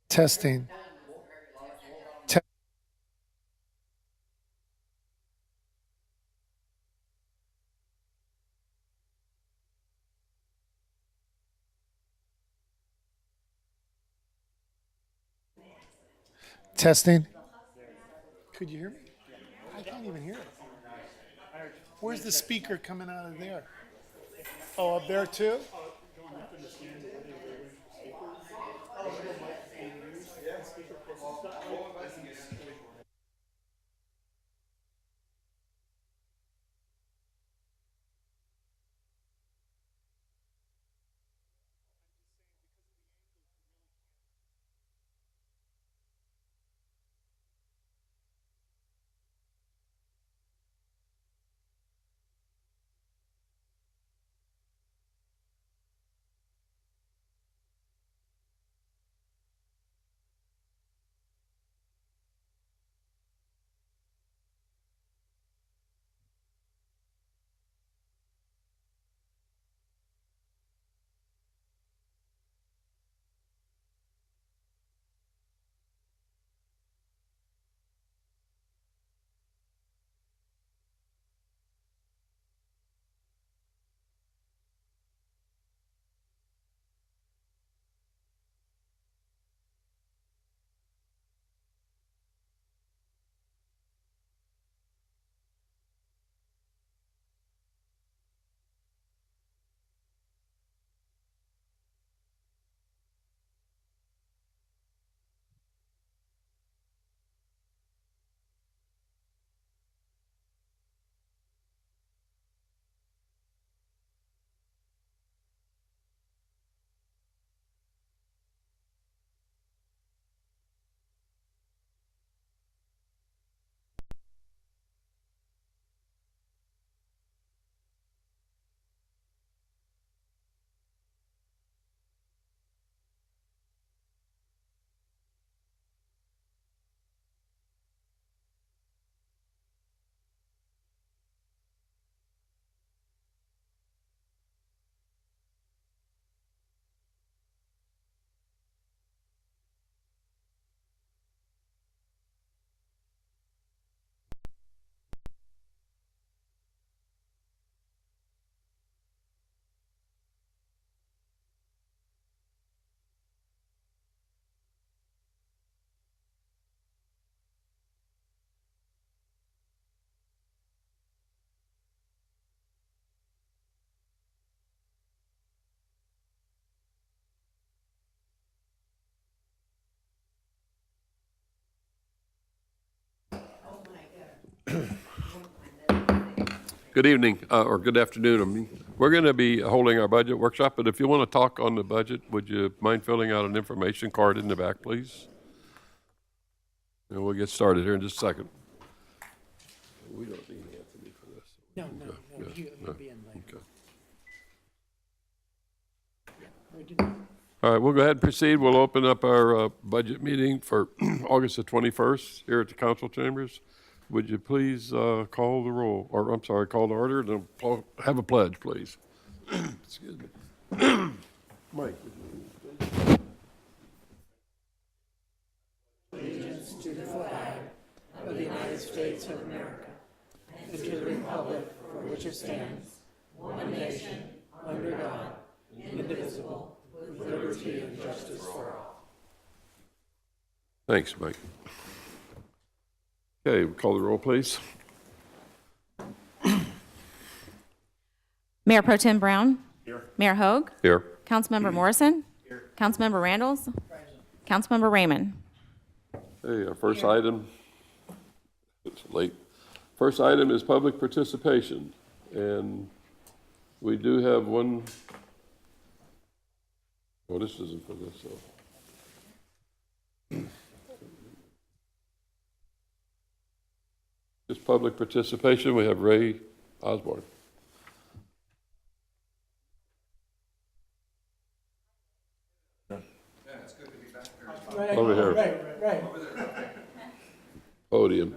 Testing. Te- Testing. Could you hear me? I can't even hear it. Where's the speaker coming out of there? Oh, up there too? Good evening, or good afternoon. We're going to be holding our budget workshop, but if you want to talk on the budget, would you mind filling out an information card in the back, please? And we'll get started here in just a second. We don't need Anthony for this. No, he'll be in later. Okay. We do not. All right, we'll go ahead and proceed. We'll open up our budget meeting for August the 21st here at the council chambers. Would you please call the roll, or I'm sorry, call the order, and then have a pledge, please. Excuse me. Mike. Allegiance to the flag of the United States of America and to the republic for which it stands, one nation, under God, indivisible, with liberty and justice for all. Thanks, Mike. Okay, we'll call the roll, please. Mayor Pro Tem Brown. Here. Mayor Hogue. Here. Councilmember Morrison. Here. Councilmember Randalls. Councilmember Raymond. Hey, our first item, it's late. First item is public participation, and we do have one. Oh, this isn't for this, so. Just public participation, we have Ray Osborne. Yeah, it's good to be back there. Over here. Right. Podium.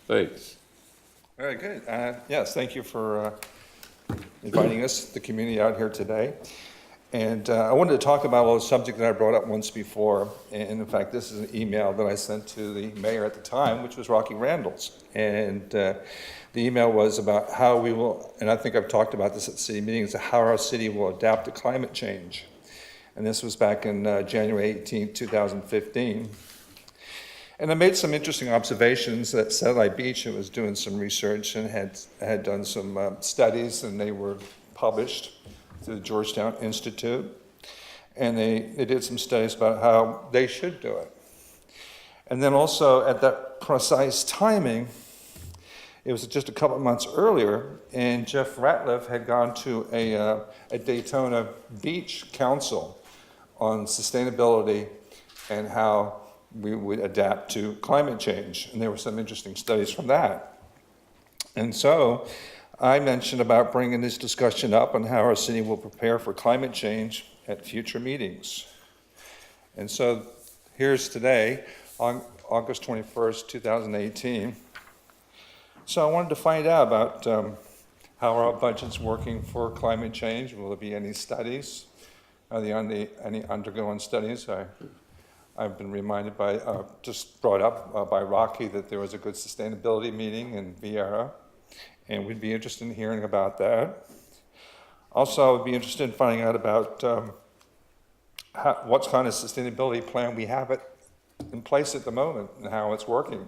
Thanks. All right, good. Yes, thank you for inviting us, the community out here today. And I wanted to talk about a subject that I brought up once before. And in fact, this is an email that I sent to the mayor at the time, which was Rocky Randall's. And the email was about how we will, and I think I've talked about this at city meetings, how our city will adapt to climate change. And this was back in January 18, 2015. And I made some interesting observations that Satellite Beach was doing some research and had done some studies, and they were published through the Georgetown Institute. And they did some studies about how they should do it. And then also at that precise timing, it was just a couple of months earlier, and Jeff Ratliff had gone to a Daytona Beach council on sustainability and how we would adapt to climate change. And there were some interesting studies from that. And so I mentioned about bringing this discussion up on how our city will prepare for climate change at future meetings. And so here's today, on August 21st, 2018. So I wanted to find out about how our budget's working for climate change. Will there be any studies? Are there any undergoing studies? I've been reminded by, just brought up by Rocky that there was a good sustainability meeting in Vieira, and we'd be interested in hearing about that. Also, I would be interested in finding out about what kind of sustainability plan we have in place at the moment and how it's working.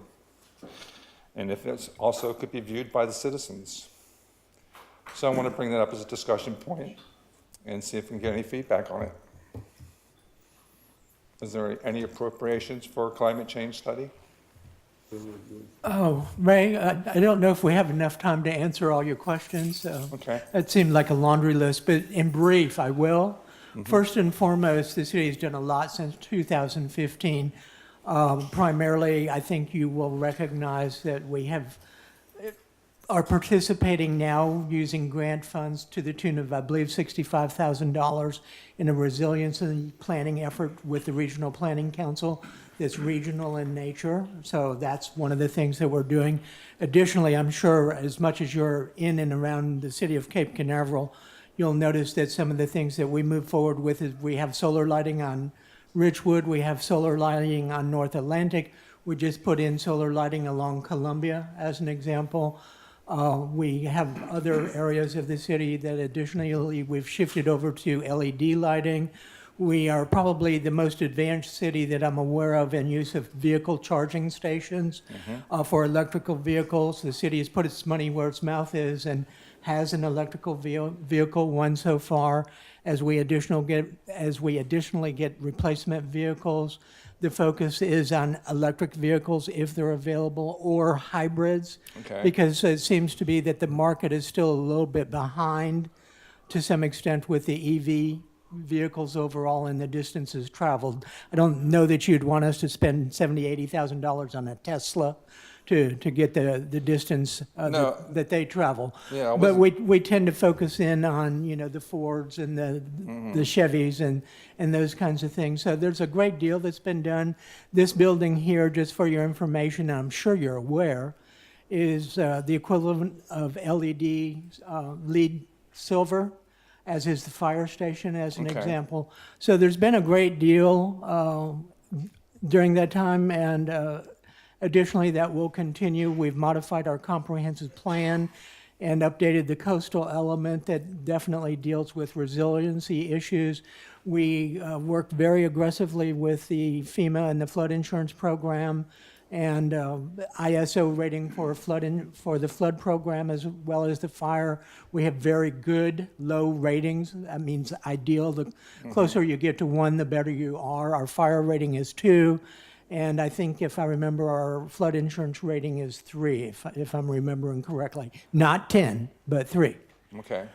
And if it also could be viewed by the citizens. So I want to bring that up as a discussion point and see if we can get any feedback on it. Is there any appropriations for a climate change study? Oh, Ray, I don't know if we have enough time to answer all your questions. So Okay. that seemed like a laundry list, but in brief, I will. First and foremost, the city has done a lot since 2015. Primarily, I think you will recognize that we are participating now using grant funds to the tune of, I believe, $65,000 in a resiliency planning effort with the Regional Planning Council that's regional in nature. So that's one of the things that we're doing. Additionally, I'm sure as much as you're in and around the city of Cape Canaveral, you'll notice that some of the things that we move forward with is we have solar lighting on Richwood, we have solar lighting on North Atlantic. We just put in solar lighting along Columbia as an example. We have other areas of the city that additionally we've shifted over to LED lighting. We are probably the most advanced city that I'm aware of in use of vehicle charging stations for electrical vehicles. The city has put its money where its mouth is and has an electrical vehicle, one so far. As we additionally get replacement vehicles, the focus is on electric vehicles if they're available, or hybrids. Okay. Because it seems to be that the market is still a little bit behind to some extent with the EV vehicles overall and the distances traveled. I don't know that you'd want us to spend $70,000, $80,000 on a Tesla to get the distance No. that they travel. Yeah, I but we tend to focus in on the Fords and the Chevys and those kinds of things. So there's a great deal that's been done. This building here, just for your information, and I'm sure you're aware, is the equivalent of LED lead silver, as is the fire station, as an Okay. example. So there's been a great deal during that time, and additionally, that will continue. We've modified our comprehensive plan and updated the coastal element that definitely deals with resiliency issues. We worked very aggressively with the FEMA and the flood insurance program, and ISO rating for the flood program as well as the fire. We have very good low ratings. That means ideal. The closer you get to 1, the better you are. Our fire rating is 2. And I think, if I remember, our flood insurance rating is 3, if I'm remembering correctly. Not 10, but 3. Okay.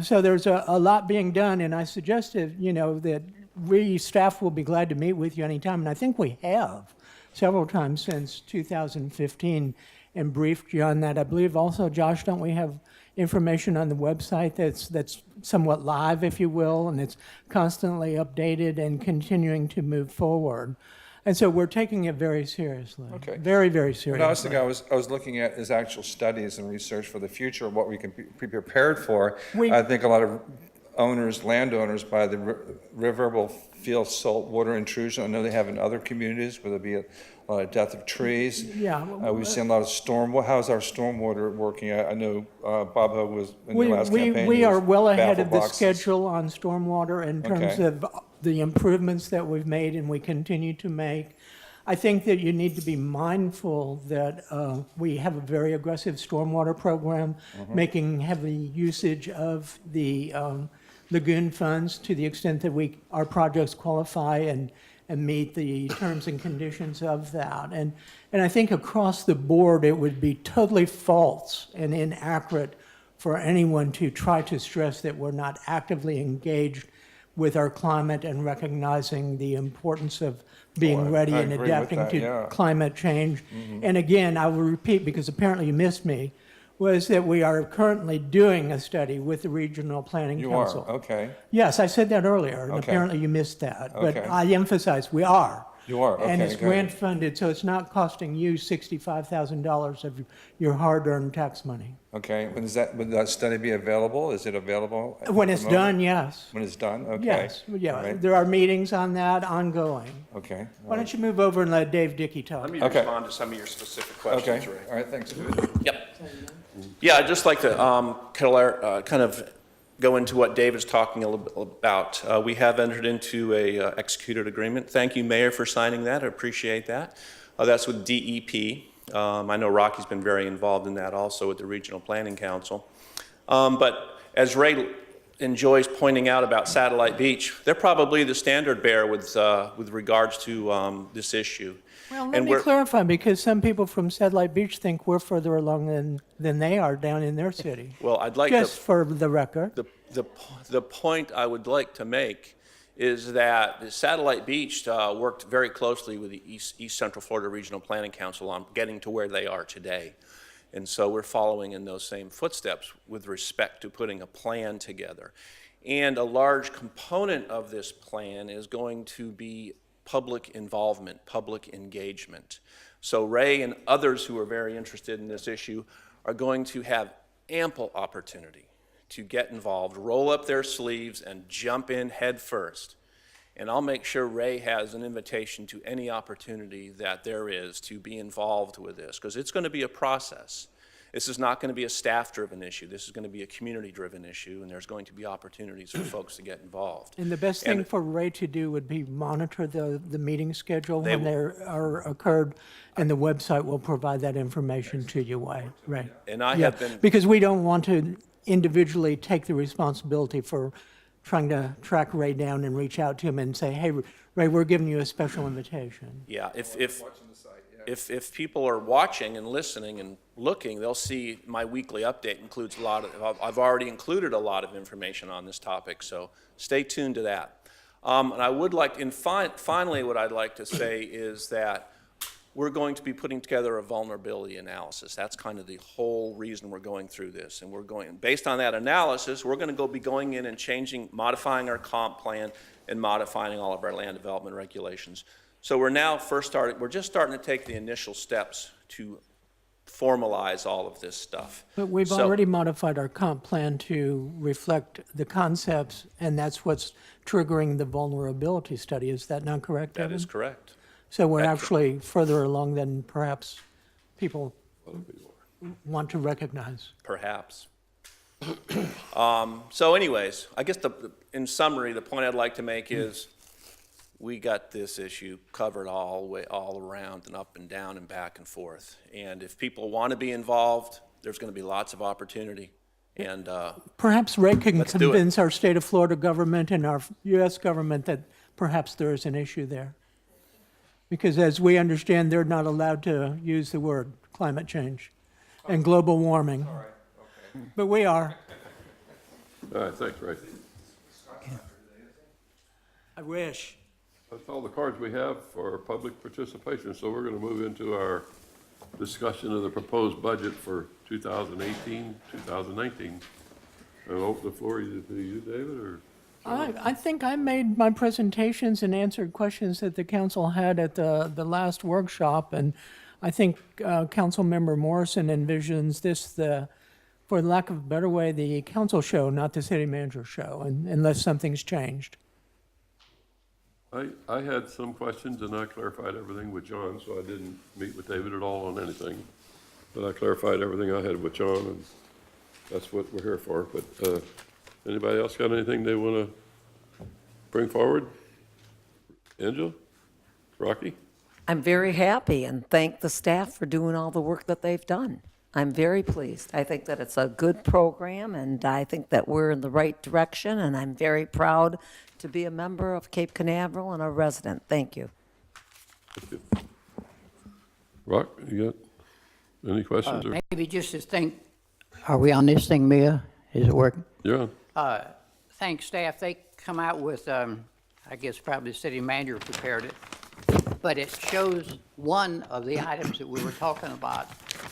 So there's a lot being done, and I suggested, that we staff will be glad to meet with you anytime, and I think we have several times since 2015 and briefed you on that. I believe also, Josh, don't we have information on the website that's somewhat live, if you will, and it's constantly updated and continuing to move forward. And so we're taking it very seriously. Okay. Very, very seriously. What I was thinking, I was looking at is actual studies and research for the future, what we can be prepared for. I think a lot of landowners by the Riverable Field salt water intrusion. I know they have in other communities where there be a lot of death of trees. Yeah. We've seen a lot of how's our stormwater working? I know Bob Hogue was in the last campaign. We he are was well ahead of the baffle boxes. schedule on stormwater in terms Okay. of the improvements that we've made and we continue to make. I think that you need to be mindful that we have a very aggressive stormwater program, making heavy usage of the lagoon funds to the extent that our projects qualify and meet the terms and conditions of that. And I think across the board, it would be totally false and inaccurate for anyone to try to stress that we're not actively engaged with our climate and recognizing the importance of being ready I and agree with adapting that, to yeah. climate change. And again, I will repeat, because apparently you missed me, was that we are currently doing a study with the Regional Planning You Council. are, okay. Yes, I said that earlier, and Okay. apparently you missed that. But Okay. I emphasize, we are. You are, And okay, it's good. grant funded, so it's not costing you $65,000 of your hard-earned tax money. Okay, would that study be available? Is it available? at When the it's moment? done, yes. When it's done, okay. Yes, yeah, All right. there are meetings on that ongoing. Okay, Why don't you move over and let Dave Dickey talk? Let me Okay. respond to some of your specific okay, questions, Ray. all right, thanks. Yep. Yeah, I'd just like to kind of go into what Dave is talking a little bit about. We have entered into a executed agreement. Thank you, Mayor, for signing that. I appreciate that. That's with DEP. I know Rocky's been very involved in that also with the Regional Planning Council. But as Ray enjoys pointing out about Satellite Beach, they're probably the standard bearer with regards to this issue. Well, let And me we're- clarify, because some people from Satellite Beach think we're further along than they are down in their city. Well, I'd like Just to... for the record. The point I would like to make is that the Satellite Beach worked very closely with the East Central Florida Regional Planning Council on getting to where they are today. And so we're following in those same footsteps with respect to putting a plan together. And a large component of this plan is going to be public involvement, public engagement. So Ray and others who are very interested in this issue are going to have ample opportunity to get involved, roll up their sleeves, and jump in head first. And I'll make sure Ray has an invitation to any opportunity that there is to be involved with this, because it's going to be a process. This is not going to be a staff-driven issue. This is going to be a community-driven issue, and there's going to be opportunities for folks to get involved. And the best thing And- for Ray to do would be monitor the meeting schedule They when they are occurred, and the website will provide that information to you, Ray. And I Yeah, have been... because we don't want to individually take the responsibility for trying to track Ray down and reach out to him and say, hey, Ray, we're giving you a special invitation. Yeah, if people are watching and listening and looking, they'll see my weekly update includes a lot of, I've already included a lot of information on this topic, so stay tuned to that. And I would like, and finally what I'd like to say is that we're going to be putting together a vulnerability analysis. That's kind of the whole reason we're going through this. And we're going, based on that analysis, we're going to be going in and modifying our comp plan and modifying all of our land development regulations. So we're just starting to take the initial steps to formalize all of this stuff. But we've So- already modified our comp plan to reflect the concepts, and that's what's triggering the vulnerability study. Is that not correct, That Evan? is correct. So we're That's actually further along than perhaps people want to recognize. Perhaps. So anyways, I guess in summary, the point I'd like to make is we got this issue covered all around and up and down and back and forth. And if people want to be involved, there's going to be lots of opportunity. And Perhaps Ray can Let's do it. convince our state of Florida government and our U.S. government that perhaps there is an issue there. Because as we understand, they're not allowed to use the word climate change and global warming. But we are. All right, thanks, Ray. I wish. That's all the cards we have for public participation, so we're going to move into our discussion of the proposed budget for 2018, 2019. I'll open the floor either to you, David, or... I think I made my presentations and answered questions that the council had at the last workshop, and I think Councilmember Morrison envisions this, the for lack of a better way, the council show, not the city manager show, unless something's changed. I had some questions and I clarified everything with John, so I didn't meet with David at all on anything. But I clarified everything I had with John, and that's what we're here for. But anybody else got anything they want to bring forward? Angela? Rocky? I'm very happy and thank the staff for doing all the work that they've done. I'm very pleased. I think that it's a good program, and I think that we're in the right direction, and I'm very proud to be a member of Cape Canaveral and a resident. Thank you. Rock, you got any questions? Or? Maybe just to think, are we on this thing, Mia? Is it working? Yeah. Thanks, staff. They come out with, I guess probably the city manager prepared it, but it shows one of the items that we were talking about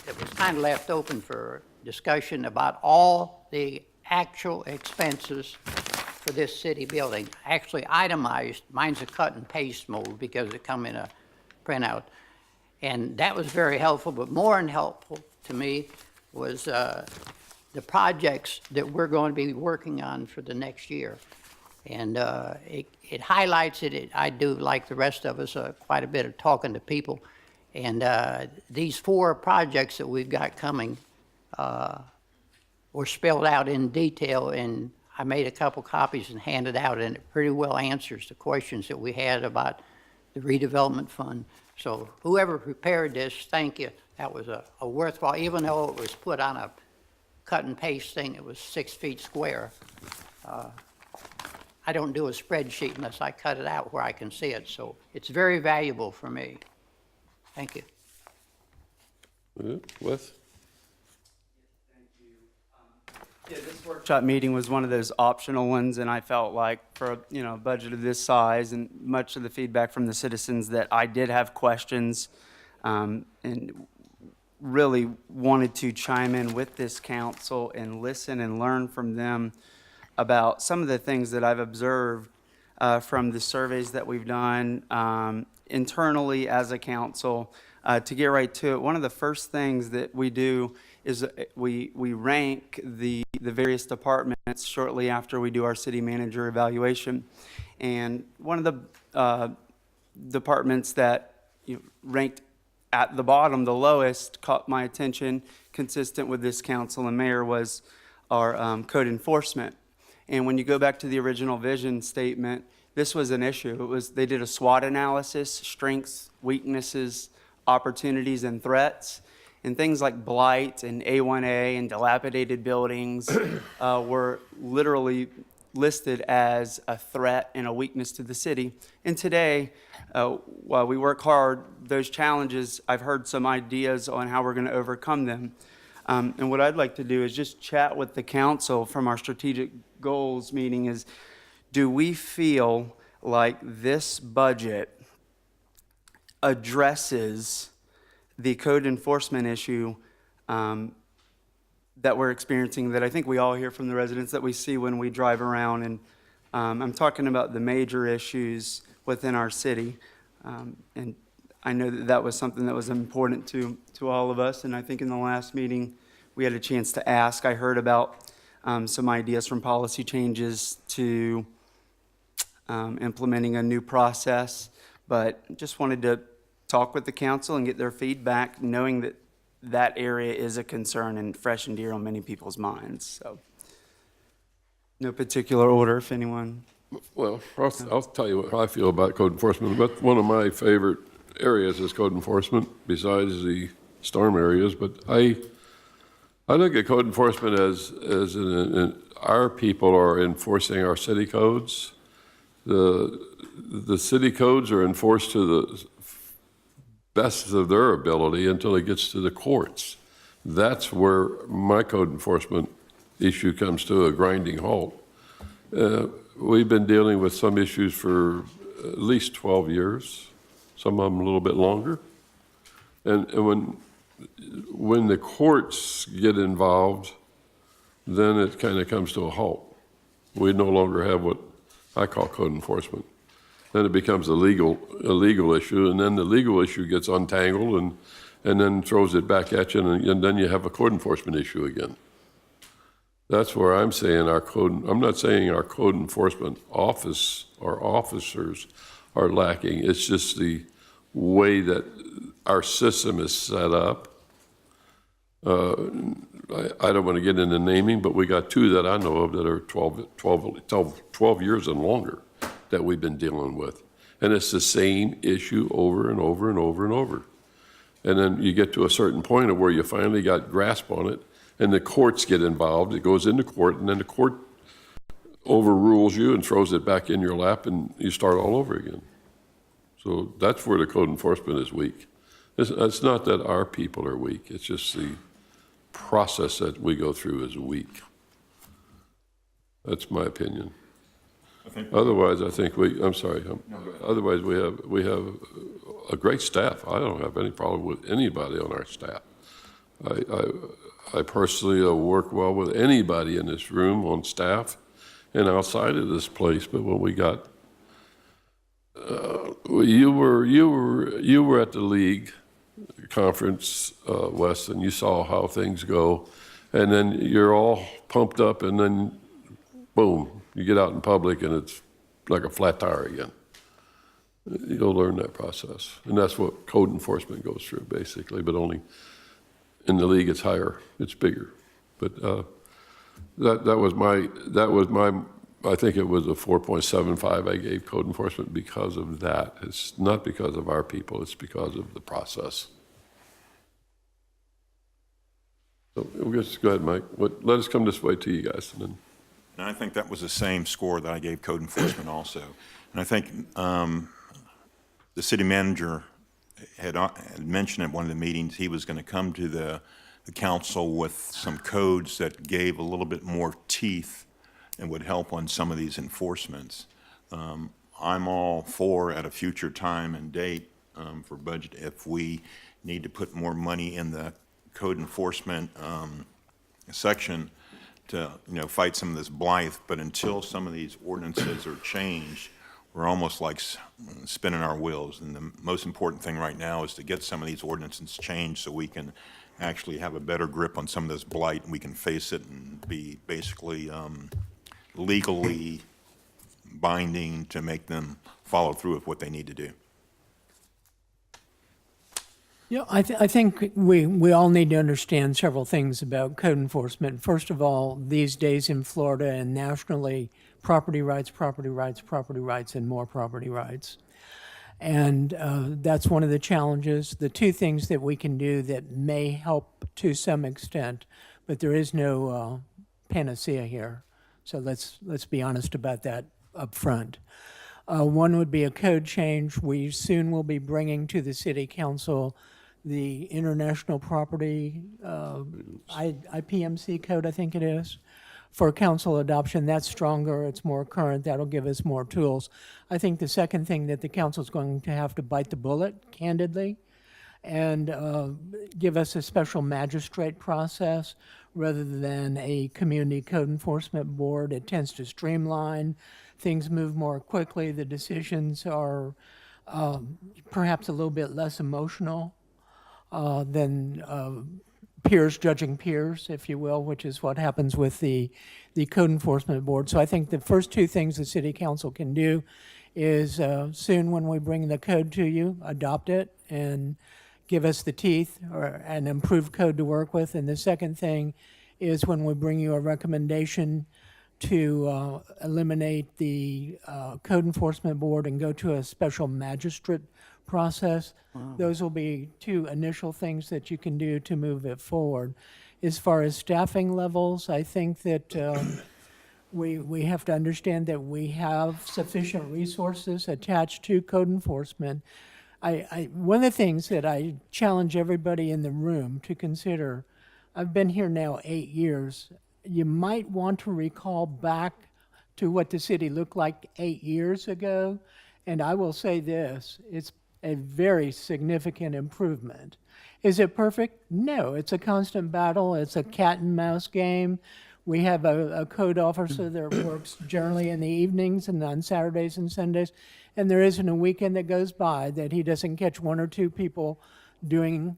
that was kind of left open for discussion about all the actual expenses for this city building. Actually itemized, mine's a cut and paste mode because it come in a printout. And that was very helpful, but more than helpful to me was the projects that we're going to be working on for the next year. And it highlights it. I do, like the rest of us, quite a bit of talking to people. And these 4 projects that we've got coming were spelled out in detail, and I made a couple copies and handed out, and it pretty well answers the questions that we had about the redevelopment fund. So whoever prepared this, thank you. That was a worthwhile, even though it was put on a cut and paste thing, it was 6 feet square. I don't do a spreadsheet unless I cut it out where I can see it, so it's very valuable for me. Thank you. Wes? Yeah, this workshop meeting was one of those optional ones, and I felt like for a budget of this size and much of the feedback from the citizens that I did have questions and really wanted to chime in with this council and listen and learn from them about some of the things that I've observed from the surveys that we've done internally as a council. To get right to it, one of the first things that we do is we rank the various departments shortly after we do our city manager evaluation. And one of the departments that ranked at the bottom, the lowest, caught my attention, consistent with this council and mayor, was our code enforcement. And when you go back to the original vision statement, this was an issue. They did a SWOT analysis, strengths, weaknesses, opportunities, and threats. And things like blight and A1A and dilapidated buildings were literally listed as a threat and a weakness to the city. And today, while we work hard, those challenges, I've heard some ideas on how we're going to overcome them. And what I'd like to do is just chat with the council from our strategic goals meeting is, do we feel like this budget addresses the code enforcement issue that we're experiencing, that I think we all hear from the residents, that we see when we drive around? And I'm talking about the major issues within our city. And I know that that was something that was important to all of us. And I think in the last meeting, we had a chance to ask. I heard about some ideas from policy changes to implementing a new process, but just wanted to talk with the council and get their feedback, knowing that that area is a concern and fresh and dear on many people's minds. So no particular order, if anyone. Well, I'll tell you what I feel about code enforcement. But one of my favorite areas is code enforcement, besides the storm areas. But I look at code enforcement as our people are enforcing our city codes. The city codes are enforced to the best of their ability until it gets to the courts. That's where my code enforcement issue comes to a grinding halt. We've been dealing with some issues for at least 12 years, some of them a little bit longer. And when the courts get involved, then it kind of comes to a halt. We no longer have what I call code enforcement. Then it becomes a legal issue, and then the legal issue gets untangled and then throws it back at you, and then you have a code enforcement issue again. That's where I'm saying I'm not saying our code enforcement office, our officers are lacking. It's just the way that our system is set up. I don't want to get into naming, but we got two that I know of that are 12 years and longer that we've been dealing with. And it's the same issue over and over and over and over. And then you get to a certain point of where you finally got grasp on it, and the courts get involved. It goes into court, and then the court overrules you and throws it back in your lap, and you start all over again. So that's where the code enforcement is weak. It's not that our people are weak. It's just the process that we go through is weak. That's my opinion. Otherwise, I think otherwise we have a great staff. I don't have any problem with anybody on our staff. I personally work well with anybody in this room on staff and outside of this place. But when we got, you were at the league conference, Wes, and you saw how things go, and then you're all pumped up, and then boom, you get out in public, and it's like a flat tire again. You'll learn that process, and that's what code enforcement goes through, basically. But only in the league, it's higher, it's bigger. But that was my. I think it was a 4.75 I gave code enforcement because of that. It's not because of our people, it's because of the process. So we'll just go ahead, Mike. Let us come this way to you guys. And I think that was the same score that I gave code enforcement also. And I think the city manager had mentioned at one of the meetings he was going to come to the council with some codes that gave a little bit more teeth and would help on some of these enforcements. I'm all for, at a future time and date for budget, if we need to put more money in the code enforcement section to fight some of this blight. But until some of these ordinances are changed, we're almost like spinning our wheels. And the most important thing right now is to get some of these ordinances changed so we can actually have a better grip on some of this blight, and we can face it and be basically legally binding to make them follow through with what they need to do. Yeah, I think we all need to understand several things about code enforcement. First of all, these days in Florida and nationally, property rights, property rights, property rights, and more property rights. And that's one of the challenges. The two things that we can do that may help to some extent, but there is no panacea here. So let's be honest about that up front. One would be a code change. We soon will be bringing to the city council the International Property IPMC code, I think it is, for council adoption. That's stronger, it's more current, that'll give us more tools. I think the second thing that the council's going to have to bite the bullet, candidly, and give us a special magistrate process rather than a community code enforcement board. It tends to streamline, things move more quickly, the decisions are perhaps a little bit less emotional than peers judging peers, if you will, which is what happens with the code enforcement board. So I think the first two things the city council can do is soon when we bring the code to you, adopt it and give us the teeth or an improved code to work with. And the second thing is when we bring you a recommendation to eliminate the code enforcement board and go to a special magistrate process. Wow. Those will be two initial things that you can do to move it forward. As far as staffing levels, I think that we have to understand that we have sufficient resources attached to code enforcement. One of the things that I challenge everybody in the room to consider, I've been here now 8 years, you might want to recall back to what the city looked like 8 years ago, and I will say this, it's a very significant improvement. Is it perfect? No, it's a constant battle. It's a cat and mouse game. We have a code officer that works generally in the evenings and on Saturdays and Sundays, and there isn't a weekend that goes by that he doesn't catch one or two people doing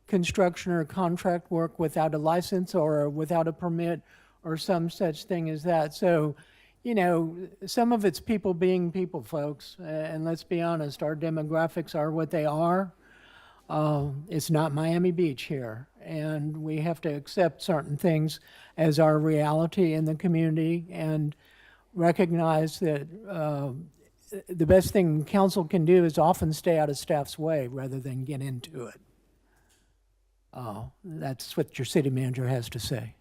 construction or contract work without a license or without a permit or some such thing as that. So, you know, some of it's people being people, folks. And let's be honest, our demographics are what they are. It's not Miami Beach here, and we have to accept certain things as our reality in the community and recognize that the best thing council can do is often stay out of staff's way rather than get into it. That's what your city manager has to say.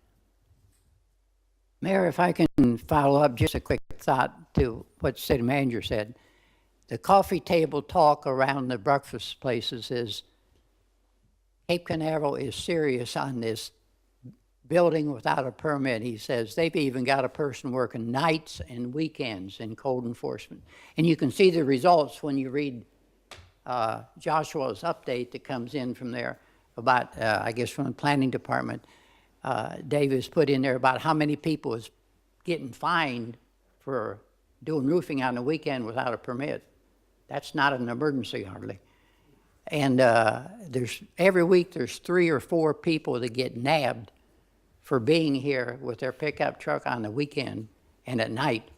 Mayor, if I can follow up just a quick thought to what the city manager said. The coffee table talk around the breakfast places is Cape Canaveral is serious on this building without a permit. He says they've even got a person working nights and weekends in code enforcement. And you can see the results when you read Joshua's update that comes in from there about, I guess from the planning department. Dave has put in there about how many people is getting fined for doing roofing on the weekend without a permit. That's not an emergency hardly. And every week there's 3 or 4 people that get nabbed for being here with their pickup truck on the weekend and at night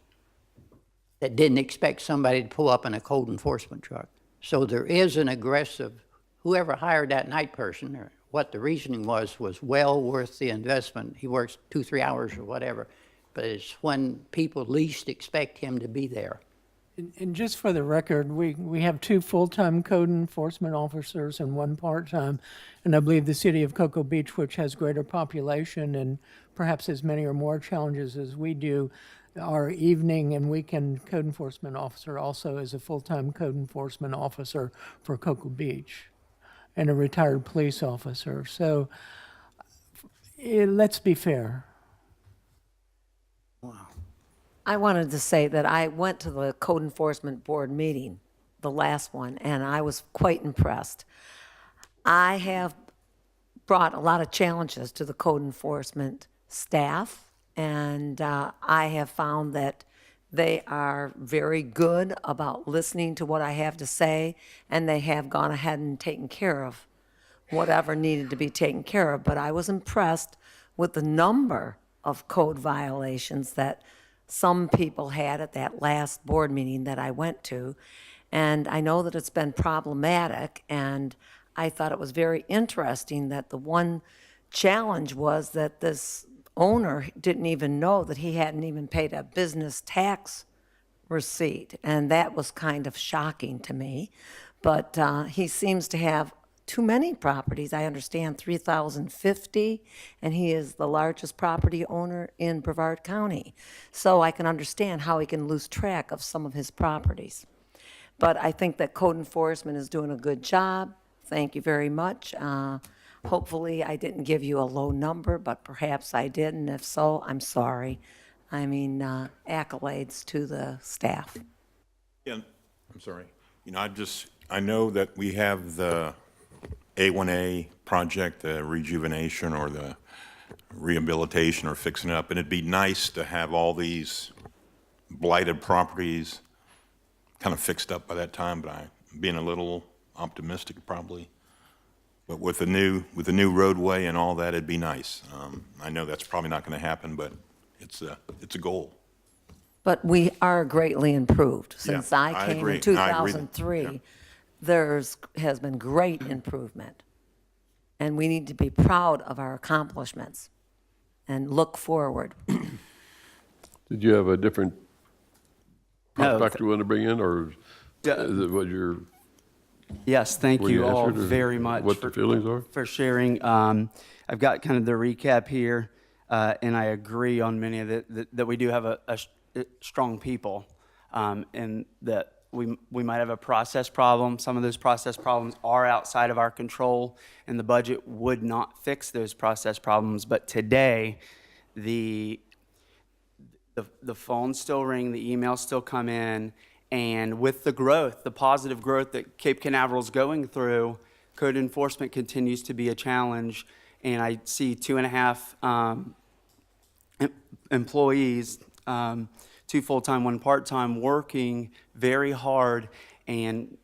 that didn't expect somebody to pull up in a code enforcement truck. So there is an aggressive, whoever hired that night person or what the reasoning was well worth the investment. He works 2-3 hours or whatever, but it's when people least expect him to be there. And just for the record, we have 2 full-time code enforcement officers and 1 part-time. And I believe the city of Cocoa Beach, which has greater population and perhaps as many or more challenges as we do, our evening and weekend code enforcement officer also is a full-time code enforcement officer for Cocoa Beach and a retired police officer. So let's be fair. I wanted to say that I went to the Code Enforcement Board meeting, the last one, and I was quite impressed. I have brought a lot of challenges to the code enforcement staff, and I have found that they are very good about listening to what I have to say, and they have gone ahead and taken care of whatever needed to be taken care of. But I was impressed with the number of code violations that some people had at that last board meeting that I went to. And I know that it's been problematic, and I thought it was very interesting that the one challenge was that this owner didn't even know that he hadn't even paid a business tax receipt, and that was kind of shocking to me. But he seems to have too many properties. I understand 3,050, and he is the largest property owner in Brevard County. So I can understand how he can lose track of some of his properties. But I think that code enforcement is doing a good job. Thank you very much. Hopefully I didn't give you a low number, but perhaps I did, and if so, I'm sorry. I mean, accolades to the staff. Yeah, I'm sorry. You know, I know that we have the A1A project, the rejuvenation or the rehabilitation or fixing it up, and it'd be nice to have all these blighted properties kind of fixed up by that time, but I'm being a little optimistic probably. But with the new roadway and all that, it'd be nice. I know that's probably not going to happen, but it's a goal. But we are greatly improved. Since Yeah, I came agree. in I agree. 2003, Yeah. has been great improvement. And we need to be proud of our accomplishments and look forward. Did you have a different No, prospect you want to bring in, or Yeah. is it what you're, Yes, thank were you all answered, or very much what the feelings are? for sharing. I've got kind of the recap here, and I agree on many of that we do have a strong people, and that we might have a process problem. Some of those process problems are outside of our control, and the budget would not fix those process problems. But today, the phones still ring, the emails still come in, and with the growth, the positive growth that Cape Canaveral is going through, code enforcement continues to be a challenge. And I see 2.5 employees, 2 full-time, 1 part-time, working very hard. And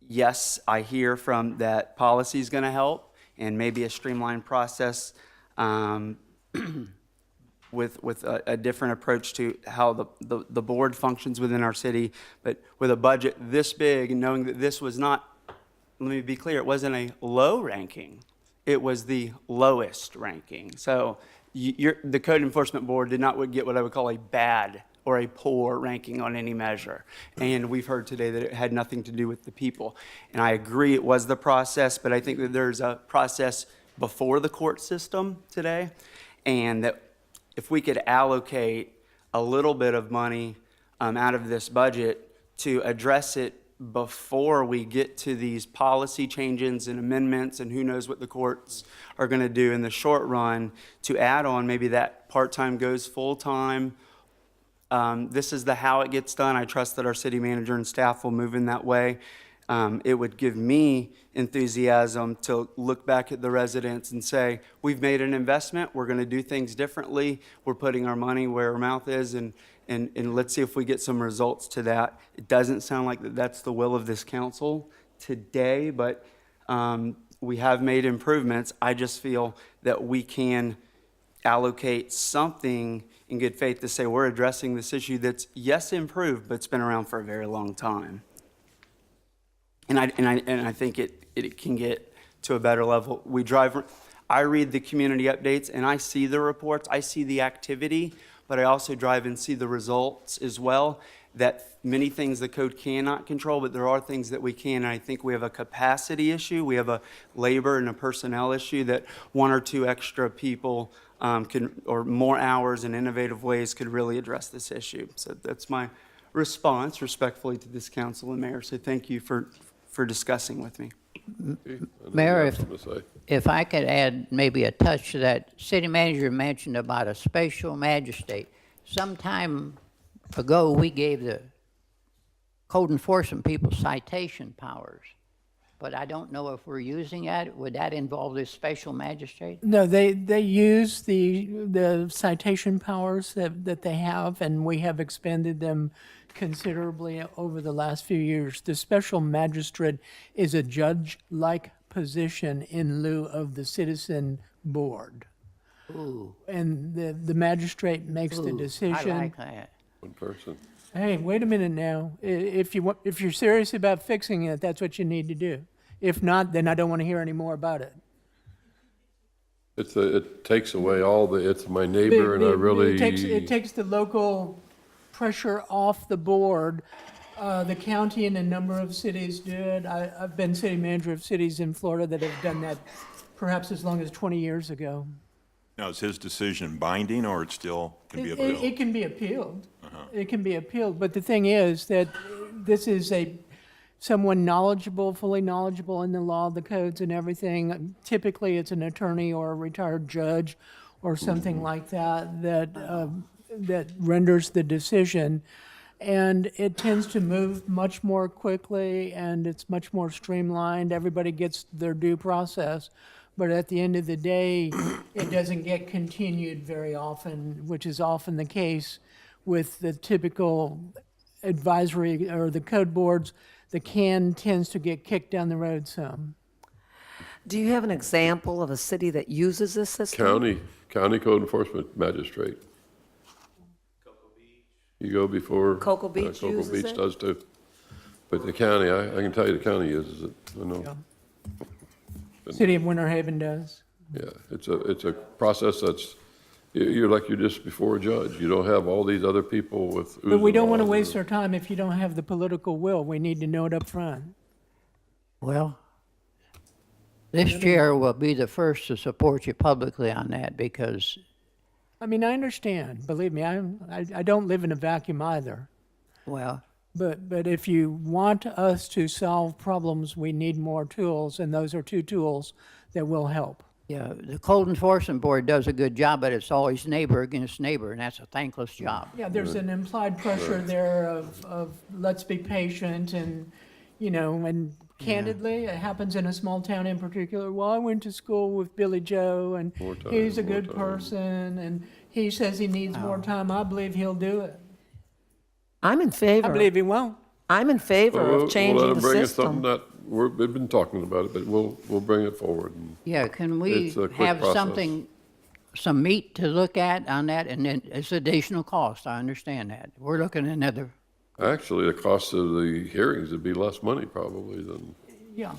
yes, I hear from that policy is going to help and maybe a streamlined process. with a different approach to how the board functions within our city, but with a budget this big and knowing that this was not, let me be clear, it wasn't a low ranking. It was the lowest ranking. So the Code Enforcement Board did not get what I would call a bad or a poor ranking on any measure. And we've heard today that it had nothing to do with the people. And I agree it was the process, but I think that there's a process before the court system today. And that if we could allocate a little bit of money out of this budget to address it before we get to these policy changes and amendments and who knows what the courts are going to do in the short run, to add on maybe that part-time goes full-time. This is how it gets done. I trust that our city manager and staff will move in that way. It would give me enthusiasm to look back at the residents and say, we've made an investment, we're going to do things differently, we're putting our money where our mouth is, and let's see if we get some results to that. It doesn't sound like that's the will of this council today, but we have made improvements. I just feel that we can allocate something in good faith to say we're addressing this issue that's, yes, improved, but it's been around for a very long time. And I think it can get to a better level. I read the community updates and I see the reports, I see the activity, but I also drive and see the results as well, that many things the code cannot control, but there are things that we can. And I think we have a capacity issue, we have a labor and a personnel issue, that one or two extra people or more hours in innovative ways could really address this issue. So that's my response respectfully to this council and mayor. So thank you for discussing with me. Mayor, if I could add maybe a touch to that, city manager mentioned about a special magistrate. Some time ago, we gave the code enforcement people citation powers, but I don't know if we're using that. Would that involve this special magistrate? No, they use the citation powers that they have, and we have expanded them considerably over the last few years. The special magistrate is a judge-like position in lieu of the citizen board. Ooh. And the magistrate makes the decision. I like that. One person. Hey, wait a minute now. If you're serious about fixing it, that's what you need to do. If not, then I don't want to hear any more about it. It takes away it's my neighbor and I really. It takes the local pressure off the board. The county and a number of cities do it. I've been city manager of cities in Florida that have done that perhaps as long as 20 years ago. Now, is his decision binding, or it still can be appealed? It can be appealed. It can be appealed. But the thing is that this is someone knowledgeable, fully knowledgeable in the law, the codes and everything. Typically, it's an attorney or a retired judge or something like that renders the decision. And it tends to move much more quickly, and it's much more streamlined. Everybody gets their due process. But at the end of the day, it doesn't get continued very often, which is often the case with the typical advisory or the code boards. The can tends to get kicked down the road some. Do you have an example of a city that uses this system? County code enforcement magistrate. You go before. Cocoa Beach Cocoa uses Beach it? does too. But the county, I can tell you the county uses it, I know. City of Winter Haven does. Yeah, it's a process that's, you're just before a judge. You don't have all these other people with. But we don't want to waste our time if you don't have the political will. We need to know it up front. Well, this chair will be the first to support you publicly on that, because I mean, I understand. Believe me, I don't live in a vacuum either. well, But if you want us to solve problems, we need more tools, and those are two tools that will help. yeah, the code enforcement board does a good job, but it's always neighbor against neighbor, and that's a thankless job. Yeah, there's an implied pressure there of let's be patient and, and candidly, it happens in a small town in particular. Well, I went to school with Billy Joe, and More time, he's a more good time. person, and he says he needs more time. I believe he'll do it. I'm in I favor. believe he won't. I'm in favor We'll of changing let the them bring us something system. that, we've been talking about it, but we'll bring it forward. Yeah, can we It's a quick have process. something some meat to look at on that, and then it's additional cost, I understand that. We're looking at another, Actually, the cost of the hearings would be less money probably than Yeah,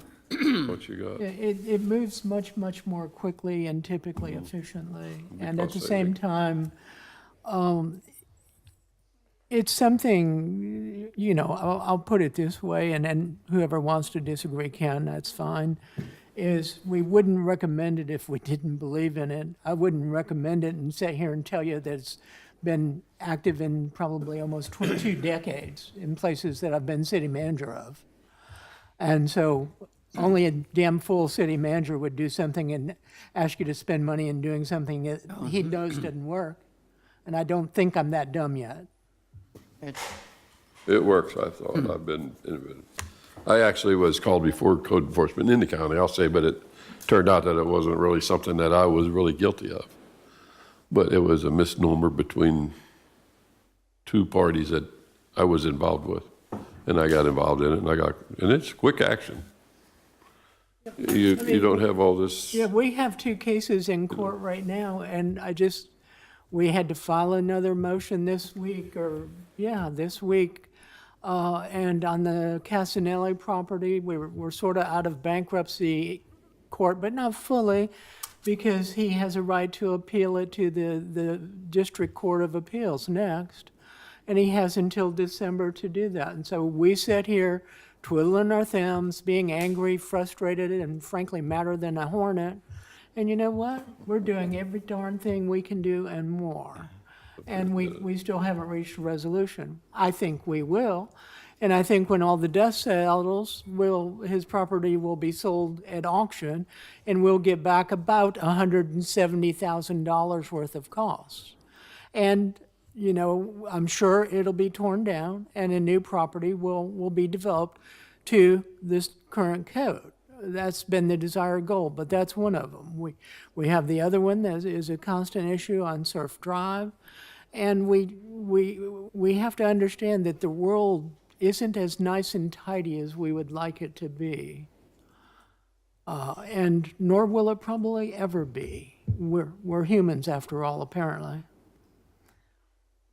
what you got. it moves much, much more quickly and typically efficiently. And at cost the same saving. time, it's something, I'll put it this way, and then whoever wants to disagree can, that's fine, is we wouldn't recommend it if we didn't believe in it. I wouldn't recommend it and sit here and tell you that it's been active in probably almost 22 decades in places that I've been city manager of. And so only a damn fool city manager would do something and ask you to spend money in doing something that he knows doesn't work. And I don't think I'm that dumb yet. It works, I thought. I've been innovative. I actually was called before code enforcement in the county, I'll say, but it turned out that it wasn't really something that I was really guilty of. But it was a misnomer between two parties that I was involved with. And I got involved in it, and it's quick action. You don't have all this. Yeah, we have two cases in court right now, and we had to file another motion this week, this week. And on the Casanelli property, we're sort of out of bankruptcy court, but not fully, because he has a right to appeal it to the District Court of Appeals next. And he has until December to do that. And so we sit here twiddling our thumbs, being angry, frustrated, and frankly madder than a hornet. And you know what? We're doing every darn thing we can do and more. And we still haven't reached a resolution. I think we will. And I think when all the dust settles, his property will be sold at auction, and we'll get back about $170,000 worth of costs. And, I'm sure it'll be torn down, and a new property will be developed to this current code. That's been the desired goal, but that's one of them. We have the other one that is a constant issue on Surf Drive, and we have to understand that the world isn't as nice and tidy as we would like it to be, and nor will it probably ever be. We're humans after all, apparently,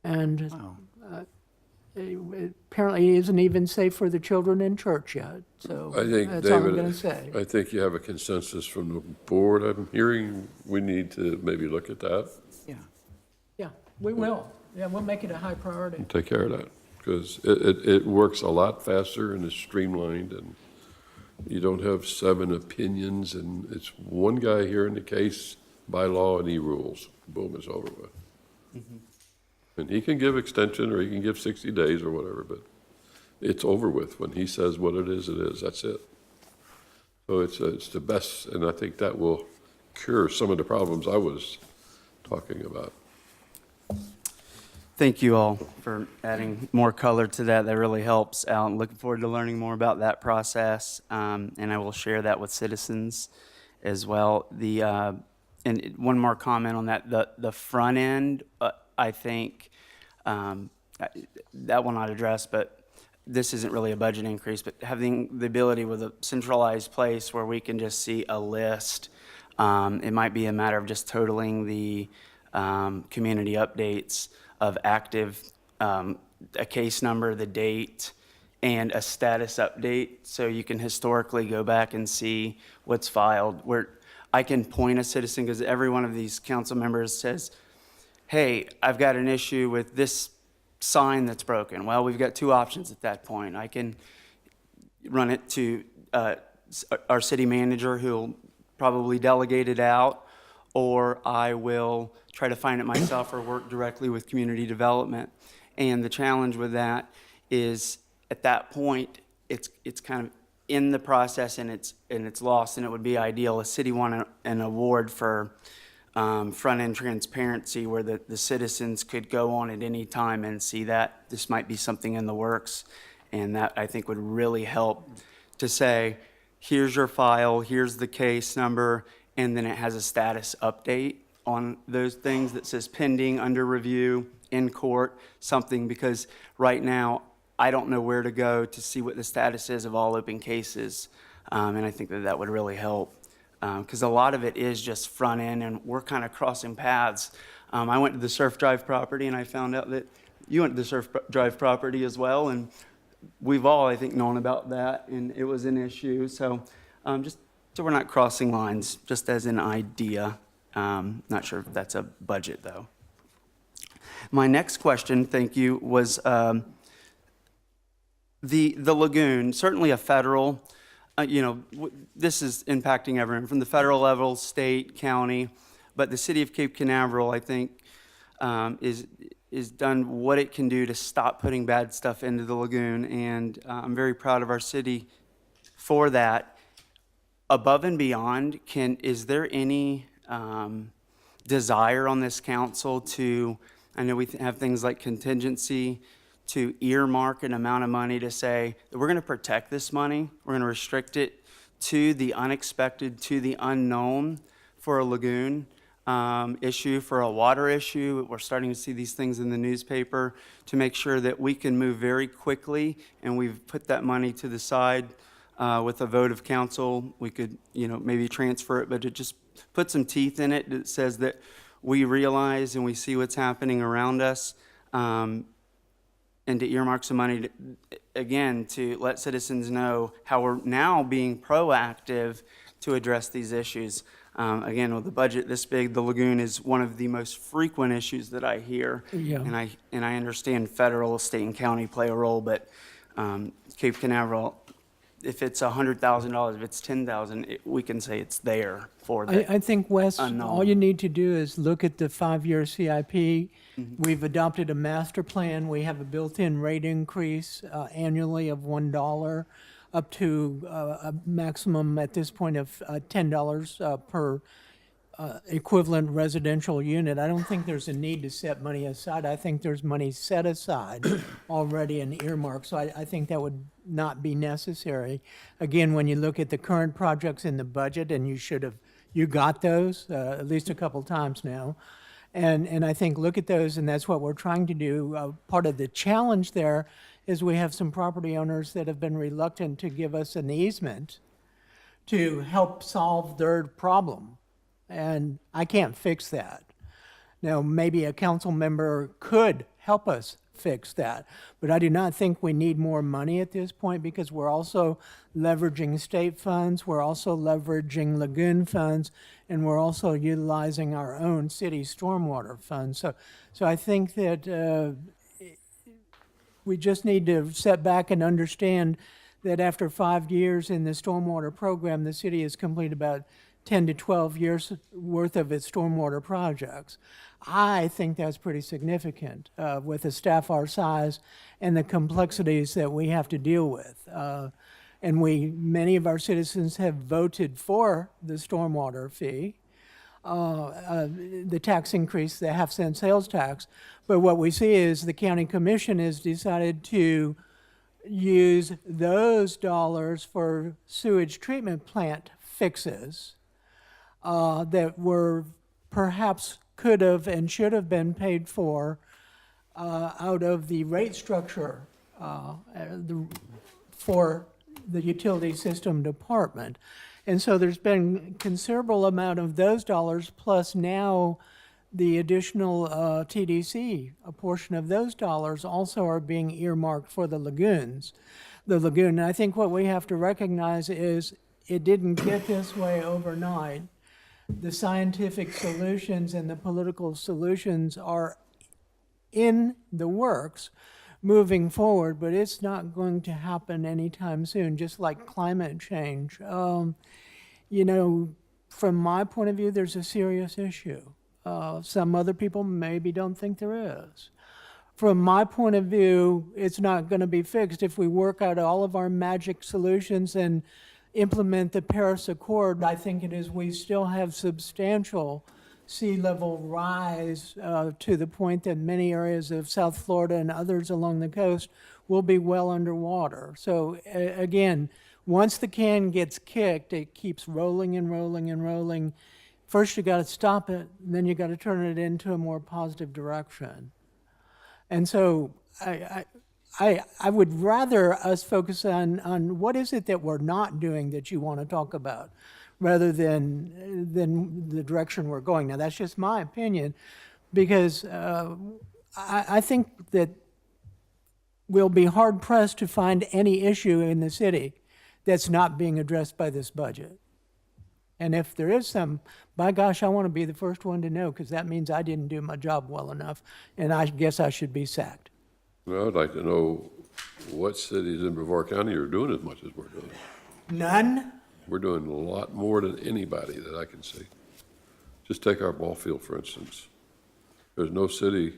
and it apparently isn't even safe for the children in church yet. So I think, that's all I'm David, going to say. I think you have a consensus from the board. I'm hearing we need to maybe look at that, Yeah, we will. Yeah, we'll make it a high priority. and take care of that, because it works a lot faster and is streamlined, and you don't have 7 opinions, and it's one guy hearing the case by law, and he rules. Boom, it's over with. And he can give extension, or he can give 60 days or whatever, but it's over with. When he says what it is, that's it. So it's the best, and I think that will cure some of the problems I was talking about. Thank you all for adding more color to that. That really helps out. I'm looking forward to learning more about that process, and I will share that with citizens as well. And one more comment on that. The front end, I think that will not address, but this isn't really a budget increase, but having the ability with a centralized place where we can just see a list, it might be a matter of just totaling the community updates of active, a case number, the date, and a status update, so you can historically go back and see what's filed. Where I can point a citizen, because every one of these council members says, hey, I've got an issue with this sign that's broken. Well, we've got 2 options at that point. I can run it to our city manager, who'll probably delegate it out, or I will try to find it myself or work directly with community development. And the challenge with that is, at that point, it's kind of in the process and it's lost, and it would be ideal. A city won an award for front-end transparency, where the citizens could go on at any time and see that this might be something in the works. And that, I think, would really help to say, here's your file, here's the case number, and then it has a status update on those things that says pending, under review, in court, something, because right now, I don't know where to go to see what the status is of all open cases. And I think that would really help because a lot of it is just front end, and we're kind of crossing paths. I went to the Surf Drive property, and I found out that you went to the Surf Drive property as well, and we've all, I think, known about that, and it was an issue. So just so we're not crossing lines, just as an idea. Not sure if that's a budget, though. My next question, thank you, was the lagoon, certainly a federal, this is impacting everyone from the federal level, state, county, but the city of Cape Canaveral, I think, is done what it can do to stop putting bad stuff into the lagoon, and I'm very proud of our city for that. Above and beyond, is there any desire on this council to, I know we have things like contingency, to earmark an amount of money to say that we're going to protect this money, we're going to restrict it to the unexpected, to the unknown for a lagoon issue, for a water issue. We're starting to see these things in the newspaper to make sure that we can move very quickly, and we've put that money to the side with a vote of council. We could, maybe transfer it, but to just put some teeth in it that says that we realize and we see what's happening around us, and to earmark some money, again, to let citizens know how we're now being proactive to address these issues. Again, with the budget this big, the lagoon is one of the most frequent issues that I hear. Yeah. And I understand federal, state, and county play a role, but Cape Canaveral, if it's $100,000, if it's $10,000, we can say it's there for the I think, Wes, unknown. all you need to do is look at the 5-year CIP. We've adopted a master plan. We have a built-in rate increase annually of $1 up to a maximum at this point of $10 per equivalent residential unit. I don't think there's a need to set money aside. I think there's money set aside already and earmarked, so I think that would not be necessary. Again, when you look at the current projects in the budget, and you got those at least a couple times now, and I think look at those, and that's what we're trying to do. Part of the challenge there is we have some property owners that have been reluctant to give us an easement to help solve their problem. And I can't fix that. Now, maybe a council member could help us fix that, but I do not think we need more money at this point, because we're also leveraging state funds, we're also leveraging lagoon funds, and we're also utilizing our own city stormwater funds. So I think that we just need to step back and understand that after 5 years in the stormwater program, the city has completed about 10 to 12 years worth of its stormwater projects. I think that's pretty significant with a staff our size and the complexities that we have to deal with. And many of our citizens have voted for the stormwater fee, the tax increase, the half-cent sales tax. But what we see is the county commission has decided to use those dollars for sewage treatment plant fixes that were perhaps could have and should have been paid for out of the rate structure for the utility system department. And so there's been considerable amount of those dollars, plus now the additional TDC, a portion of those dollars also are being earmarked for the lagoon. And I think what we have to recognize is it didn't get this way overnight. The scientific solutions and the political solutions are in the works moving forward, but it's not going to happen anytime soon, just like climate change. From my point of view, there's a serious issue. Some other people maybe don't think there is. From my point of view, it's not going to be fixed if we work out all of our magic solutions and implement the Paris Accord. I think it is we still have substantial sea level rise to the point that many areas of South Florida and others along the coast will be well underwater. So again, once the can gets kicked, it keeps rolling and rolling and rolling. First you got to stop it, then you got to turn it into a more positive direction. And so I would rather us focus on what is it that we're not doing that you want to talk about, rather than the direction we're going. Now, that's just my opinion, because I think that we'll be hard pressed to find any issue in the city that's not being addressed by this budget. And if there is some, by gosh, I want to be the first one to know, because that means I didn't do my job well enough, and I guess I should be sacked. Well, I'd like to know what cities in Brevard County are doing as much as we're doing. None? We're doing a lot more than anybody that I can see. Just take our ball field, for instance. There's no city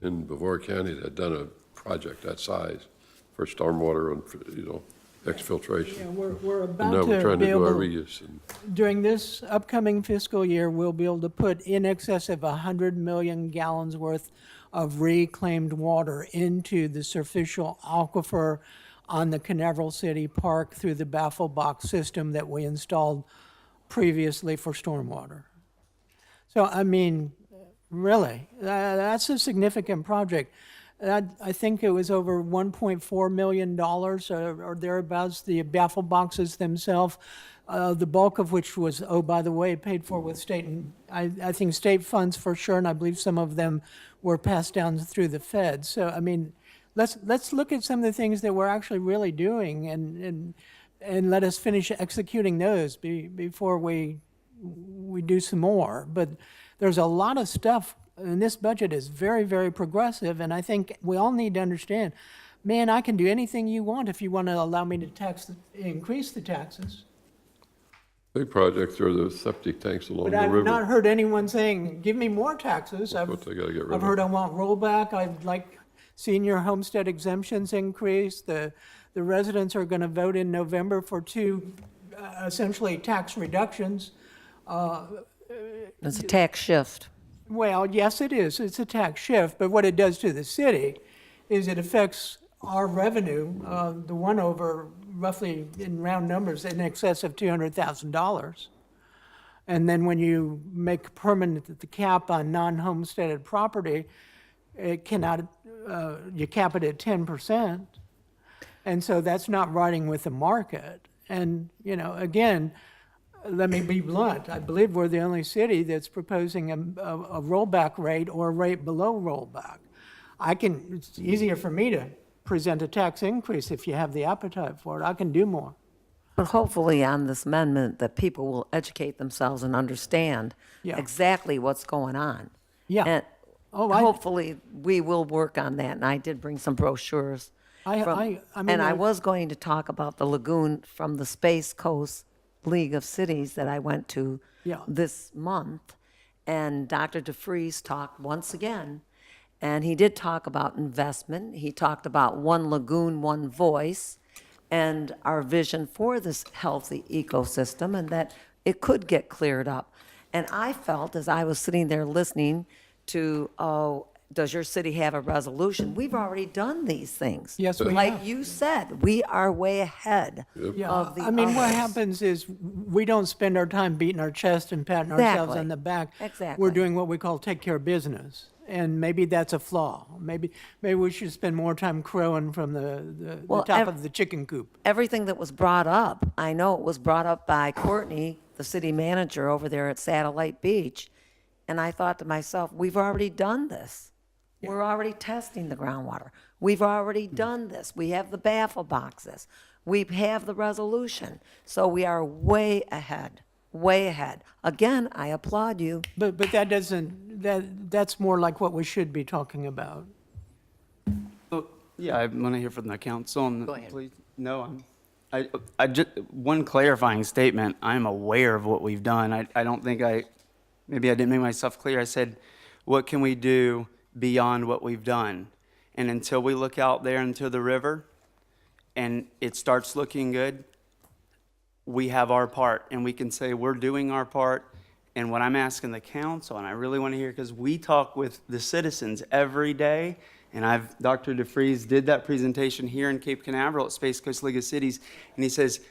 in Brevard County that done a project that size for stormwater and, exfiltration. Yeah, we're And about now we're to trying to be do our able, reuse. And during this upcoming fiscal year, we'll be able to put in excess of 100 million gallons worth of reclaimed water into the surficial aquifer on the Canaveral City Park through the baffle box system that we installed previously for stormwater. So, I mean, really, that's a significant project. I think it was over $1.4 million or thereabouts, the baffle boxes themselves, the bulk of which was, oh, by the way, paid for with state and, I think state funds for sure, and I believe some of them were passed down through the feds. So, I mean, let's look at some of the things that we're actually really doing and let us finish executing those before we do some more. But there's a lot of stuff, and this budget is very, very progressive, and I think we all need to understand, man, I can do anything you want if you want to allow me to increase the taxes. big projects are the septic tanks along But the I've river. not heard anyone saying, give me more taxes. That's what they gotta get rid I've of. heard I want rollback, I'd like senior homestead exemptions increased. The residents are going to vote in November for two essentially tax reductions. It's a tax shift. Well, yes, it is. It's a tax shift, but what it does to the city is it affects our revenue, the one over roughly in round numbers in excess of $200,000. And then when you make permanent the cap on non-homesteaded property, it cannot, you cap it at 10%. And so that's not riding with the market. And, again, let me be blunt. I believe we're the only city that's proposing a rollback rate or a rate below rollback. It's easier for me to present a tax increase if you have the appetite for it. I can do more. But hopefully on this amendment, that people will educate themselves and understand Yeah. exactly what's going on. Yeah. And Oh, hopefully, we will work on that, and I did bring some brochures. I mean, And I was going to talk about the lagoon from the Space Coast League of Cities that I went to Yeah. this month. And Dr. DeFries talked once again, and he did talk about investment. He talked about one lagoon, one voice, and our vision for this healthy ecosystem, and that it could get cleared up. And I felt, as I was sitting there listening to, does your city have a resolution? We've already done these things. Yes, we Like have. you said, we are way ahead Yeah, of the I mean, what others. happens is we don't spend our time beating our chest and patting ourselves Exactly. on the back. Exactly. We're doing what we call take care of business. And maybe that's a flaw. Maybe we should spend more time crowing from the Well, top of the chicken coop. Everything that was brought up, I know it was brought up by Courtney, the city manager over there at Satellite Beach. And I thought to myself, we've already done this. We're already testing the groundwater. We've already done this. We have the baffle boxes. We have the resolution. So we are way ahead, way ahead. Again, I applaud you. But that doesn't, that's more like what we should be talking about. Oh, yeah, I want to hear from the council. And Go ahead. Please, no, I just, one clarifying statement. I'm aware of what we've done. I don't think maybe I didn't make myself clear. I said, what can we do beyond what we've done? And until we look out there into the river and it starts looking good, we have our part, and we can say we're doing our part. And what I'm asking the council, and I really want to hear, because we talk with the citizens every day, and Dr. DeFries did that presentation here in Cape Canaveral at Space Coast League of Cities, and he says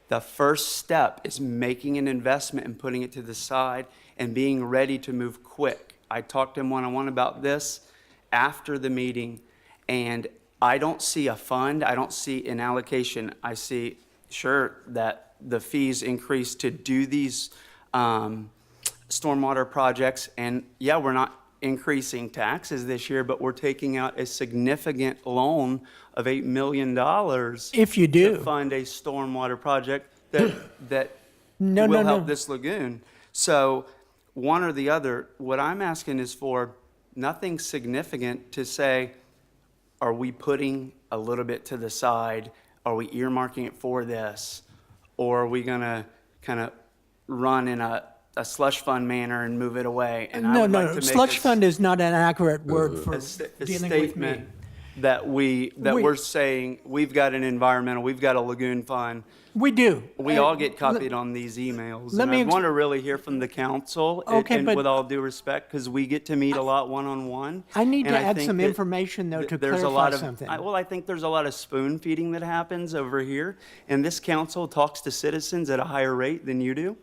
the first step is making an investment and putting it to the side and being ready to move quick. I talked to him one-on-one about this after the meeting, and I don't see a fund, I don't see an allocation. I see, sure, that the fees increased to do these stormwater projects. And yeah, we're not increasing taxes this year, but we're taking out a significant loan of $8 million. If you do. To fund a stormwater project that No, will no, help no. this lagoon. So one or the other, what I'm asking is for nothing significant to say, are we putting a little bit to the side? Are we earmarking it for this? Or are we gonna kind of run in a slush fund manner and move it away? And I No, would like no, to make slush fund is not an accurate word for a dealing with me. statement that we're saying, we've got an environmental, we've got a lagoon fund. We do. We all get copied on these emails. let And me I ex- want to really hear from the council, Okay, and but- with all due respect, because we get to meet a lot one-on-one. I need and to add think some that information, though, to there's a clarify lot of- something. Well, I think there's a lot of spoon feeding that happens over here, and this council talks to citizens at a higher rate than you do.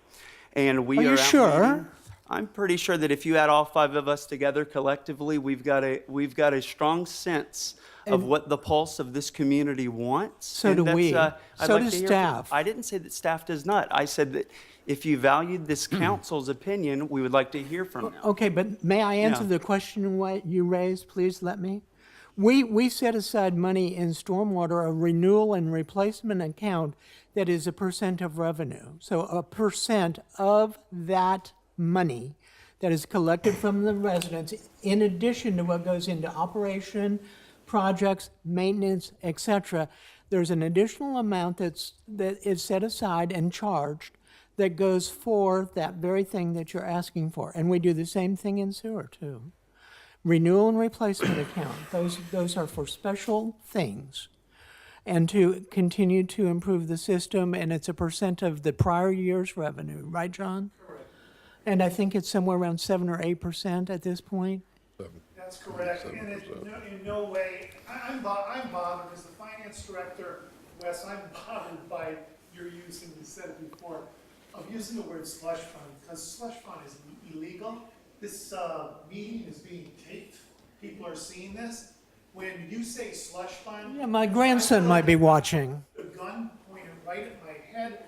And we Are you are out sure? meeting. I'm pretty sure that if you add all 5 of us together collectively, we've got a strong sense of what the pulse of this community wants. So and do that's, we. I'd So like does to hear staff. I didn't say that staff does not. I said that if you valued this council's opinion, we would like to hear from them. Okay, but may I answer Yeah. the question what you raised? Please let me. We set aside money in stormwater, a renewal and replacement account that is a percent of revenue. So a percent of that money that is collected from the residents, in addition to what goes into operation, projects, maintenance, et cetera, there's an additional amount that is set aside and charged that goes for that very thing that you're asking for. And we do the same thing in sewer, too. Renewal and replacement account, those are for special things. And to continue to improve the system, and it's a percent of the prior year's revenue, right, John? Correct. And I think it's somewhere around 7 or 8% at this point. That's correct, and in no way, I'm bothered as the finance director, Wes, I'm bothered by your use, and you said it before, of using the word slush fund, because slush fund is illegal. This meeting is being taped, people are seeing this. When you say slush fund. Yeah, my grandson might be watching. The gun pointed right at my head.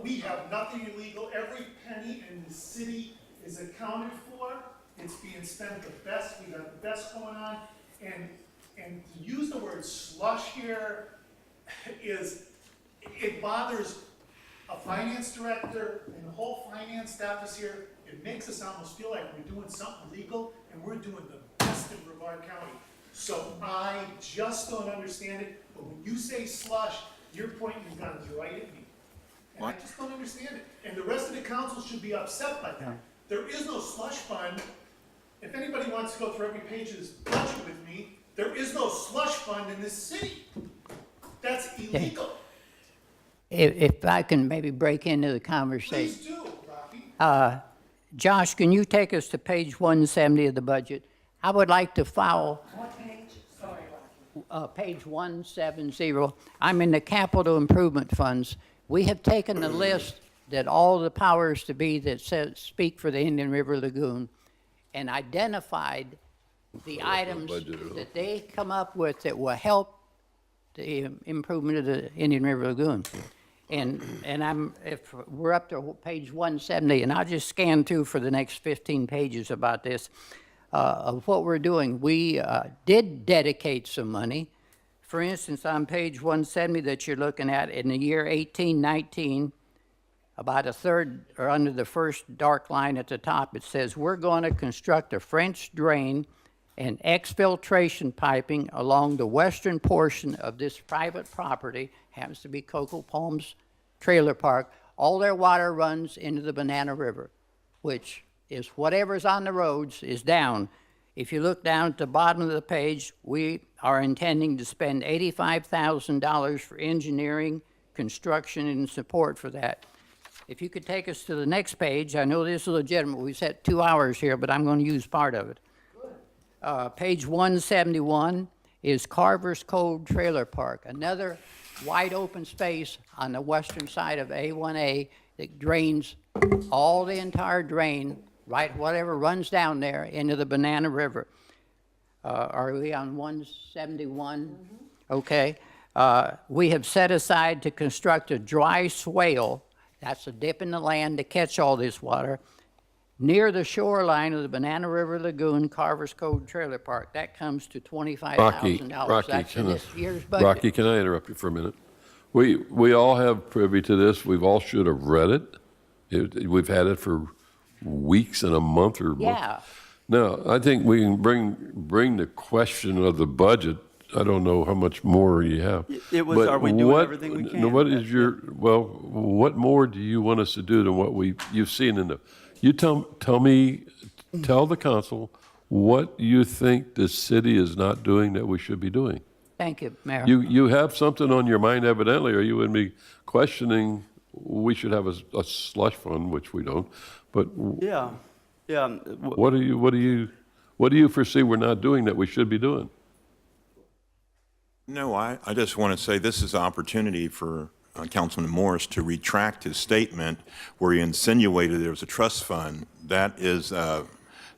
We have nothing illegal, every penny in the city is accounted for. It's being spent the best, we got the best going on, and to use the word slush here it bothers a finance director, and the whole finance staff is here. It makes us almost feel like we're doing something legal, and we're doing the best in Brevard County. So I just don't understand it, but when you say slush, you're pointing guns right at me. And I just don't understand it, and the rest of the council should be upset by that. There is no slush fund. If anybody wants to go through every page of this budget with me, there is no slush fund in this city. That's illegal. If I can maybe break into the Please conversation. do, Rocky. Josh, can you take us to page 170 of the budget? I would like to file. What page? Sorry, page 170. I'm in the capital improvement funds. We have taken the list that all the powers to be that speak for the Indian River Lagoon and identified the items that they come up with that will help the improvement of the Indian River Lagoon. And if we're up to page 170, and I'll just scan through for the next 15 pages about this, of what we're doing. We did dedicate some money. For instance, on page 170 that you're looking at, in the year 1819, about a third, or under the first dark line at the top, it says, we're going to construct a French drain and exfiltration piping along the western portion of this private property, happens to be Cocoa Palms Trailer Park. All their water runs into the Banana River, which is whatever's on the roads is down. If you look down at the bottom of the page, we are intending to spend $85,000 for engineering, construction, and support for that. If you could take us to the next page, I know this is legitimate. We set 2 hours here, but I'm going to use part of it. Page 171 is Carver's Cove Trailer Park, another wide open space on the western side of A1A that drains all the entire drain, right, whatever runs down there into the Banana River. Are we on 171? Okay. We have set aside to construct a dry swale, that's a dip in the land to catch all this water, near the shoreline of the Banana River Lagoon, Carver's Cove Trailer Park. That comes to $25,000. That's in this year's budget. Rocky, can I interrupt you for a minute? We all have privy to this. We've all should have read it. We've had it for weeks and a month or Yeah. Now, I think we can bring the question of the budget. I don't know how much more you have. It was, but are we doing everything we can? What is what more do you want us to do than what you've seen in the, you tell the council what you think the city is not doing that we should be doing. Thank you, Mayor. You have something on your mind evidently, or you would be questioning, we should have a slush fund, which we don't, but Yeah, yeah. what do you foresee we're not doing that we should be doing? No, I just want to say this is an opportunity for Councilman Morris to retract his statement where he insinuated there was a trust fund. That is,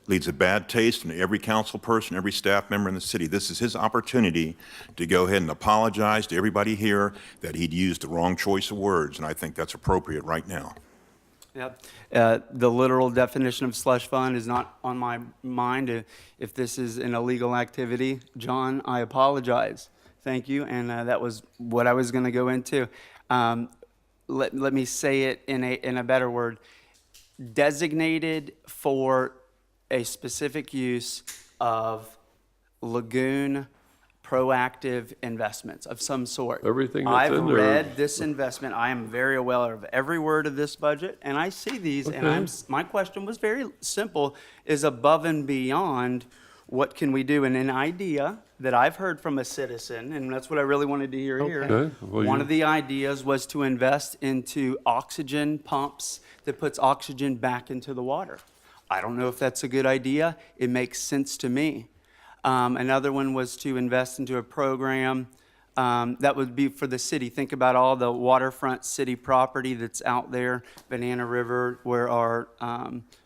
leaves a bad taste in every council person, every staff member in the city. This is his opportunity to go ahead and apologize to everybody here that he'd used the wrong choice of words, and I think that's appropriate right now. Yep. The literal definition of slush fund is not on my mind. If this is an illegal activity, John, I apologize. Thank you, and that was what I was going to go into. Let me say it in a better word. Designated for a specific use of lagoon proactive investments of some sort. Everything that's I've in there. read this investment. I am very aware of every word of this budget, and I see these, and my question was very simple, is above and beyond what can we do? And an idea that I've heard from a citizen, and that's what I really wanted to hear here. Okay. Well, One of the ideas was to invest into oxygen pumps that puts oxygen back into the water. I don't know if that's a good idea. It makes sense to me. Another one was to invest into a program that would be for the city. Think about all the waterfront city property that's out there, Banana River, where our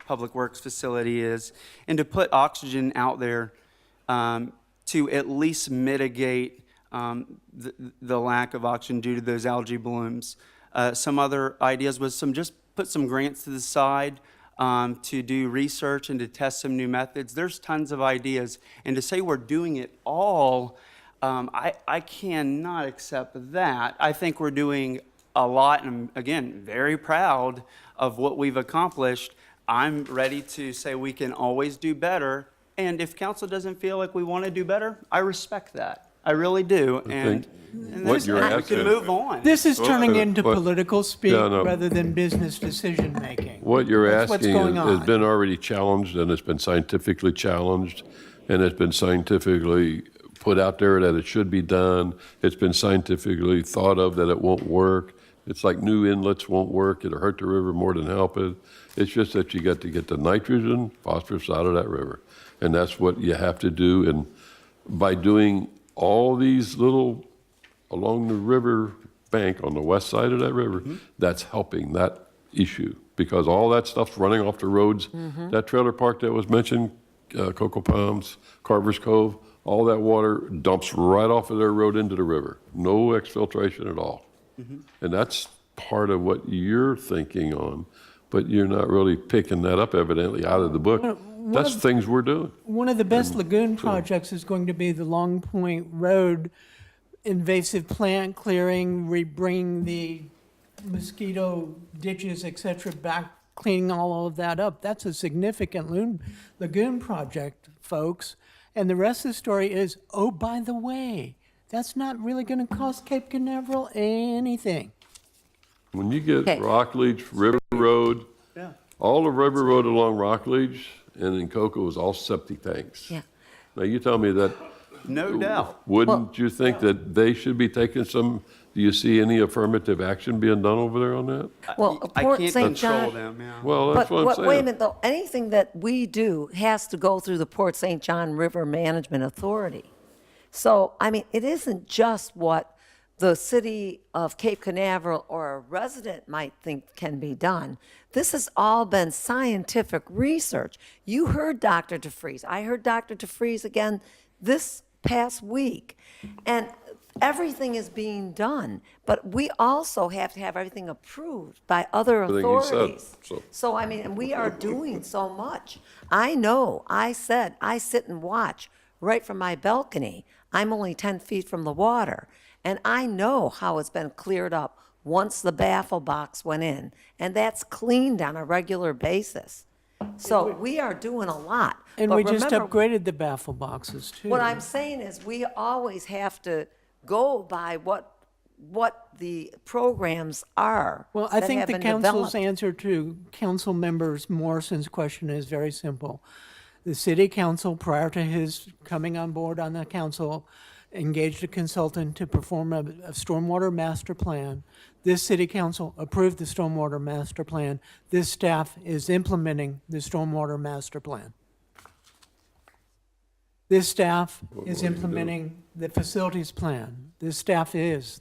public works facility is, and to put oxygen out there to at least mitigate the lack of oxygen due to those algae blooms. Some other ideas was just put some grants to the side to do research and to test some new methods. There's tons of ideas. And to say we're doing it all, I cannot accept that. I think we're doing a lot, and again, very proud of what we've accomplished. I'm ready to say we can always do better. And if council doesn't feel like we want to do better, I respect that. I really do. And what you're we asking- can move on. This is turning Well, into what- political speak Yeah, no. rather than business decision-making. What you're That's what's asking going has on. been already challenged, and it's been scientifically challenged, and it's been scientifically put out there that it should be done. It's been scientifically thought of that it won't work. It's like new inlets won't work. It'll hurt the river more than help it. It's just that you got to get the nitrogen, phosphorus out of that river. And that's what you have to do. And by doing all these little, along the river bank on the west side of that river, that's helping that issue. Because all that stuff's running off the roads. That trailer park that was mentioned, Cocoa Palms, Carver's Cove, all that water dumps right off of their road into the river. No exfiltration at all. And that's part of what you're thinking on, but you're not really picking that up evidently out of the book. That's things we're doing. One of the best lagoon projects is going to be the Long Point Road invasive plant clearing, bringing the mosquito ditches, et cetera, back, cleaning all of that up. That's a significant lagoon project, folks. And the rest of the story is, oh, by the way, that's not really going to cost Cape Canaveral anything. When you get Okay. Rockledge, River Road, Yeah. all the River Road along Rockledge and in Cocoa is all septic tanks. Yeah. Now, you tell me that, No doubt. wouldn't you think that they should be taking some, do you see any affirmative action being done over there on that? Well, I Port can't St. control John, them, yeah. Well, that's what I'm saying. wait a minute though, anything that we do has to go through the Port St. John River Management Authority. So, I mean, it isn't just what the city of Cape Canaveral or a resident might think can be done. This has all been scientific research. You heard Dr. DeFries. I heard Dr. DeFries again this past week. And everything is being done, but we also have to have everything approved by other Everything he said, authorities. so. So, I mean, and we are doing so much. I know, I said, I sit and watch right from my balcony. I'm only 10 feet from the water, and I know how it's been cleared up once the baffle box went in, and that's cleaned on a regular basis. So we are doing a lot. And But we just remember, upgraded the baffle boxes too. what I'm saying is, we always have to go by what the programs are. Well, I that think have the been council's developed. answer to Council Members Morrison's question is very simple. The city council, prior to his coming on board on the council, engaged a consultant to perform a stormwater master plan. This city council approved the stormwater master plan. This staff is implementing the stormwater master plan. This staff is are you doing? implementing the facilities plan. This staff is.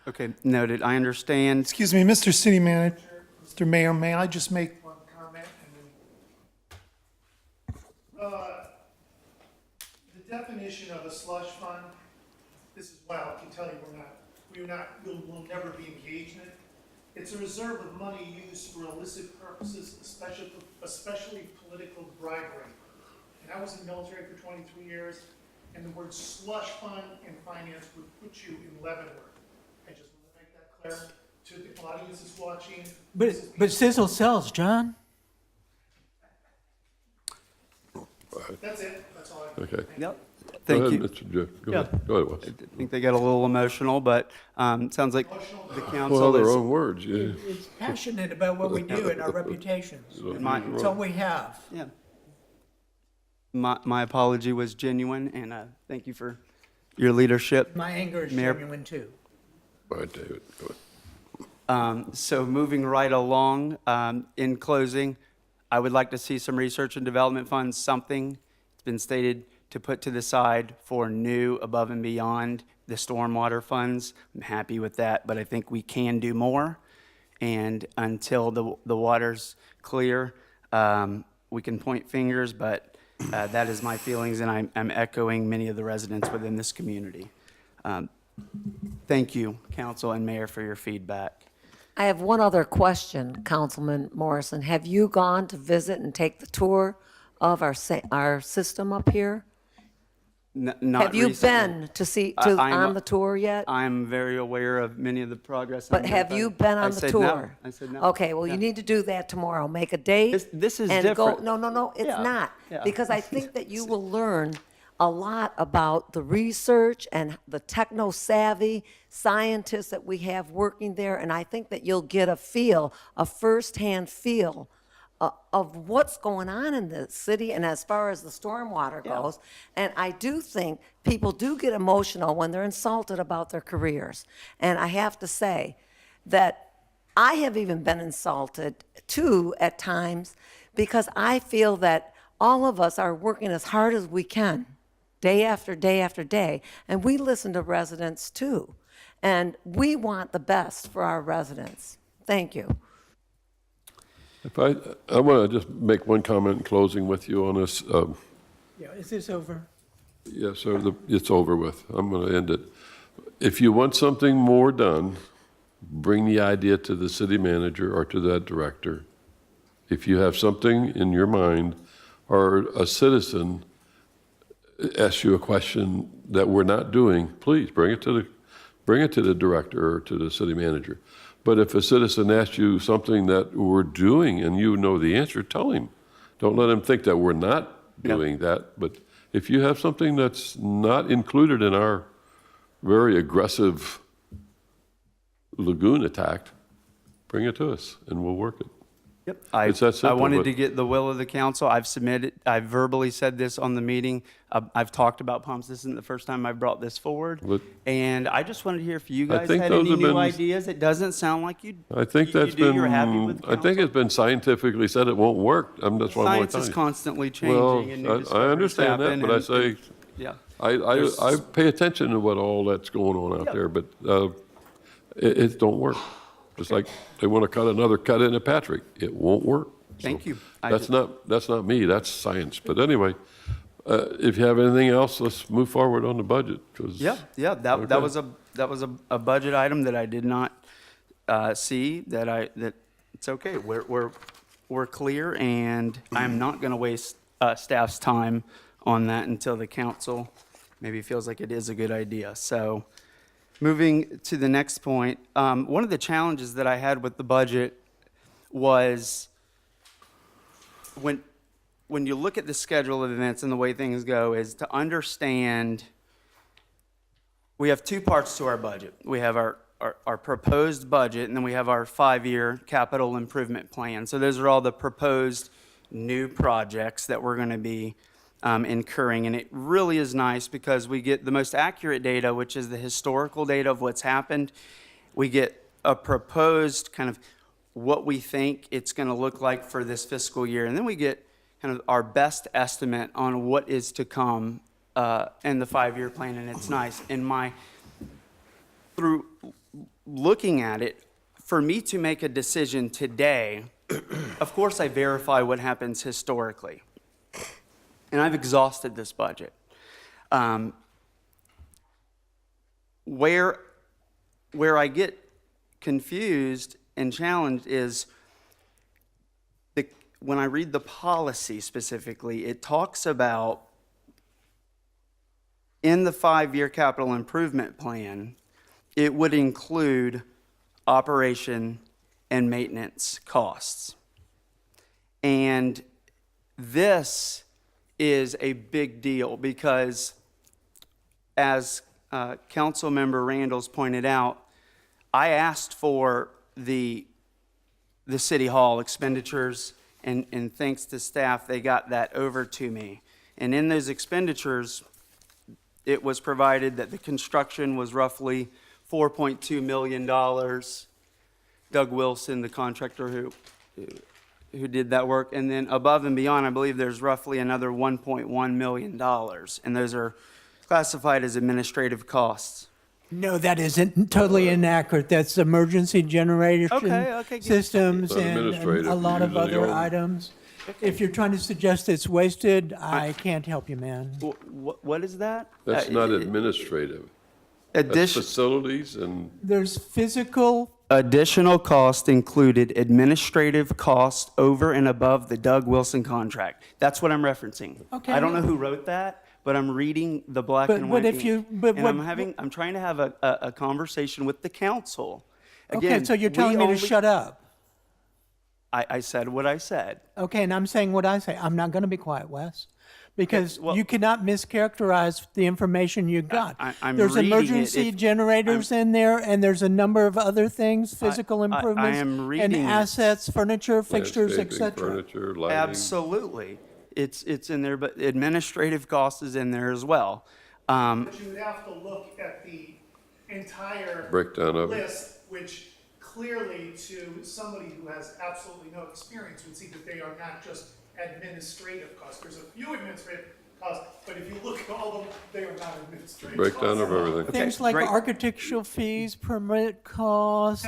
Okay, noted. I understand. Excuse me, Mr. City Manager, Mr. Mayor, may I just make one comment? The definition of a slush fund, this is why I can tell you we'll never be engaged in it. It's a reserve of money used for illicit purposes, especially political bribery. And I was in the military for 23 years, and the word slush fund in finance would put you in Leavenworth. I just want to make that clear to the audience that's watching. But sizzle sells, John. That's it, that's all I have. Okay. Yep. Go Thank ahead, you. Mr. Jeff. Go Yeah. ahead. Go ahead, Wes. I think they got a little emotional, but it sounds like the Well, council their is. own words, yeah. It's passionate about what we do and our reputations. It's all we have. Yeah. My apology was genuine, and thank you for your leadership. My anger is Mayor- genuine too. All right, David, go ahead. So moving right along, in closing, I would like to see some research and development funds, something, it's been stated, to put to the side for new above and beyond the stormwater funds. I'm happy with that, but I think we can do more. And until the water's clear, we can point fingers, but that is my feelings, and I'm echoing many of the residents within this community. Thank you, council and mayor, for your feedback. I have one other question, Councilman Morrison. Have you gone to visit and take the tour of our system up here? Not Have you recently. been to see, I'm- on the tour yet? I'm very aware of many of the progress. But have you been I on the said tour? no. I said no. Okay, well, Yeah. you need to do that tomorrow. Make a date. This is and different. Go, no, it's Yeah, not. yeah. Because I think that you will learn a lot about the research and the techno-savvy scientists that we have working there, and I think that you'll get a firsthand feel of what's going on in the city and as far as the stormwater goes. And I do think people do get emotional when they're insulted about their careers. And I have to say that I have even been insulted too at times, because I feel that all of us are working as hard as we can, day after day after day, and we listen to residents too. And we want the best for our residents. Thank you. If I want to just make one comment in closing with you on this. Yeah, is this over? Yeah, so it's over with. I'm going to end it. If you want something more done, bring the idea to the city manager or to that director. If you have something in your mind, or a citizen asks you a question that we're not doing, please bring it to the director or to the city manager. But if a citizen asks you something that we're doing and you know the answer, tell him. Don't let him think that we're not doing that. But if you have something that's not included in our very aggressive lagoon attack, bring it to us and we'll work it. Yep. It's that I simple, wanted but- to get the will of the council. I've verbally said this on the meeting. I've talked about pumps. This isn't the first time I've brought this forward. But- And I just wanted to hear if you I guys think had those any have new been- ideas. It doesn't sound like you. I think you that's do. been, You're happy with I think council? it's been scientifically said it won't work. That's why I'm Science is telling you. constantly Well, changing and new I discoveries understand that, happen, but I and- say, Yeah. I pay attention to what all that's going on out Yeah. there, but it don't work. Just like they want to cut another cut into Patrick. It won't work. Thank So you. That's not me, that's science. But anyway, If you have anything else, let's move forward on the budget. 'Cause- Yeah, that Okay. was a budget item that I did not see, that it's okay. We're clear, and I'm not going to waste staff's time on that until the council maybe feels like it is a good idea. So moving to the next point, one of the challenges that I had with the budget was when you look at the schedule of events and the way things go, is to understand we have two parts to our budget. We have our proposed budget, and then we have our 5-year capital improvement plan. So those are all the proposed new projects that we're going to be incurring. And it really is nice because we get the most accurate data, which is the historical data of what's happened. We get a proposed kind of what we think it's going to look like for this fiscal year. And then we get kind of our best estimate on what is to come in the 5-year plan. And it's nice. Through looking at it, for me to make a decision today, of course I verify what happens historically. And I've exhausted this budget. Where I get confused and challenged is when I read the policy specifically, it talks about in the 5-year capital improvement plan, it would include operation and maintenance costs. And this is a big deal because, as Councilmember Randall's pointed out, I asked for the City Hall expenditures, and thanks to staff, they got that over to me. And in those expenditures, it was provided that the construction was roughly $4.2 million. Doug Wilson, the contractor who did that work. And then above and beyond, I believe there's roughly another $1.1 million. And those are classified as administrative costs. No, that isn't totally inaccurate. That's emergency generation Okay, systems Not and administrative, a lot of usually other on- items. If you're trying to suggest it's wasted, I can't help you, man. What is that? That's not administrative. That's Addition. facilities and There's physical, Additional cost included administrative cost over and above the Doug Wilson contract. That's what I'm referencing. Okay. I don't know who wrote that, but I'm reading the black But- and but white. if you- ink. but And what- I'm trying to have a conversation with the council. okay, Again, so you're we telling me to only- shut up. I said what I said. Okay, and I'm saying what I say. I'm not going to be quiet, Wes, because well- you cannot mischaracterize the information you got. I'm There's reading it. emergency generators in there, and there's a number of other things, physical I improvements, am and reading it. assets, furniture, fixtures, landscaping, etc. furniture, lighting. Absolutely. It's in there, but administrative cost is in there as well. But you would have to look at the entire Breakdown of it. list, which clearly to somebody who has absolutely no experience would see that they are not just administrative costs. There's a few administrative costs, but if you look at all of them, they are not administrative costs. Breakdown of everything. Things like great. architectural fees, permit cost,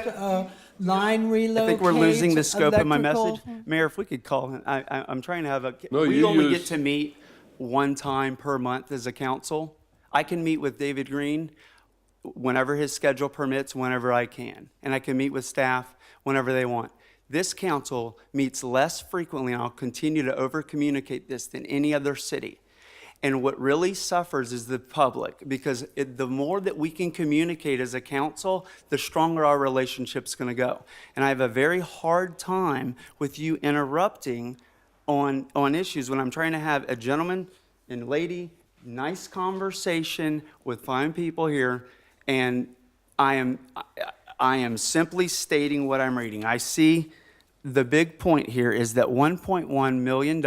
line relocates. I think we're losing the scope of my electrical- message. Mayor, if we could call him, I'm trying to have a, No, we you only use- get to meet one time per month as a council. I can meet with David Green whenever his schedule permits, whenever I can. And I can meet with staff whenever they want. This council meets less frequently, and I'll continue to over-communicate this, than any other city. And what really suffers is the public, because the more that we can communicate as a council, the stronger our relationship's going to go. And I have a very hard time with you interrupting on issues when I'm trying to have a gentleman and lady, nice conversation with fine people here, and I am simply stating what I'm reading. I see the big point here is that $1.1 million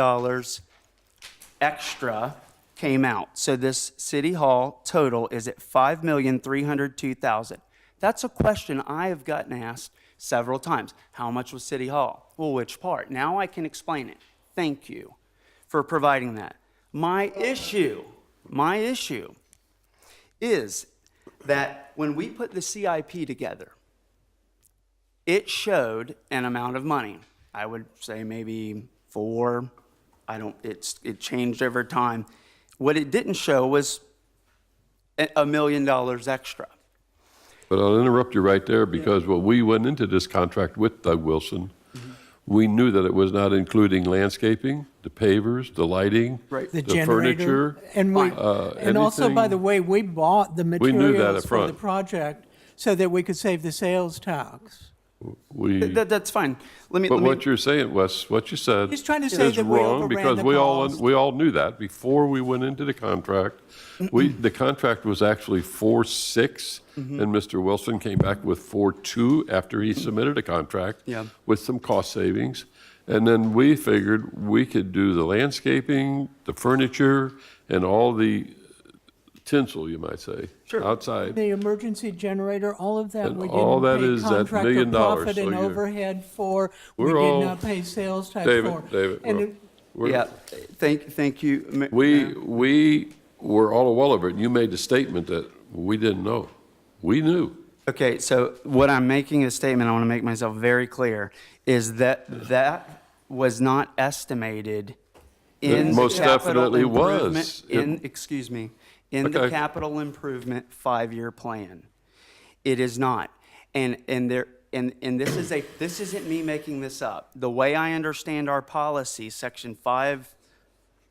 extra came out. So this City Hall total is at $5,302,000. That's a question I have gotten asked several times. How much was City Hall? Well, which part? Now I can explain it. Thank you for providing that. My issue is that when we put the CIP together, it showed an amount of money. I would say maybe 4. It changed over time. What it didn't show was $1 million extra. But I'll interrupt you right there because when we went into this contract with Doug Wilson, we knew that it was not including landscaping, the pavers, the lighting, Right. The the generator. furniture. And and also, by anything- the way, we bought the knew that materials up for front. the project so that we could save the sales tax. That's fine. Let me. But what you're saying, Wes, what you said He's trying to say is that we wrong overran because the we cost. all knew that before we went into the contract. The contract was actually 4.6, and Mr. Wilson came back with 4.2 after he submitted a contract Yeah. with some cost savings. And then we figured we could do the landscaping, the furniture, and all the tinsel, you might say, outside. The emergency generator, all of that, And we all didn't that pay is that $1 contractor million, profit so and you're- overhead for. We We're did all- not pay sales tax David, for. David, And we're- it- we're- Yeah. Thank you. We were all well of it. You made the statement that we didn't know. We knew. Okay, so what I'm making a statement, I want to make myself very clear, is that was not estimated in It the most capital definitely improvement. was. In the Okay. capital improvement 5-year plan. It is not. And this isn't me making this up. The way I understand our policy, section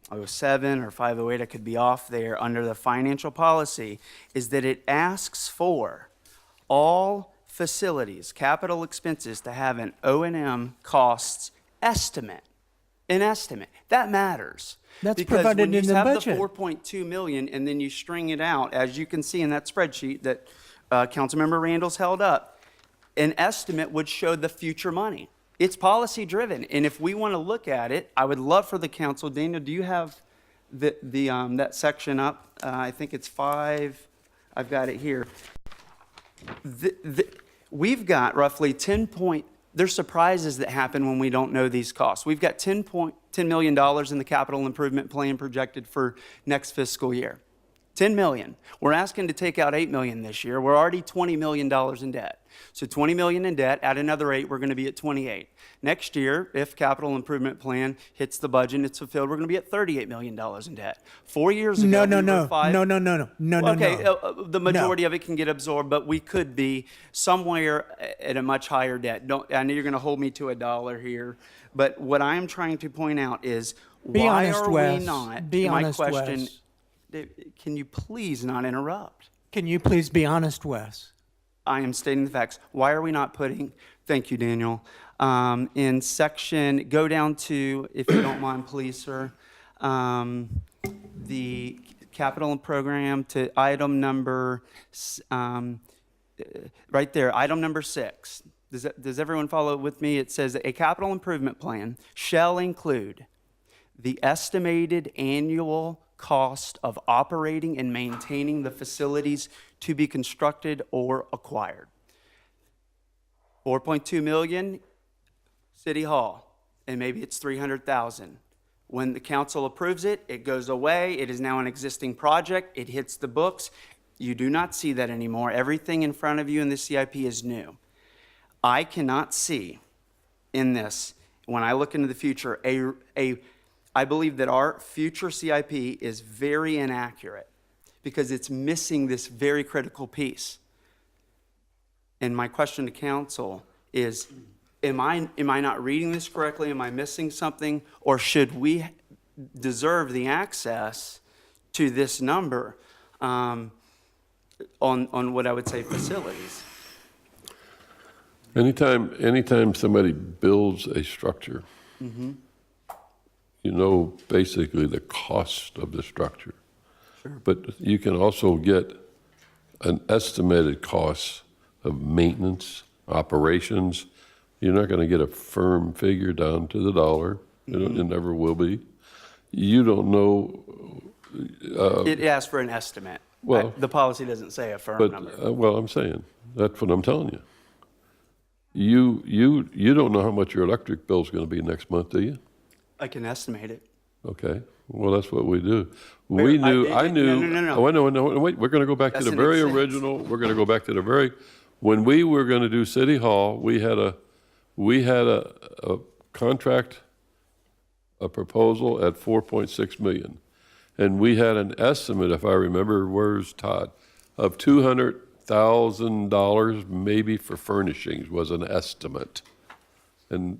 507 or 508, I could be off there, under the financial policy, is that it asks for all facilities, capital expenses, to have an O&M costs estimate. An estimate. That matters. That's provided in the budget. Because when you have the 4.2 million and then you string it out, as you can see in that spreadsheet that Councilmember Randall's held up, an estimate would show the future money. It's policy driven, and if we want to look at it, I would love for the council. Daniel, do you have that section up? I think it's 5. I've got it here. We've got roughly 10 point. There's surprises that happen when we don't know these costs. We've got $10 million in the capital improvement plan projected for next fiscal year. 10 million. We're asking to take out 8 million this year. We're already $20 million in debt. So 20 million in debt, add another 8, we're going to be at 28. Next year, if capital improvement plan hits the budget and it's fulfilled, we're going to be at $38 million in debt. 4 years ago, No, we were no. $5. Okay, no. the majority of it can get absorbed, but we could be somewhere at a much higher debt. I know you're going to hold me to $1 here, but what I'm trying to point out is Be why honest, are Wes. we not? Be my honest, question. Wes. Can you please not interrupt? Can you please be honest, Wes? I am stating the facts. Why are we not putting, thank you, Daniel, in section, go down to, if you don't mind, please, sir, the capital and program to item number, right there, item number 6. Does everyone follow with me? It says a capital improvement plan shall include the estimated annual cost of operating and maintaining the facilities to be constructed or acquired. 4.2 million, City Hall, and maybe it's 300,000. When the council approves it, it goes away. It is now an existing project. It hits the books. You do not see that anymore. Everything in front of you in the CIP is new. I cannot see in this, when I look into the future, I believe that our future CIP is very inaccurate because it's missing this very critical piece. And my question to council is, am I not reading this correctly? Am I missing something? Or should we deserve the access to this number on what I would say facilities? Anytime somebody builds a structure, you know basically the cost of the structure. Sure. But you can also get an estimated cost of maintenance, operations. You're not going to get a firm figure down to the dollar. It never will be. You don't know. It asks for an estimate. Well, the policy doesn't say a firm but, number. well, I'm saying, that's what I'm telling you. You don't know how much your electric bill is going to be next month, do you? I can estimate it. Okay, well, that's what we do. Wait, We knew, I knew. no. Oh, no, wait, we're going to go back to the Doesn't very make sense. original, we're going to go back to the very, when we were going to do City Hall, we had a contract, a proposal at 4.6 million. And we had an estimate, if I remember, where's Todd, of $200,000 maybe for furnishings was an estimate. And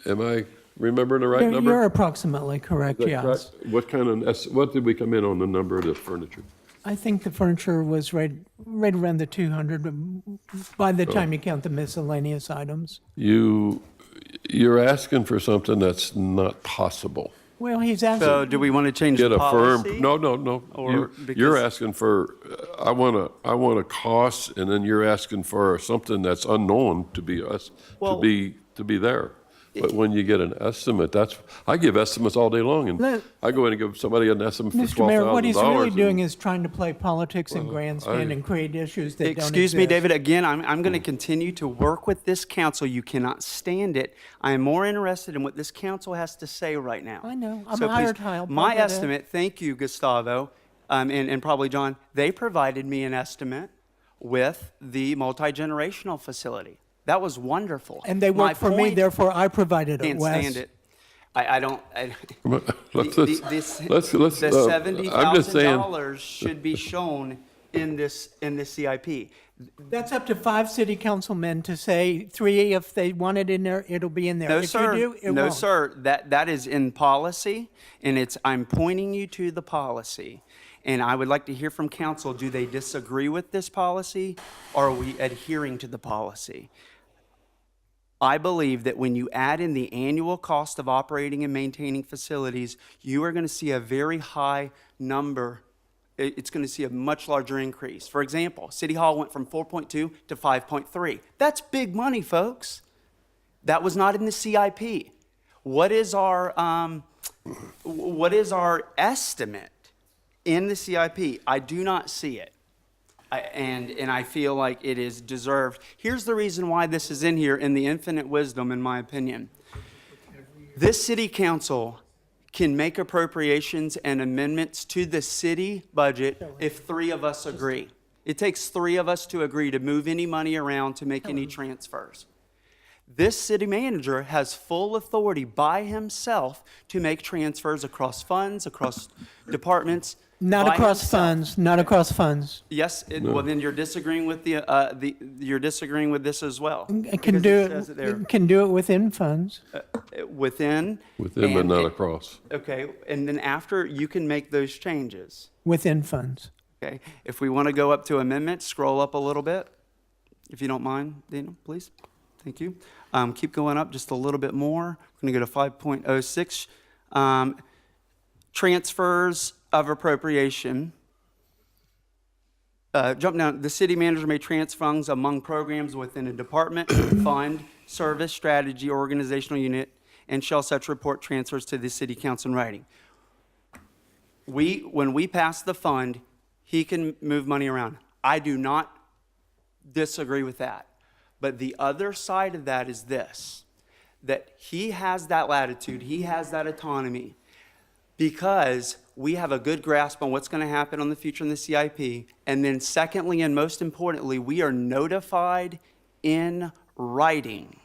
am I remembering the right number? You're approximately correct, Is that yes. correct? What kind of, what did we come in on the number of the furniture? I think the furniture was right around the 200, but by the time you count the miscellaneous items. You're asking for something that's not possible. Well, he's So asking, do we want to change Get the a firm, policy? no. Or You're because- asking for, I want a cost, and then you're asking for something that's unknown to be Well- to be there. But when you get an estimate, I give estimates all day long, and Let- I go in and give somebody an estimate for Mr. Mayor, what he's really $12,000. doing is trying to play politics and grandstand I- and create issues that don't exist. Excuse me, David, again, I'm going to continue to work with this council. You cannot stand it. I am more interested in what this council has to say right now. I know. I'm So a please, hired help. I My get it. estimate, thank you, Gustavo, and probably John, they provided me an estimate with the multi-generational facility. That was wonderful. And they My work for me, point- therefore I provided it, Can't Wes. stand it. I don't, Let's, the I'm just saying, $70,000 should be shown in this CIP. That's up to 5 city councilmen to say 3, if they want it in there, it'll be in there. No, If sir. you do, it No, won't. sir. That is in policy, and I'm pointing you to the policy. And I would like to hear from council, do they disagree with this policy, or are we adhering to the policy? I believe that when you add in the annual cost of operating and maintaining facilities, you are going to see a very high number. It's going to see a much larger increase. For example, City Hall went from 4.2 to 5.3. That's big money, folks. That was not in the CIP. What is our estimate in the CIP? I do not see it. And I feel like it is deserved. Here's the reason why this is in here in the infinite wisdom, in my opinion. This city council can make appropriations and amendments to the city budget if 3 of us agree. It takes 3 of us to agree to move any money around to make any transfers. This city manager has full authority by himself to make transfers across funds, across departments. Not by across himself. funds, not across funds. Yes, well, then you're disagreeing with you're disagreeing with this as well. It can because do says it there. it can do it within funds. Within. but and not it- across. Okay, and then after, you can make those changes. Within funds. Okay, if we want to go up to amendments, scroll up a little bit, if you don't mind, Dana, please. Thank you. Keep going up just a little bit more. We're going to go to 5.06. Transfers of appropriation. Jump down. The city manager may transfer funds among programs within a department, fund, service, strategy, organizational unit, and shall such report transfers to the city council in writing. When we pass the fund, he can move money around. I do not disagree with that. But the other side of that is this, that he has that latitude, he has that autonomy, because we have a good grasp on what's going to happen on the future in the CIP. And then secondly, and most importantly, we are notified in writing,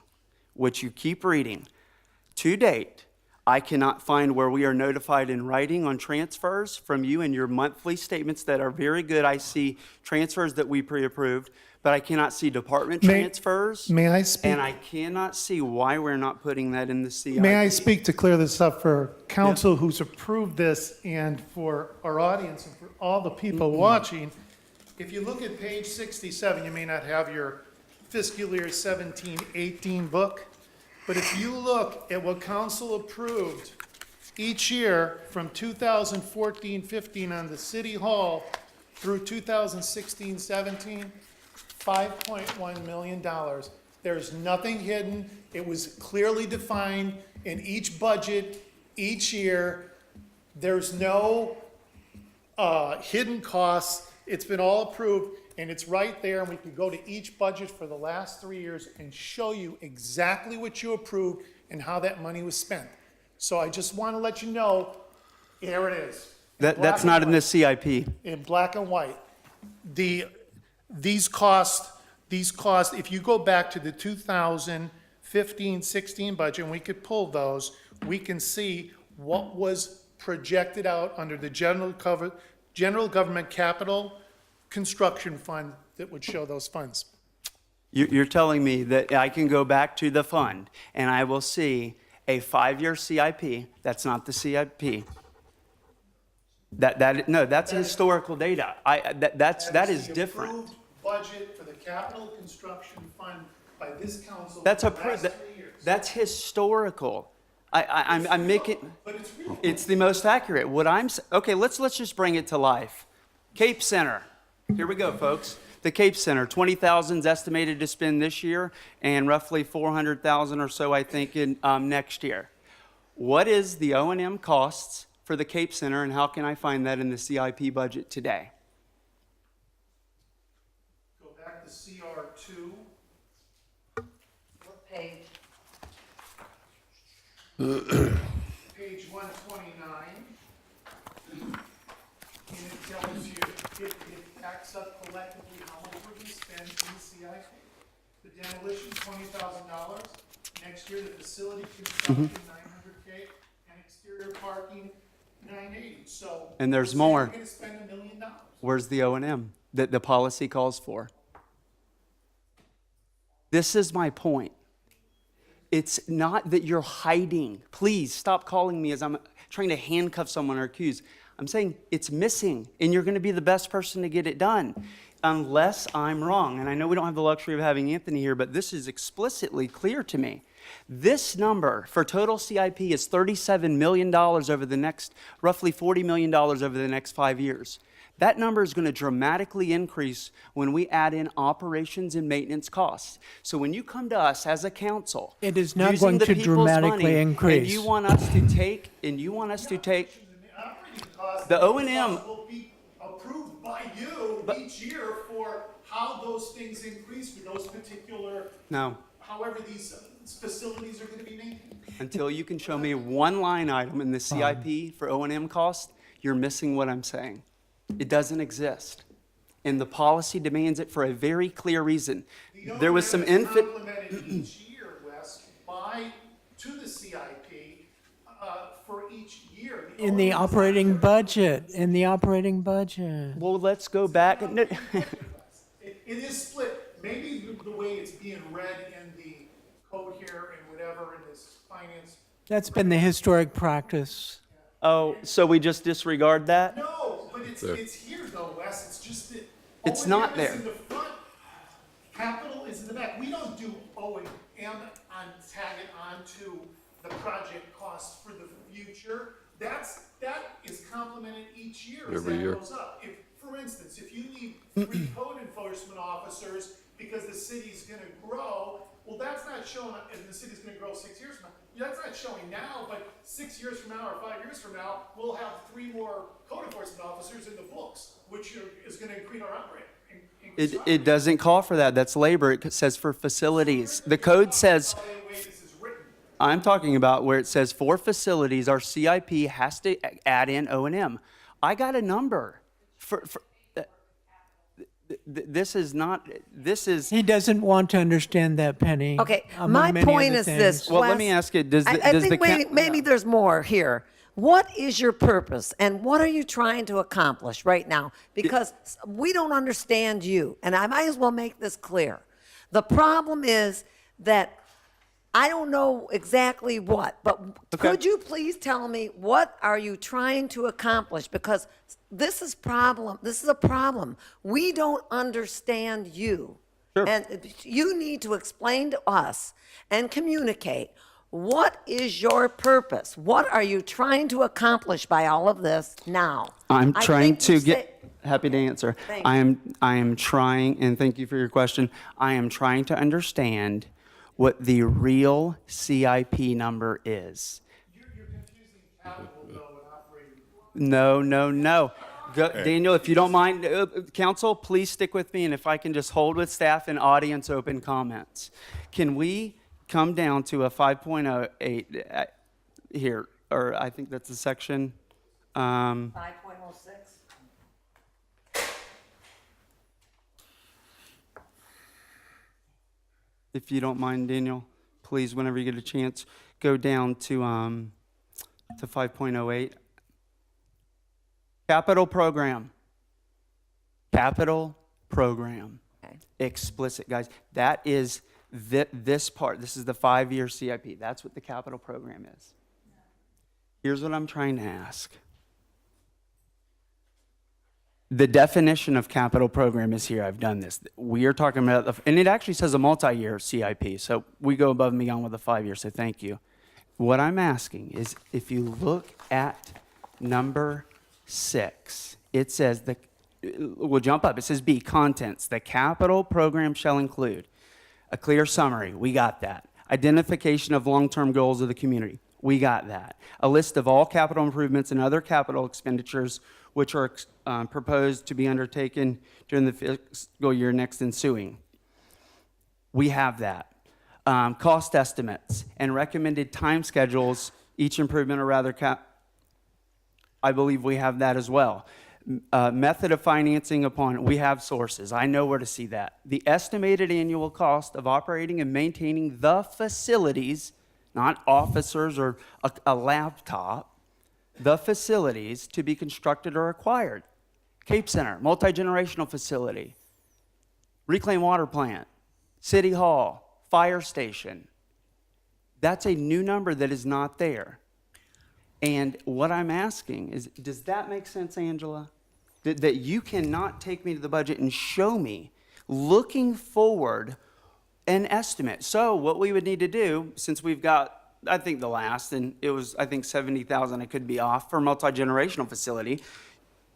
which you keep reading. To date, I cannot find where we are notified in writing on transfers from you in your monthly statements that are very good. I see transfers that we pre-approved, but I cannot see department transfers. May I speak? And I cannot see why we're not putting that in the CIP. May I speak to clear this up for council who's approved this and for our audience and for all the people watching? If you look at page 67, you may not have your fiscal year 17-18 book, but if you look at what council approved each year from 2014-15 on the city hall through 2016-17, $5.1 million. There's nothing hidden. It was clearly defined in each budget, each year. There's no hidden costs. It's been all approved, and it's right there, and we could go to each budget for the last 3 years and show you exactly what you approved and how that money was spent. So I just want to let you know, here it is. That's not in the CIP. In black and white. These costs, if you go back to the 2015-16 budget, and we could pull those, we can see what was projected out under the general government capital construction fund that would show those funds. You're telling me that I can go back to the fund and I will see a 5-year CIP, that's not the CIP. No, that's historical data. That is the different. approved budget for the capital construction fund by this council That's for the last 3 years. That's historical. I'm making, But it's real. it's the most accurate. Okay, let's just bring it to life. Cape Center, here we go, folks. The Cape Center, 20,000 is estimated to spend this year, and roughly 400,000 or so, I think, in next year. What is the O&M costs for the Cape Center, and how can I find that in the CIP budget today? Go back to CR2. What page? Page 129. And it tells you, it backs up collectively how much we're gonna spend in the CIP. The demolition, $20,000. Next year, the facility construction, $900K, and exterior parking, $980. So. And there's we're saying more. We're gonna spend $1 million. Where's the O&M that the policy calls for? This is my point. It's not that you're hiding. Please stop calling me as I'm trying to handcuff someone or accuse. I'm saying it's missing, and you're going to be the best person to get it done, unless I'm wrong. And I know we don't have the luxury of having Anthony here, but this is explicitly clear to me. This number for total CIP is $37 million over the next, roughly $40 million over the next 5 years. That number is going to dramatically increase when we add in operations and maintenance costs. So when you come to us as a council, It is not using going the to people's dramatically money, increase. and you want us to take, Operating costs. The O&M will be approved by you each year for how those things increase for those particular, no, however these facilities are gonna be maintained. until you can show me one line item in the CIP for O&M cost, you're missing what I'm saying. It doesn't exist. And the policy demands it for a very clear reason. There was some The O&M is infant. complemented each year, Wes, to the CIP, for each year. In the O&M is operating not- budget, in the operating budget. Well, let's go back. No, It is split, maybe the way it's being read in the code here and whatever in this finance. That's been the historic practice. oh, so we just disregard that? No, but it's here though, Wes, it's just that. It's O&M not is there. in the front, capital is in the back. We don't do O&M tag it onto the project costs for the future. That is complemented each year as Every that year. goes up. If, for instance, if you need 3 code enforcement officers because the city's gonna grow, well, that's not showing up, and the city's gonna grow 6 years from now. That's not showing now, but 6 years from now or 5 years from now, we'll have 3 more code enforcement officers in the books, which is gonna increase our operating. It doesn't call for that. That's labor. It says for facilities. The code says, The way this is written. I'm talking about where it says for facilities, our CIP has to add in O&M. I got a number this is not, this is, He doesn't want to understand that, Penny. Okay, among my many point other is things. this. well, let Wes, me ask you, does I the think maybe there's more here. What is your purpose and what are you trying to accomplish right now? Because we don't understand you, and I might as well make this clear. The problem is that I don't know exactly what, but could you please tell me what are you trying to accomplish? Because this is a problem. We don't understand you. Sure. And you need to explain to us and communicate, what is your purpose? What are you trying to accomplish by all of this now? I'm I trying think to you get, happy to answer. Thank I am trying, and thank you for your question. I am trying to understand what the real CIP number is. You're confusing capital though and operating. No. Daniel, if you don't mind, council, please stick with me, and if I can just hold with staff and audience open comments. Can we come down to a 5.08 here, or I think that's the section. 5.06. If you don't mind, Daniel, please, whenever you get a chance, go down to 5.08. Capital program. Capital program. Okay. Explicit, guys. That is this part. This is the 5-year CIP. That's what the capital program is. Here's what I'm trying to ask. The definition of capital program is here. I've done this. We are talking about, and it actually says a multi-year CIP. So we go above and beyond with the 5 years. So thank you. What I'm asking is, if you look at number 6, it says we'll jump up. It says B, contents. The capital program shall include a clear summary. We got that. Identification of long-term goals of the community. We got that. A list of all capital improvements and other capital expenditures which are proposed to be undertaken during the fiscal year next ensuing. We have that. Cost estimates and recommended time schedules, each improvement or rather I believe we have that as well. Method of financing upon, we have sources. I know where to see that. The estimated annual cost of operating and maintaining the facilities, not officers or a laptop, the facilities to be constructed or acquired. Cape Center, multi-generational facility, reclaimed water plant, city hall, fire station. That's a new number that is not there. And what I'm asking is, does that make sense, Angela? That you cannot take me to the budget and show me, looking forward, an estimate. So what we would need to do, since we've got, I think the last, and it was, I think 70,000, I could be off, for multi-generational facility.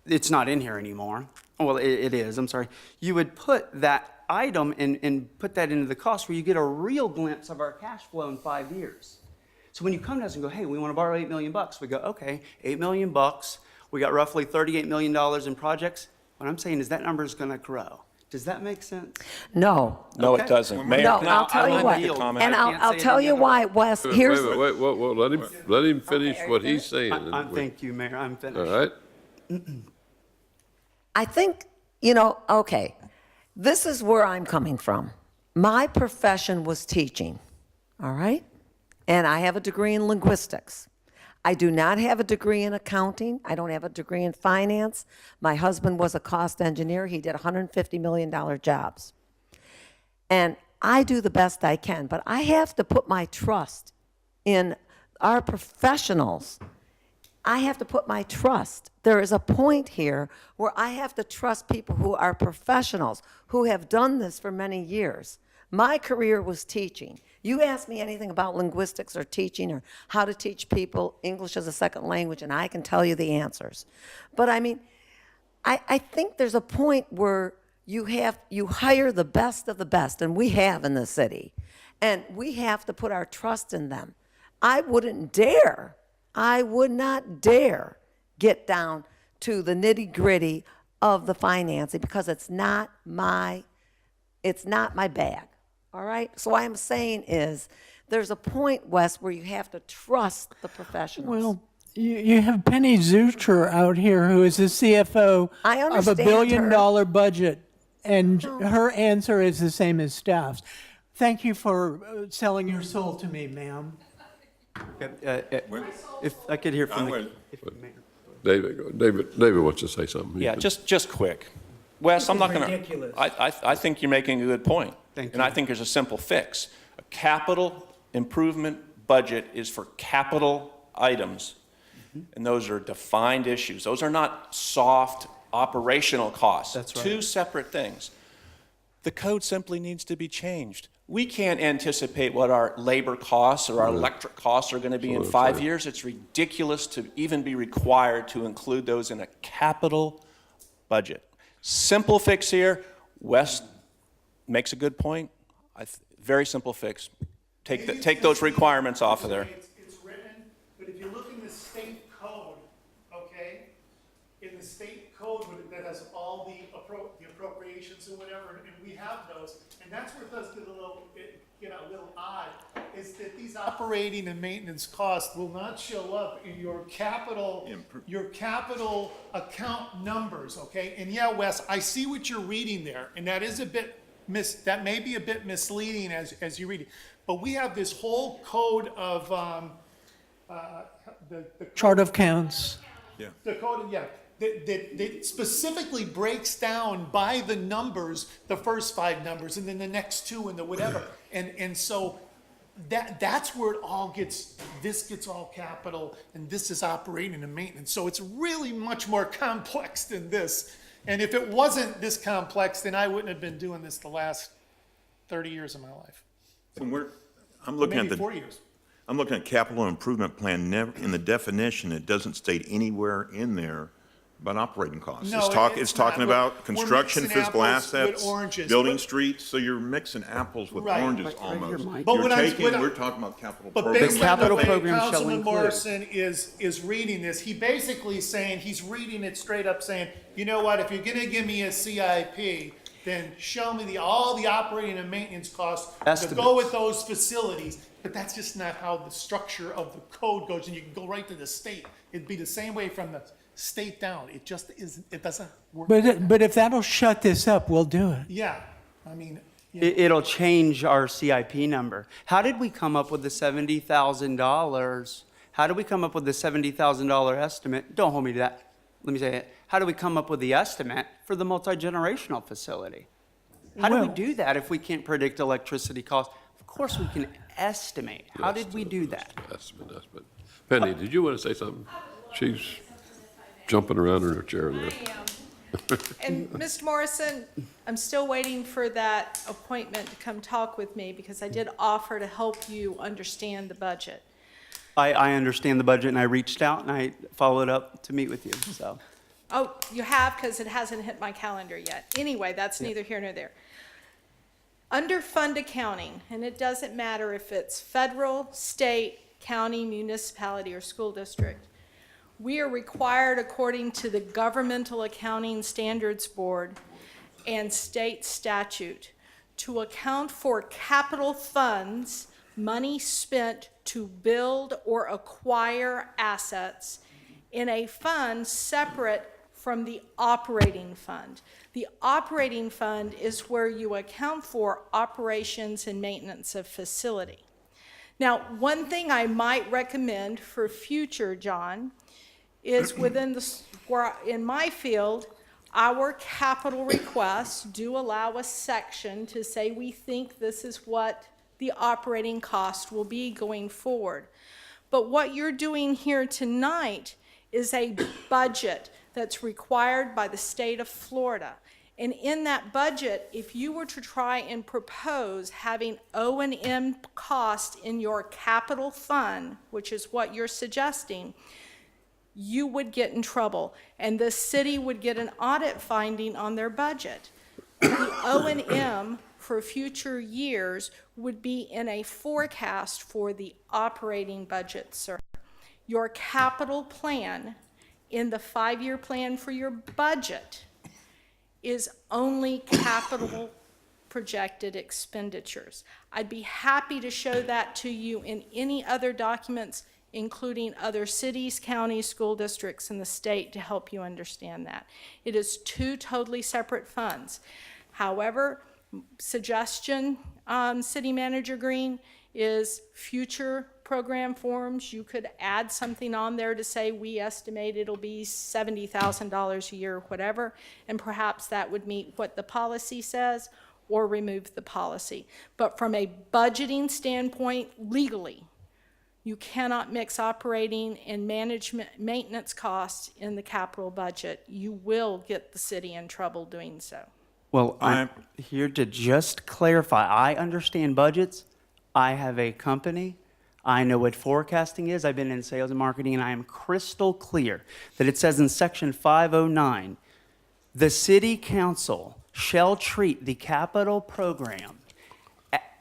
It's not in here anymore. Well, it is, I'm sorry. You would put that item and put that into the cost where you get a real glimpse of our cash flow in 5 years. So when you come to us and go, hey, we want to borrow $8 million, we go, okay, $8 million, we got roughly $38 million in projects. What I'm saying is that number is going to grow. Does that make sense? No. No, Okay. it doesn't. Mayor, No, can I'll tell you I'd what. like to comment? And I can't I'll say it tell any you other why, Wes. Wait, Here's, wait, let him finish what he's saying. Thank you, Mayor. I'm finished. All right? I think, okay, this is where I'm coming from. My profession was teaching, all right? And I have a degree in linguistics. I do not have a degree in accounting. I don't have a degree in finance. My husband was a cost engineer. He did $150 million jobs. And I do the best I can, but I have to put my trust in our professionals. I have to put my trust. There is a point here where I have to trust people who are professionals, who have done this for many years. My career was teaching. You ask me anything about linguistics or teaching or how to teach people English as a second language, and I can tell you the answers. But I mean, I think there's a point where you hire the best of the best, and we have in the city, and we have to put our trust in them. I would not dare get down to the nitty-gritty of the financing because it's not my bag. All right? So what I'm saying is there's a point, Wes, where you have to trust the professionals. Well, you have Penny Zucher out here, who is the CFO I of a understand $1 billion her. budget, and her answer is the same as staff's. Thank you for selling your soul to me, ma'am. If I could hear from the David wants to say something. Yeah, just quick. Wes, I'm not going to, ridiculous. I think you're making a good point. Thank And you. I think there's a simple fix. A capital improvement budget is for capital items. And those are defined issues. Those are not soft operational costs. That's right. Two separate things. The code simply needs to be changed. We can't anticipate what our labor costs or our electric costs are going to be in 5 years. It's ridiculous to even be required to include those in a capital budget. Simple fix here. Wes makes a good point. Very simple fix. Take those requirements off of there. It's written, but if you look in the state code, okay, in the state code that has all the appropriations and whatever, and we have those, and that's where it does get a little odd, is that these operating and maintenance costs will not show up in your capital account numbers, okay? And yeah, Wes, I see what you're reading there, and that is a bit that may be a bit misleading as you read it. But we have this whole code of the Chart of counts. the code, yeah. that specifically breaks down by the numbers, the first 5 numbers, and then the next 2 and the whatever. And so that's where it all gets, this gets all capital, and this is operating and maintenance. So it's really much more complex than this. And if it wasn't this complex, then I wouldn't have been doing this the last 30 years of my life. I'm looking at Maybe 40 years. I'm looking at capital improvement plan. Never, in the definition, it doesn't state anywhere in there about operating costs. No, It's it's talking not. about We're construction, mixing physical apples with assets, oranges. building But- streets, so you're mixing apples with Right. oranges Right here, almost. Mike. But You're what I'm- taking, what I'm- we're talking about capital But programs. based on the capital way program shall Councilman include. Morrison is reading this, he basically saying, he's reading it straight up saying, you know what, if you're gonna give me a CIP, then show me all the operating and maintenance costs to go Estimates. with those facilities. But that's just not how the structure of the code goes, and you can go right to the state. It'd be the same way from the state down. It just isn't, it doesn't work. But if that'll shut this up, we'll do it. Yeah, I mean, It'll change our CIP number. How did we come up with the $70,000? How did we come up with the $70,000 estimate? Don't hold me to that. Let me say it. How do we come up with the estimate for the multi-generational facility? How do we Well- do that if we can't predict electricity costs? Of course we can estimate. How did we do that? Estimate. Penny, did you want to say something? She's jumping around in her chair there. And Mr. Morrison, I'm still waiting for that appointment to come talk with me because I did offer to help you understand the budget. I understand the budget, and I reached out and I followed up to meet with you, so. Oh, you have, because it hasn't hit my calendar yet. Anyway, that's neither here nor there. Under fund accounting, and it doesn't matter if it's federal, state, county, municipality, or school district, we are required, according to the Governmental Accounting Standards Board and state statute, to account for capital funds, money spent to build or acquire assets in a fund separate from the operating fund. The operating fund is where you account for operations and maintenance of facility. Now, one thing I might recommend for future, John, is in my field, our capital requests do allow a section to say we think this is what the operating cost will be going forward. But what you're doing here tonight is a budget that's required by the state of Florida. And in that budget, if you were to try and propose having O&M cost in your capital fund, which is what you're suggesting, you would get in trouble, and the city would get an audit finding on their budget. The O&M for future years would be in a forecast for the operating budget, sir. Your capital plan in the 5-year plan for your budget is only capital projected expenditures. I'd be happy to show that to you in any other documents, including other cities, counties, school districts in the state, to help you understand that. It is 2 totally separate funds. However, suggestion, City Manager Green, is future program forms, you could add something on there to say we estimate it'll be $70,000 a year or whatever, and perhaps that would meet what the policy says, or remove the policy. But from a budgeting standpoint, legally, you cannot mix operating and maintenance costs in the capital budget. You will get the city in trouble doing so. Well, I'm here to just clarify. I understand budgets. I have a company. I know what forecasting is. I've been in sales and marketing, and I am crystal clear that it says in section 509, the city council shall treat the capital program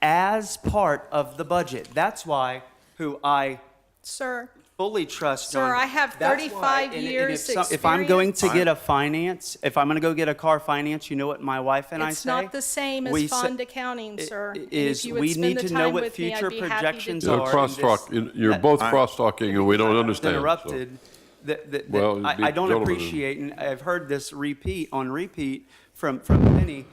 as part of the budget. That's why who I Sir, fully trust. Sir, I have That's 35 why- and years if I'm going to experience. get a finance, if I'm going to go get a car finance, you know what my wife and I it's say? not the same We as say- fond accounting, sir. And is if you would we spend need the to know time what with me, I'd future be happy to projections do are. it. You're crosstalk, you're both cross-talking and we don't understand. so. Interrupted. That Well, it'd be I don't gentlemen. appreciate, and I've heard this repeat from Penny.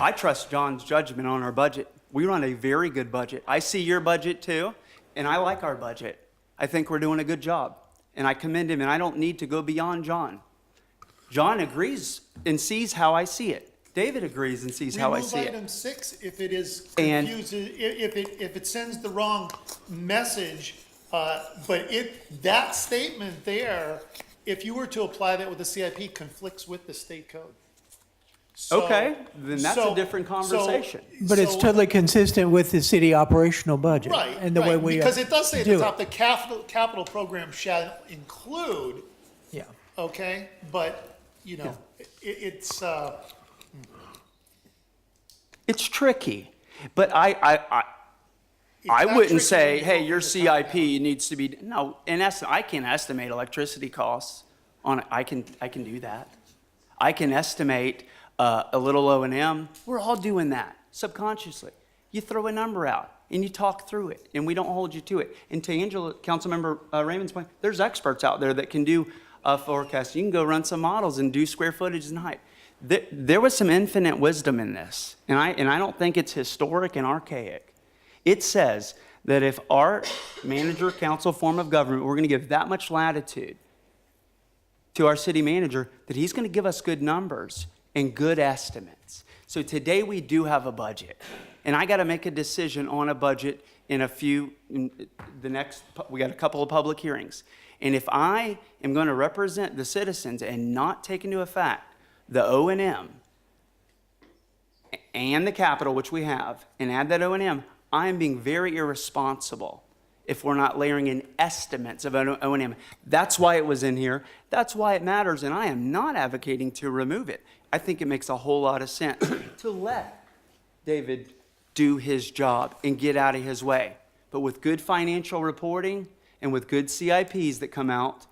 I trust John's judgment on our budget. We run a very good budget. I see your budget too, and I like our budget. I think we're doing a good job, and I commend him, and I don't need to go beyond John. John agrees and sees how I see it. David agrees and sees how I see Remove it. item 6 if it is And- confusing, if it sends the wrong message. But that statement there, if you were to apply that with the CIP, conflicts with the state code. So- Okay, then that's a so- different so- conversation. But it's so- totally consistent with the city operational budget. Right, And the way right, we because it does say at the do top, it. the capital program shall include, Yeah. okay? But, you know, it's, It's tricky, but I not wouldn't tricky say, when you hey, go your from the top CIP needs to be, no, in essence, I can estimate electricity costs on, I can do that. I can estimate a little O&M. We're all doing that subconsciously. You throw a number out and you talk through it and we don't hold you to it. And to Angela, Councilmember Raymond's point, there's experts out there that can do a forecast. You can go run some models and do square footage and height. There was some infinite wisdom in this, and I don't think it's historic and archaic. It says that if our manager council form of government, we're going to give that much latitude to our city manager, that he's going to give us good numbers and good estimates. So today we do have a budget, and I got to make a decision on a budget in we got a couple of public hearings. And if I am going to represent the citizens and not take into effect the O&M and the capital, which we have, and add that O&M, I am being very irresponsible if we're not layering in estimates of O&M. That's why it was in here. That's why it matters, and I am not advocating to remove it. I think it makes a whole lot of sense to let David do his job and get out of his way. But with good financial reporting and with good CIPs that come out,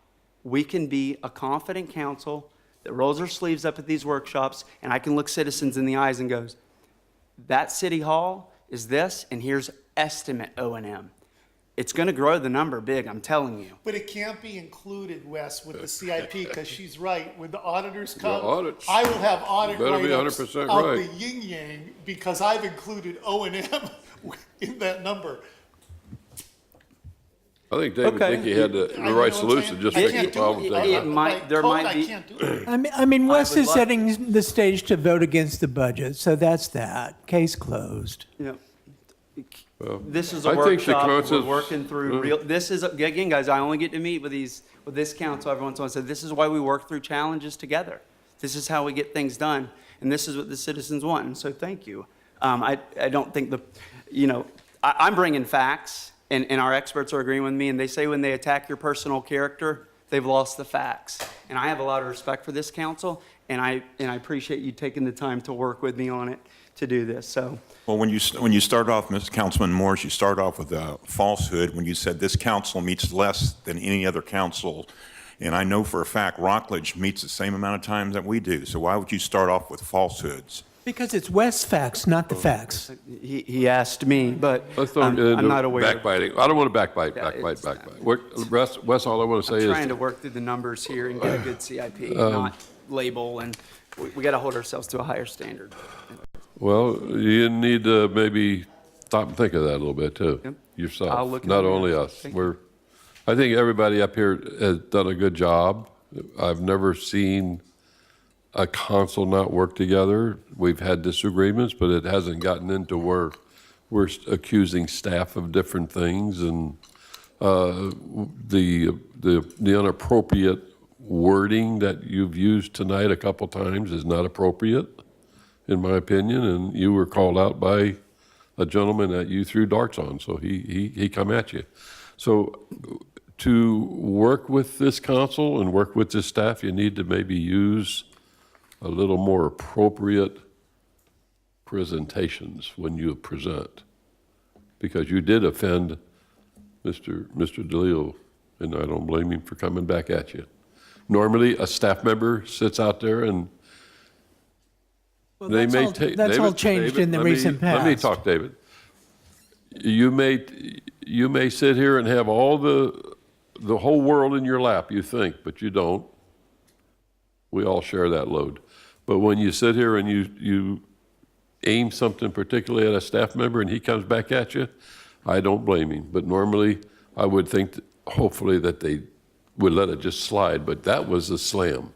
we can be a confident council that rolls our sleeves up at these workshops, and I can look citizens in the eyes and goes, that city hall is this, and here's estimate O&M. It's going to grow the number big, I'm telling you. but it can't be included, Wes, with the CIP, because she's right. When the auditors come, audits I will have audit better be write-ups 100% of right. the yin-yang, because I've included O&M in that number. I think David Okay. Dickey had the I know right what I'm solution, saying. just I fix can't the do problem. it. take it It out. might- there Code, might I be- can't do it. I mean, Wes would is love- setting the stage to vote against the budget, so that's that. Case closed. You know, Well, this is I a think the workshop, we're consensus- working through real, this is, again, guys, I only get to meet with this council every once in a while, so this is why we work through challenges together. This is how we get things done, and this is what the citizens want, and so thank you. I don't think I'm bringing facts, and our experts are agreeing with me, and they say when they attack your personal character, they've lost the facts. And I have a lot of respect for this council, and I appreciate you taking the time to work with me on it to do this, so. Well, when you start off, Mr. Councilman Morris, you start off with a falsehood when you said this council meets less than any other council. And I know for a fact Rockledge meets the same amount of times that we do. So why would you start off with falsehoods? Because it's Wes facts, not the facts. He asked me, but Let's don't get I'm into not aware. backbiting. I don't want to backbite. it's- Wes, all I want to say I'm is, trying to work through the numbers here and get a good CIP, not label, and we got to hold ourselves to a higher standard. well, you need to maybe stop and think of that a little bit too, Yep. yourself, I'll look not into it. only us. Thank you. I think everybody up here has done a good job. I've never seen a council not work together. We've had disagreements, but it hasn't gotten into where we're accusing staff of different things, and the inappropriate wording that you've used tonight a couple times is not appropriate, in my opinion, and you were called out by a gentleman that you threw darts on, so he come at you. So to work with this council and work with this staff, you need to maybe use a little more appropriate presentations when you present, because you did offend Mr. DeLeo, and I don't blame him for coming back at you. Normally, a staff member sits out there and Well, they that's may all- take. that's all changed in the recent Let me past. talk, David. You may sit here and have all the whole world in your lap, you think, but you don't. We all share that load. But when you sit here and you aim something particularly at a staff member and he comes back at you, I don't blame him. But normally, I would think, hopefully, that they would let it just slide, but that was a slam.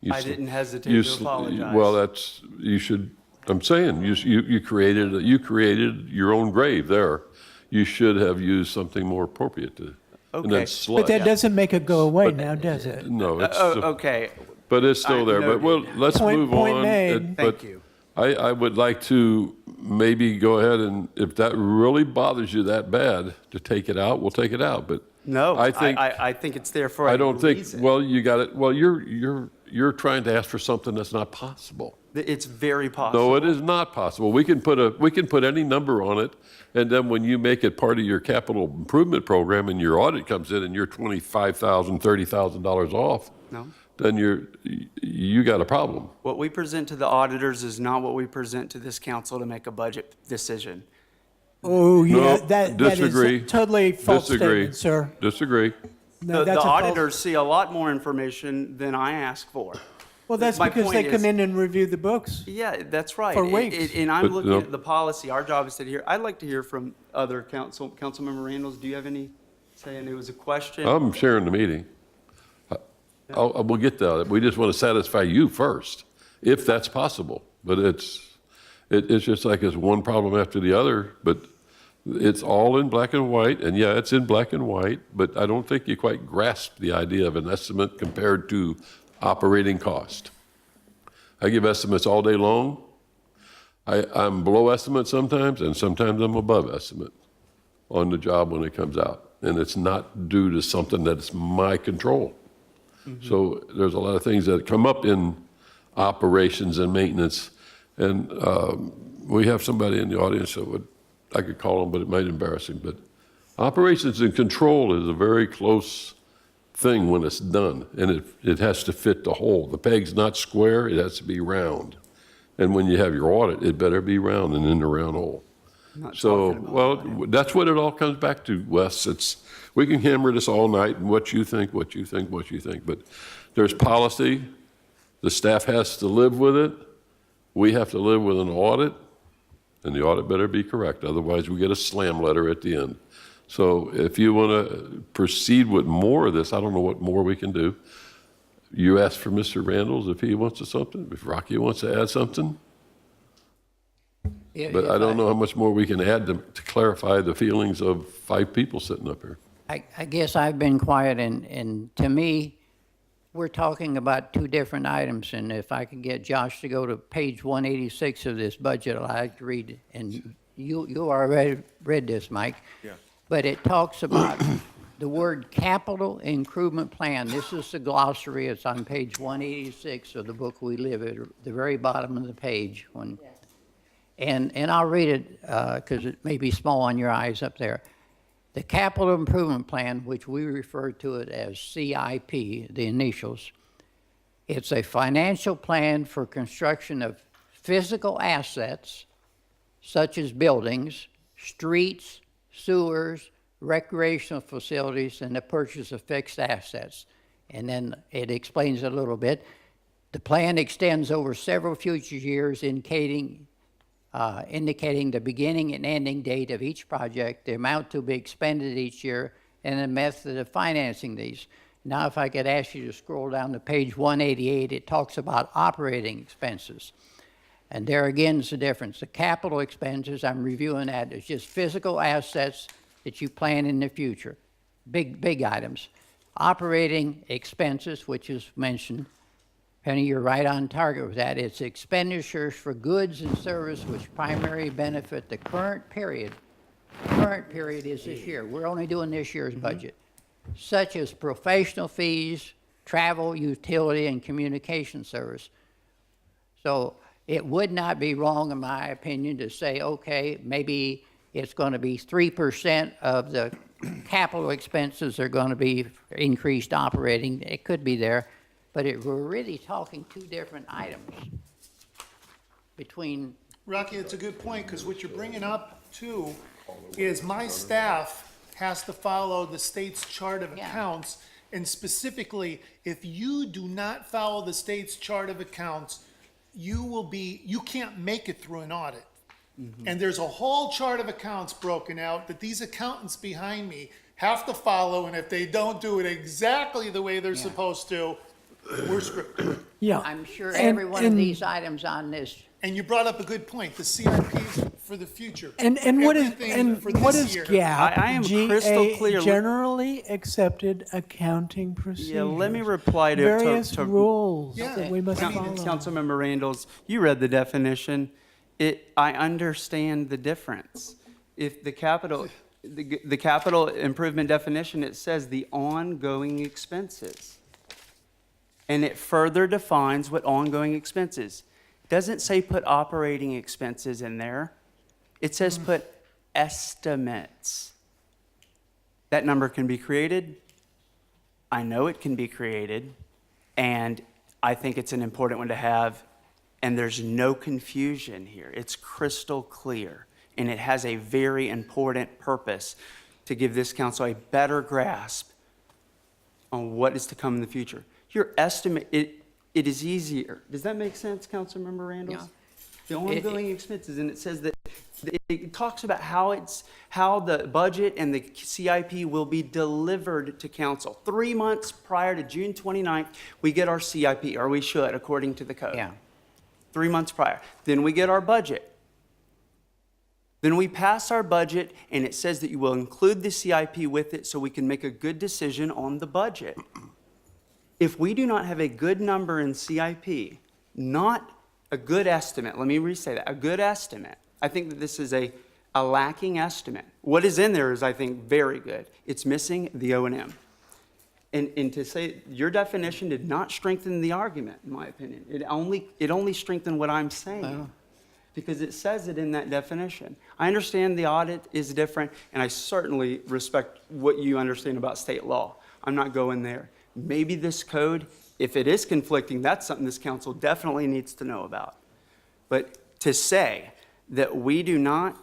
You I sl- didn't hesitate you to sl- apologize. Well, you should, I'm saying, you created your own grave there. You should have used something more appropriate to, and then Okay. sludge. But that doesn't make it go away now, does it? No, it's, Okay, but it's still there, but well, let's move Point on. made. But Thank you. I would like to maybe go ahead and, if that really bothers you that bad, to take it out, we'll take it out, but. No, I think, I think it's there for a I don't think, reason. well, you got it, well, you're trying to ask for something that's not possible. It's very possible. No, it is not possible. We can put any number on it, and then when you make it part of your capital improvement program and your audit comes in and you're $25,000, $30,000 off, No. then you got a problem. What we present to the auditors is not what we present to this council to make a budget decision. Oh, yeah, No, that disagree. is totally false Disagree. statement, sir. Disagree. No, The that's a false- auditors see a lot more information than I ask for. Well, that's My because point they come is- in and review the books. Yeah, that's right. For weeks. And I'm But, looking no. at the policy. Our job is to hear. I'd like to hear from other Councilmember Randalls. Do you have any say? And it was a question. I'm sharing the meeting. We'll get to that. We just want to satisfy you first, if that's possible. But it's just like it's one problem after the other, but it's all in black and white. And yeah, it's in black and white, but I don't think you quite grasp the idea of an estimate compared to operating cost. I give estimates all day long. I'm below estimate sometimes, and sometimes I'm above estimate on the job when it comes out. And it's not due to something that's my control. So there's a lot of things that come up in operations and maintenance. And we have somebody in the audience that I could call them, but it might embarrass him. But operations and control is a very close thing when it's done. And it has to fit the whole. The peg's not square, it has to be round. And when you have your audit, it better be round and in the round hole. So, well, that's what it all comes back to, Wes. We can hammer this all night, and what you think, but there's policy. The staff has to live with it. We have to live with an audit, and the audit better be correct. Otherwise, we get a slam letter at the end. So if you want to proceed with more of this, I don't know what more we can do. You ask for Mr. Randalls if he wants to something, if Rocky wants to add something. But I don't know how much more we can add to clarify the feelings of 5 people sitting up here. I guess I've been quiet, and to me, we're talking about 2 different items, and if I could get Josh to go to page 186 of this budget, I'd like to read it. And you already read this, Mike. Yeah. But it talks about the word capital improvement plan. This is the glossary. It's on page 186 of the book we live at, the very bottom of the page. And I'll read it because it may be small on your eyes up there. The capital improvement plan, which we refer to it as CIP, the initials, it's a financial plan for construction of physical assets such as buildings, streets, sewers, recreational facilities, and the purchase of fixed assets. And then it explains a little bit. The plan extends over several future years, indicating the beginning and ending date of each project, the amount to be expended each year, and the method of financing these. Now, if I could ask you to scroll down to page 188, it talks about operating expenses. And there again is the difference. The capital expenses, I'm reviewing that, is just physical assets that you plan in the future, big items. Operating expenses, which is mentioned, Penny, you're right on target with that. It's expenditures for goods and service which primarily benefit the current period. Current period is this year. We're only doing this year's budget. Such as professional fees, travel, utility, and communication service. So it would not be wrong, in my opinion, to say, okay, maybe it's going to be 3% of the capital expenses are going to be increased operating. It could be there. But we're really talking 2 different items between. Rocky, it's a good point, because what you're bringing up too is my staff has to follow the state's chart of accounts. And specifically, if you do not follow the state's chart of accounts, you can't make it through an audit. And there's a whole chart of accounts broken out that these accountants behind me have to follow, and if they don't do it exactly the way they're supposed to, We're scripted. Yeah. I'm sure And- every one of and- these items on this, And you brought up a good point, the CIPs for the future. And what is, Everything and for what this is year. GAAP? I am crystal GA, clear. Generally accepted accounting procedures. Yeah, let me reply to Various to rules Yeah. that we must I mean, follow. Councilmember Randall's. You read the definition. I understand the difference. If the capital improvement definition, it says the ongoing expenses. And it further defines what ongoing expenses. It doesn't say put operating expenses in there. It says put estimates. That number can be created. I know it can be created. And I think it's an important one to have. And there's no confusion here. It's crystal clear. And it has a very important purpose to give this council a better grasp on what is to come in the future. Your estimate, it is easier. Does that make sense, Councilmember Randall? Yeah. The ongoing expenses, and it says that, it talks about how the budget and the CIP will be delivered to council. 3 months prior to June 29th, we get our CIP, or we should, according to the code. yeah. 3 months prior. Then we get our budget. Then we pass our budget, and it says that you will include the CIP with it so we can make a good decision on the budget. If we do not have a good number in CIP, not a good estimate, let me re-say that, a good estimate, I think that this is a lacking estimate. What is in there is, I think, very good. It's missing the O&M. And to say, your definition did not strengthen the argument, in my opinion. It only strengthened what I'm saying. Because it says it in that definition. I understand the audit is different, and I certainly respect what you understand about state law. I'm not going there. Maybe this code, if it is conflicting, that's something this council definitely needs to know about. But to say that we do not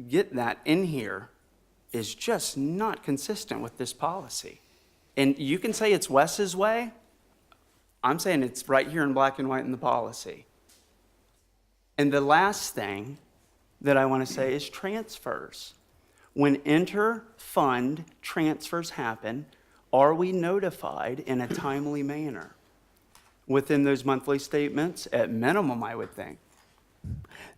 get that in here is just not consistent with this policy. And you can say it's Wes's way. I'm saying it's right here in black and white in the policy. And the last thing that I want to say is transfers. When inter-fund transfers happen, are we notified in a timely manner? Within those monthly statements, at minimum, I would think.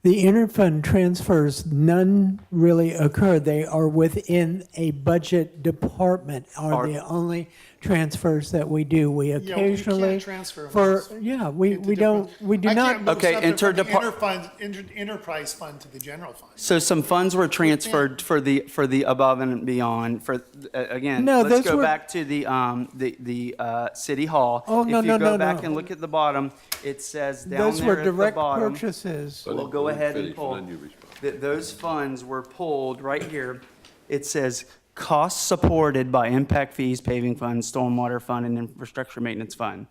The interfund transfers, none really occur. They are within a budget department are the only transfers that we do. We Yeah, well, you occasionally. can't transfer them. We into don't, different- we do I not. can't move Okay, something from the interdepart- enterprise fund to the general fund. So some funds were transferred for the above and beyond, for, again, No, let's those go were- back to the city hall. Oh, no, no, If you no, go back no. and look at the bottom, it says down Those there were at the direct bottom. purchases. We'll go ahead and Finish, pull. then you respond. That those funds were pulled right here. It says costs supported by impact fees, paving fund, stormwater fund, and infrastructure maintenance fund.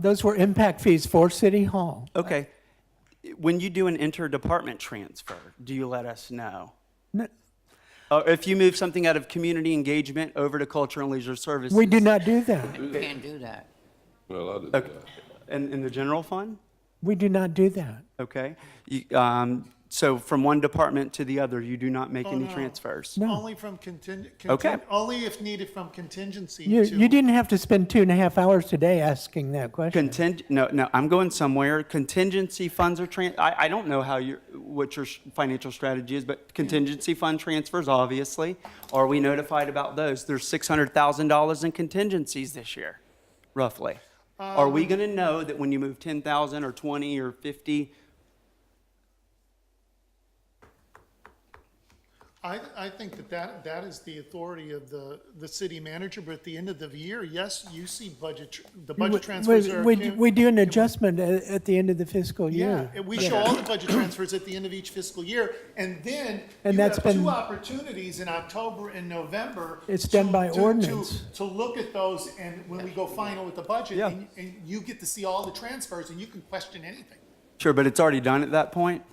Those were impact fees for City Hall. Okay. When you do an interdepartment transfer, do you let us know? No, If you move something out of community engagement over to culture and leisure services? we do not do that. You can't do that. Well, I did Okay. that. In the general fund? We do not do that. Okay. So from one department to the other, you do not make any no. transfers? No. Only from Okay. only if needed from contingency You to. didn't have to spend 2.5 hours today asking that question. No, I'm going somewhere. Contingency funds are I don't know what your financial strategy is, but contingency fund transfers, obviously. Are we notified about those? There's $600,000 in contingencies this year, roughly. Are we going to know that when you move 10,000 or 20 or 50? I think that is the authority of the city manager, but at the end of the year, yes, you see the budget transfers are. We do an adjustment at the end of the fiscal Yeah, year. and we show all the budget transfers at the end of each fiscal year, and then And you that's have been- two opportunities in October and November. It's done by ordinance. To look at those, and when we go final with the budget, Yeah. and you get to see all the transfers, and you can question anything Sure, but it's already done at that point?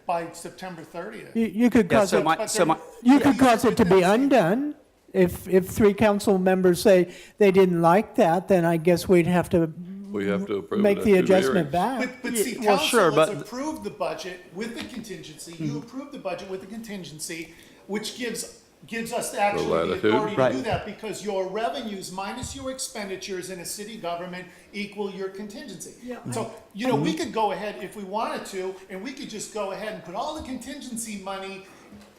by September 30th. You could Yeah, cause so it, my, you could cause it to be undone. If 3 council members say they didn't like that, then I guess we'd have to We have to approve it make at the 2 adjustment hearings. back. But see, well, sure, council has but- approved the budget with the contingency, you approve the budget with the contingency, which gives gives us actually the latitude. authority to do Right. that, because your revenues minus your expenditures in a city government equal your contingency. So, you know, we could go ahead if we wanted to, and we could just go ahead and put all the contingency money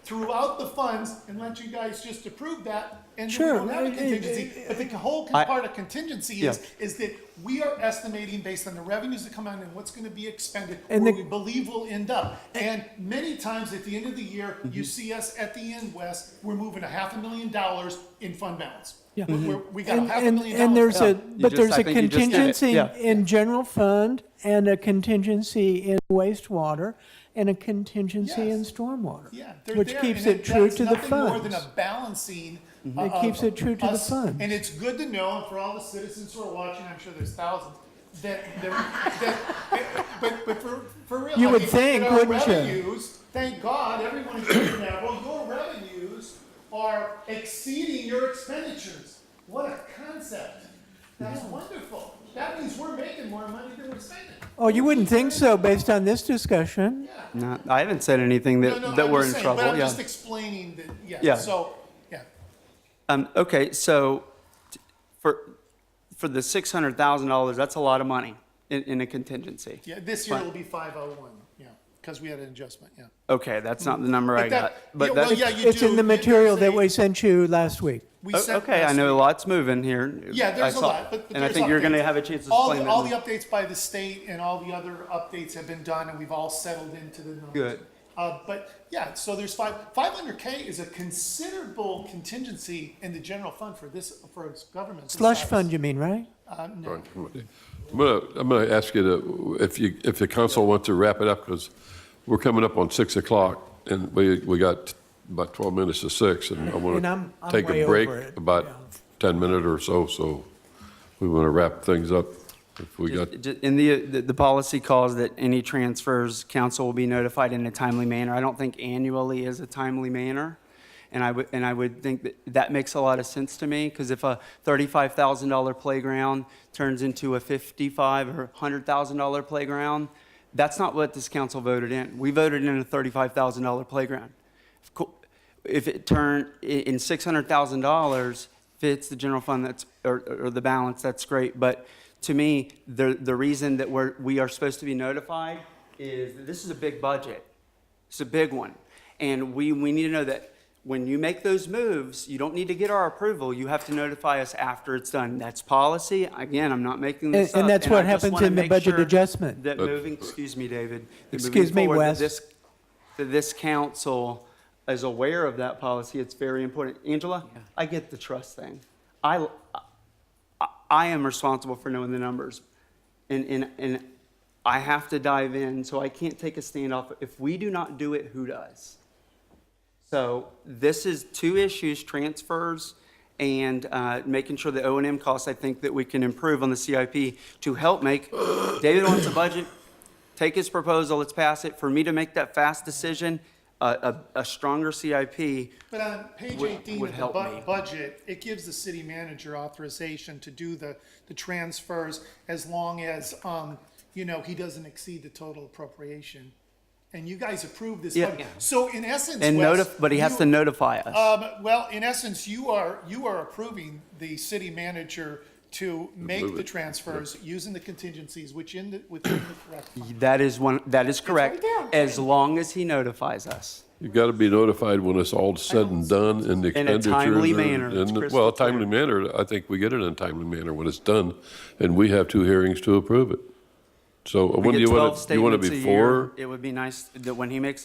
throughout the funds and let you guys just approve that, and then we Sure. don't have a contingency. But the whole part of contingency is that we are estimating based on the revenues that come in and what's gonna be expended, And where the- we believe will end up. And many times at the end of the year, Mm-hmm. you see us at the end, Wes, we're moving $500,000 in fund balance. Yeah. We got And, $500,000. and there's a, but just- there's I a think you just did it. contingency Yeah. in general fund and a contingency in wastewater and a contingency in Yes. stormwater. Yeah, they're Which there, keeps and it true that's to the nothing more than funds. a balancing. It keeps it true to the us. funds. And it's good to know, and for all the citizens who are watching, I'm sure there's thousands, but for real. You I would mean, think, that our wouldn't you? revenues, thank God, everyone is doing that, well, your revenues are exceeding your expenditures. What a concept. That's wonderful. That means we're making more money than we're spending. Oh, you wouldn't think so based on this discussion. No, I haven't said anything that, No, that I'm we're just in saying, trouble, but I'm yeah. just explaining that, Yeah. yeah, so, yeah. Okay, so for the $600,000, that's a lot of money in a contingency. Yeah, this year Fine. it'll be 501, yeah, because we had an adjustment, yeah. Okay, that's not the number I But got. that- But yeah, well, that's, yeah, you It's do. in the There's material that a- we sent you last week. we sent okay, I last know a week. lot's moving here. Yeah, there's I a saw- lot, but And I there's think you're gonna updates. have a chance to All explain the, all the that. updates by the state and all the other updates have been done, and we've all settled into the numbers. Good. But, yeah, so there's 500K is a considerable contingency in the general fund for this, for government. this Slush size. fund, you mean, right? No. I'm gonna ask you to, if the council wants to wrap it up, because we're coming up on 6 o'clock, and we got about 12 minutes to 6, and I want And to I'm take way a break, over it, about yeah. 10 minutes or so we want to wrap things up. If we got, In the policy calls that any transfers, council will be notified in a timely manner. I don't think annually is a timely manner. And I would think that makes a lot of sense to me, because if a $35,000 playground turns into a $55,000 or $100,000 playground, that's not what this council voted in. We voted in a $35,000 playground. If it turned in $600,000 fits the general fund, that's or the balance, that's great. But to me, the reason that we are supposed to be notified is that this is a big budget. It's a big one, and we need to know that when you make those moves, you don't need to get our approval. You have to notify us after it's done. That's policy. Again, I'm not making this up. And that's what I just happens wanna in the make budget sure adjustment. That moving, excuse me, David. that moving Excuse me, forward, Wes. that this council is aware of that policy. It's very important. Angela, I get the trust thing. I am responsible for knowing the numbers, and I have to dive in, so I can't take a stand off. If we do not do it, who does? So this is two issues: transfers and making sure the O&M costs. I think that we can improve on the CIP to help make. David wants a budget. Take his proposal. Let's pass it. For me to make that fast decision, a stronger CIP. But on page would- 18 would of help the me. budget, it gives the city manager authorization to do the transfers as long as, he doesn't exceed the total appropriation. And you guys approved this Yeah. budget. So in essence, And Wes, but he has to notify us. well, in essence, you are approving the city manager to make the transfers using the contingencies within the correct fund. That is correct, as long as he notifies us. you got to be notified when it's all said and done, and the In a expenditures. timely are- manner. It's and- crystal Well, clear. timely manner, I think we get it in a timely manner when it's done, and we have 2 hearings to approve it. So We when do get you 12 want to, you want to statements a year. before? It would be nice that when he makes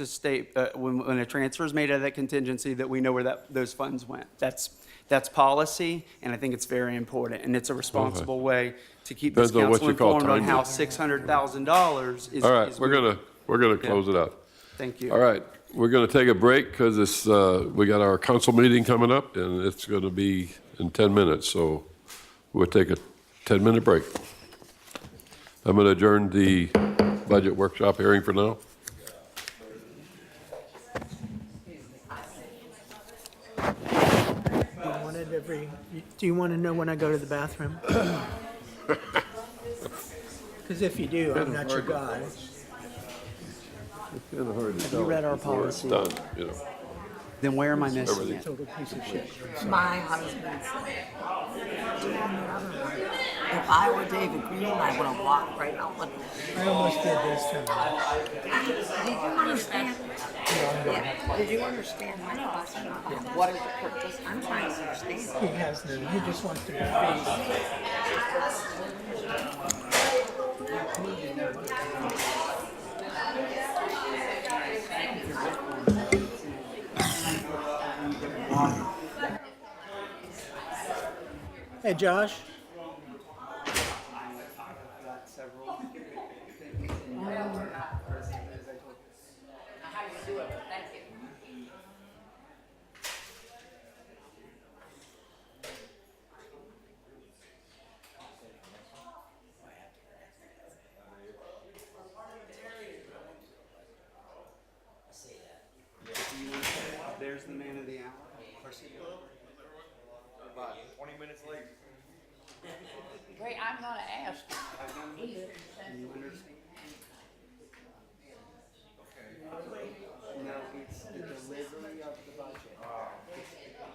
when a transfer is made out of that contingency, that we know where those funds went. That's policy, and I think it's very important, and it's a responsible way to keep this Depends on what council you call informed on timely. how $600,000 is. All right, is we're moving. gonna close it out. Thank you. All right, we're gonna take a break because we got our council meeting coming up, and it's gonna be in 10 minutes, so we'll take a 10-minute break. I'm gonna adjourn the budget workshop hearing for now. Do you want to know when I go to the bathroom? Because if you do, I'm not your guy. Have you read our policy? Done, you know. Then where am I missing it? Total piece of shit. My husband said, if I were David Green, I would have walked right out the door. I almost did this time. Did you understand? Yeah. Did you understand my question about what is the purpose? I'm trying to understand. He has none. He just wants to be paid. Hey, Josh? There's the man of the hour. About 20 minutes late. Wait, I'm gonna ask. You understand? No, it's the delivery of the budget.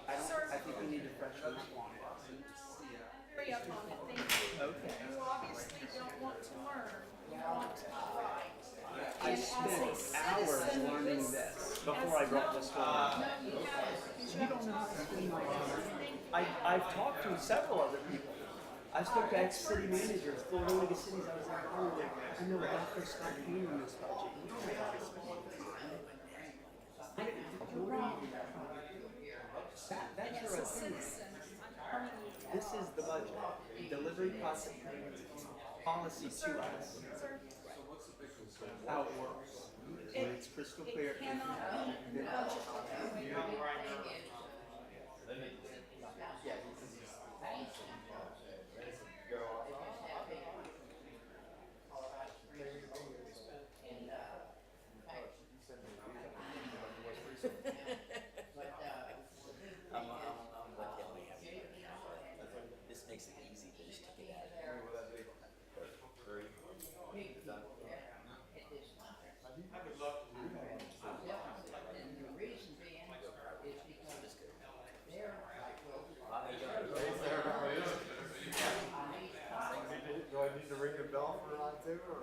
I think we need to freshen up on it. Hurry up on it, thank you. Okay. You obviously don't want to learn. You want to write. I spent hours learning this before I brought this forward. You don't know how to spend my time. I've talked to several other people. I've spoken to ex-city managers, Florida League of Cities. I was in Florida. I know what they're Scott Payne in this budget. You don't know how to spend it. That's your opinion. This is the budget. Delivery process policy to us. How it works. When it's crystal clear. This makes it easy to just take it out. Do I need to ring a bell for Ron too, or?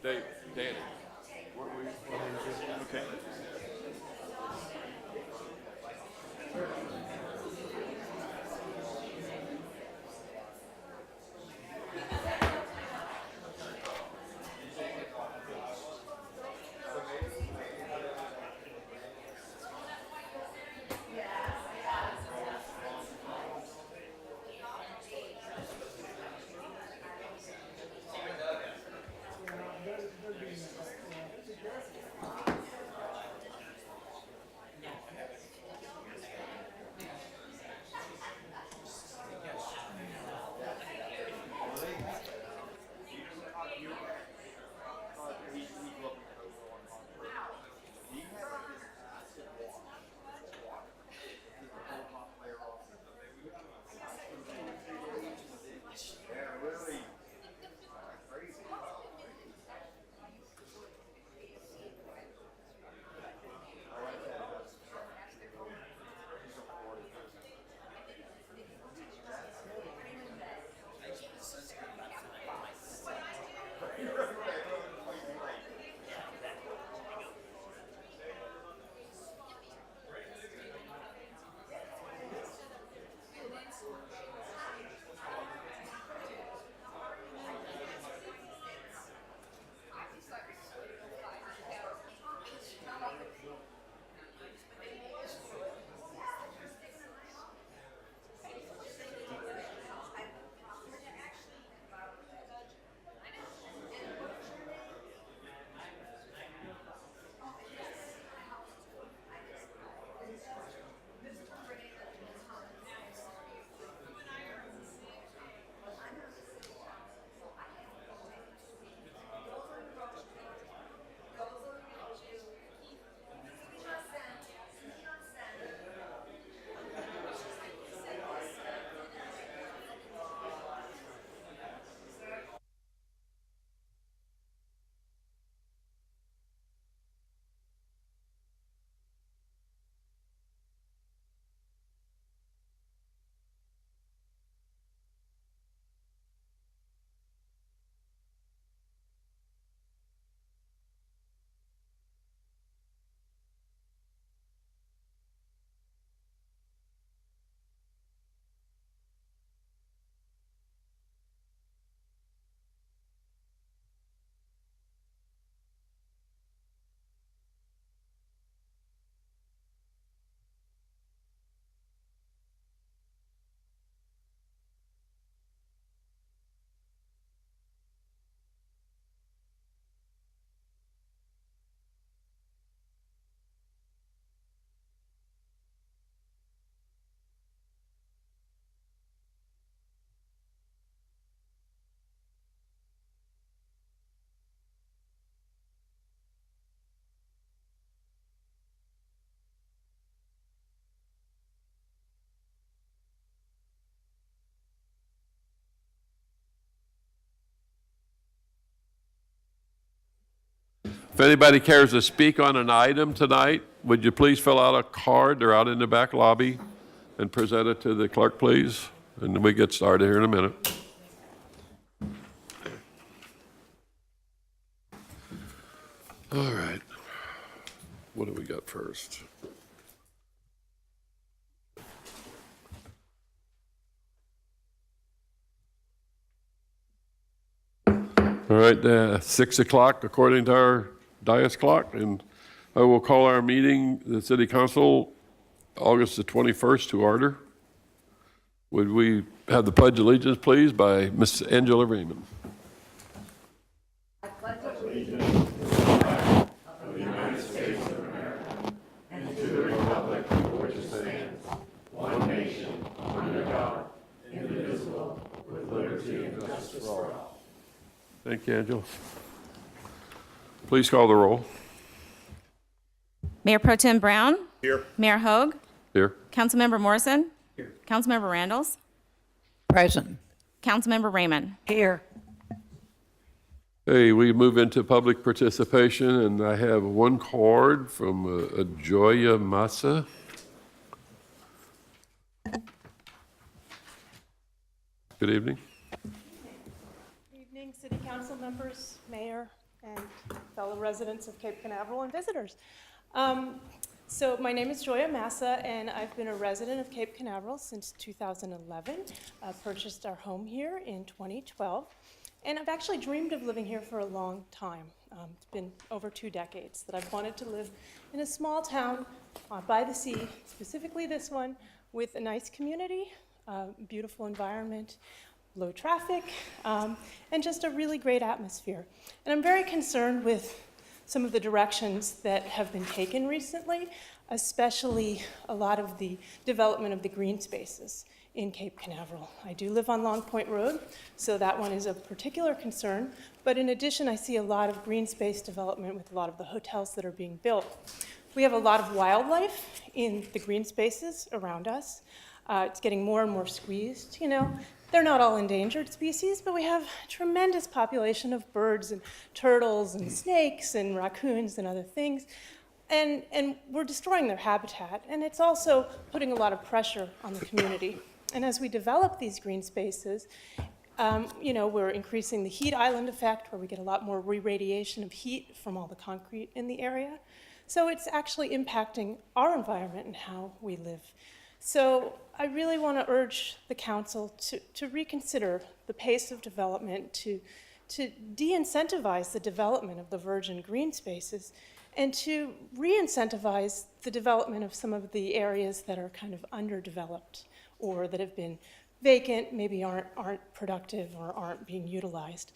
Danny. Okay. If anybody cares to speak on an item tonight, would you please fill out a card? They're out in the back lobby, and present it to the clerk, please. And then we get started here in a minute. All right. What do we got first? All right, 6 o'clock according to our dais clock, and I will call our meeting, the City Council, August the 21st to order. Would we have the Pledge of Allegiance, please, by Ms. Angela Raymond. Thank you, Angela. Please call the roll. Mayor Pro Tem Brown? Here. Mayor Hogue? Here. Councilmember Morrison? Here. Councilmember Randalls? Present. Councilmember Raymond? Here. Hey, we move into public participation, and I have one card from Ajoya Massa. Good evening. Good evening, City Council members, Mayor. and fellow residents of Cape Canaveral and visitors. So my name is Joya Massa, and I've been a resident of Cape Canaveral since 2011. I purchased our home here in 2012, and I've actually dreamed of living here for a long time. It's been over 2 decades that I've wanted to live in a small town by the sea, specifically this one, with a nice community, beautiful environment, low traffic, and just a really great atmosphere. And I'm very concerned with some of the directions that have been taken recently, especially a lot of the development of the green spaces in Cape Canaveral. I do live on Long Point Road, so that one is of particular concern. But in addition, I see a lot of green space development with a lot of the hotels that are being built. We have a lot of wildlife in the green spaces around us. It's getting more and more squeezed, you know. They're not all endangered species, but we have a tremendous population of birds and turtles and snakes and raccoons and other things. And we're destroying their habitat, and it's also putting a lot of pressure on the community. And as we develop these green spaces, you know, we're increasing the heat island effect, where we get a lot more re-radiation of heat from all the concrete in the area. So it's actually impacting our environment and how we live. So I really want to urge the council to reconsider the pace of development, to de-incentivize the development of the virgin green spaces, and to re-incentivize the development of some of the areas that are kind of underdeveloped or that have been vacant, maybe aren't productive or aren't being utilized.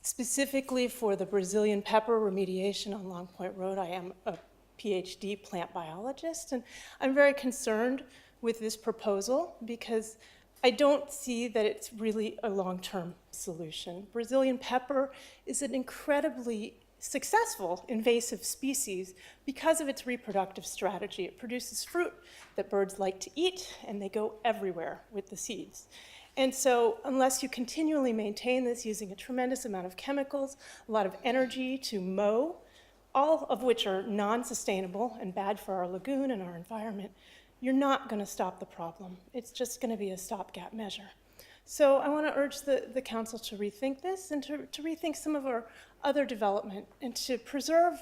Specifically for the Brazilian pepper remediation on Long Point Road, I am a PhD plant biologist, and I'm very concerned with this proposal because I don't see that it's really a long-term solution. Brazilian pepper is an incredibly successful invasive species because of its reproductive strategy. It produces fruit that birds like to eat, and they go everywhere with the seeds. And so unless you continually maintain this using a tremendous amount of chemicals, a lot of energy to mow, all of which are non-sustainable and bad for our lagoon and our environment, you're not going to stop the problem. It's just going to be a stopgap measure. So I want to urge the council to rethink this and to rethink some of our other development and to preserve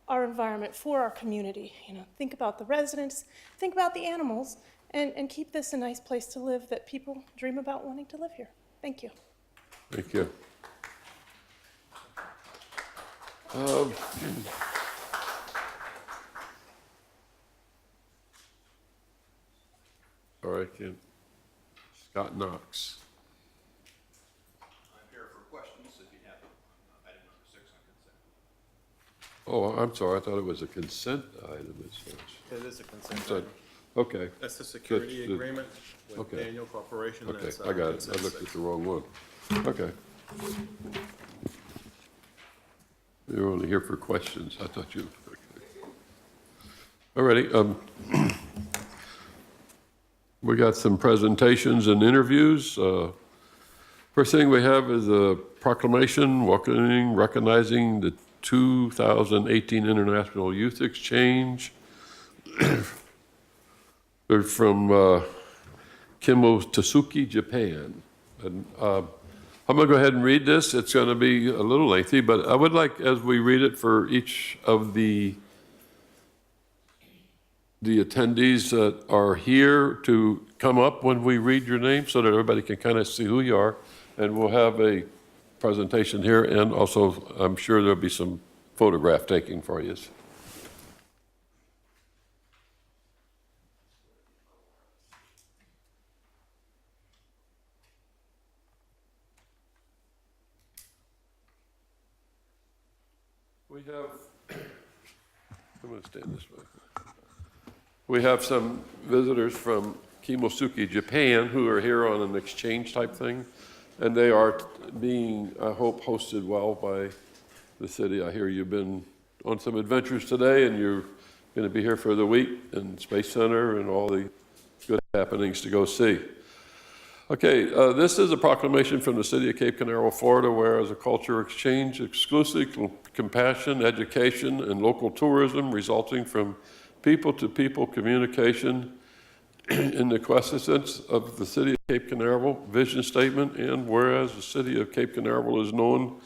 our environment for our community. You know, think about the residents, think about the animals, and keep this a nice place to live that people dream about wanting to live here. Thank you. Thank you. All right, Ken. Scott Knox. I'm here for questions if you have item number 6 on consent. Oh, I'm sorry, I thought it was a consent item as such. It is a consent So- item. Okay. That's the security That's the- agreement with okay. Daniel Corporation. Okay, That's, I got it. consent I looked six. at the wrong one. Okay. You're only here for questions. I thought you. All righty. We got some presentations and interviews. First thing we have is a proclamation recognizing the 2018 International Youth Exchange. They're from Kimotsuki, Japan. And I'm going to go ahead and read this. It's going to be a little lengthy, but I would like, as we read it, for each of the attendees that are here to come up when we read your name so that everybody can kind of see who you are. And we'll have a presentation here, and also I'm sure there'll be some photograph taking for you. We have, I'm going to stand this way. We have some visitors from Kimotsuki, Japan, who are here on an exchange type thing, and they are being, I hope, hosted well by the city. I hear you've been on some adventures today, and you're going to be here for the week in Space Center and all the good happenings to go see. Okay, this is a proclamation from the city of Cape Canaveral, Florida, whereas a culture exchange, exclusive compassion, education, and local tourism resulting from people-to-people communication in the quintessence of the city of Cape Canaveral vision statement, and whereas the city of Cape Canaveral is known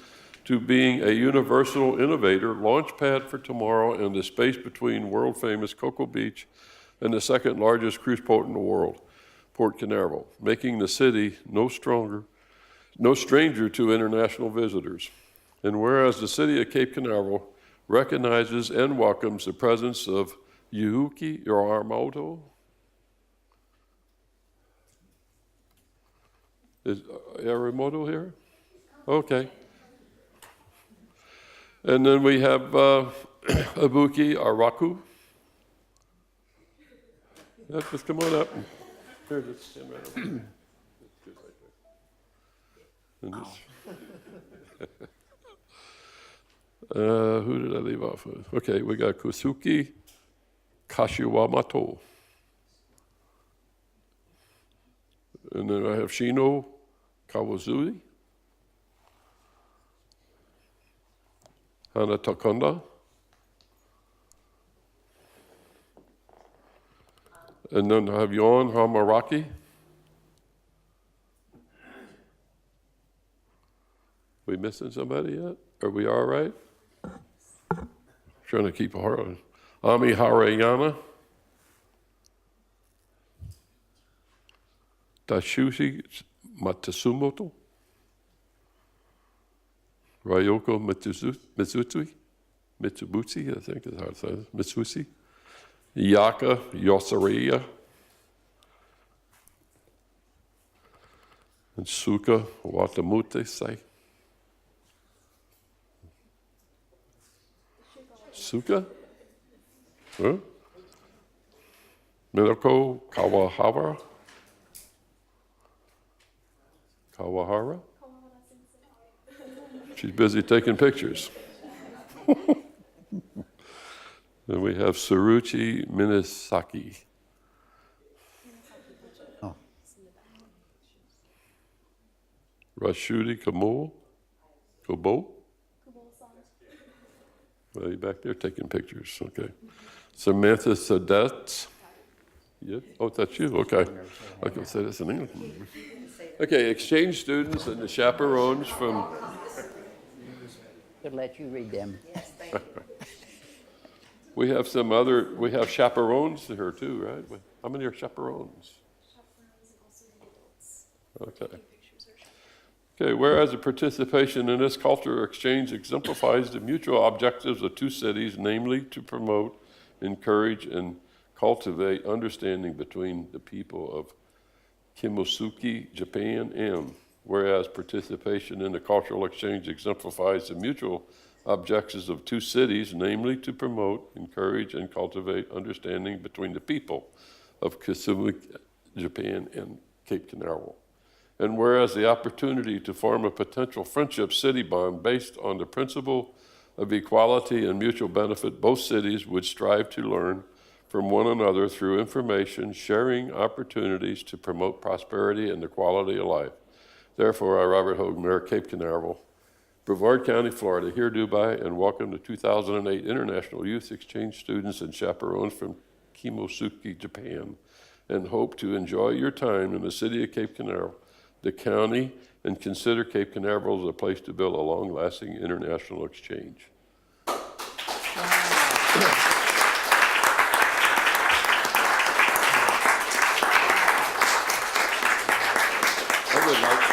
to being a universal innovator, launch pad for tomorrow, and the space between world-famous Cocoa Beach and the second largest cruise port in the world, Port Canaveral, making the city no stranger to international visitors. And whereas the city of Cape Canaveral recognizes and welcomes the presence of Yuki Yamamoto. Is Yamamoto here? Okay. And then we have Ibuki Araku. Yeah, just come on up. Here, just stand right over there. Just right there. And just who did I leave off with? Okay, we got Kusuke Kashiwamato. And then I have Shino Kawazui, Hana Takanda, and then I have Yon Hamaraki. We missing somebody yet? Are we all right? Trying to keep a heart on. Ami Harayana. Tashushi Matsumoto. Ryoko Mitsubushi, I think is how it says. Mitsubushi. Yaka Yosaria. And Suka Watamute Sai. Suka? Huh? Minako Kawahara? Kawahara? She's busy taking pictures. Then we have Saruchi Minisaki. Oh. Rashudi Kobo? Well, you back there taking pictures, okay. Samantha Sadet. Yeah. Oh, that's you, okay. I can say this in English. Okay, exchange students and the chaperones from... Could let you read them. We have chaperones here too, right? How many are chaperones? Okay. Okay, whereas the participation in this cultural exchange exemplifies the mutual objectives of two cities, namely to promote, encourage, and cultivate understanding between the people of Kimosuke, Japan, and whereas participation in the cultural exchange exemplifies the mutual objectives of two cities, namely to promote, encourage, and cultivate understanding between the people of Kimosuke, Japan, and Cape Canaveral. And whereas the opportunity to form a potential friendship city bond based on the principle of equality and mutual benefit, both cities would strive to learn from one another through information, sharing opportunities to promote prosperity and the quality of life. Therefore, I, Robert Hogue, Mayor, Cape Canaveral, Brevard County, Florida, hereby and welcome the 2008 International Youth Exchange students and chaperones from Kimosuke, Japan, and hope to enjoy your time in the city of Cape Canaveral, the county, and consider Cape Canaveral as a place to build a long-lasting international exchange. I would like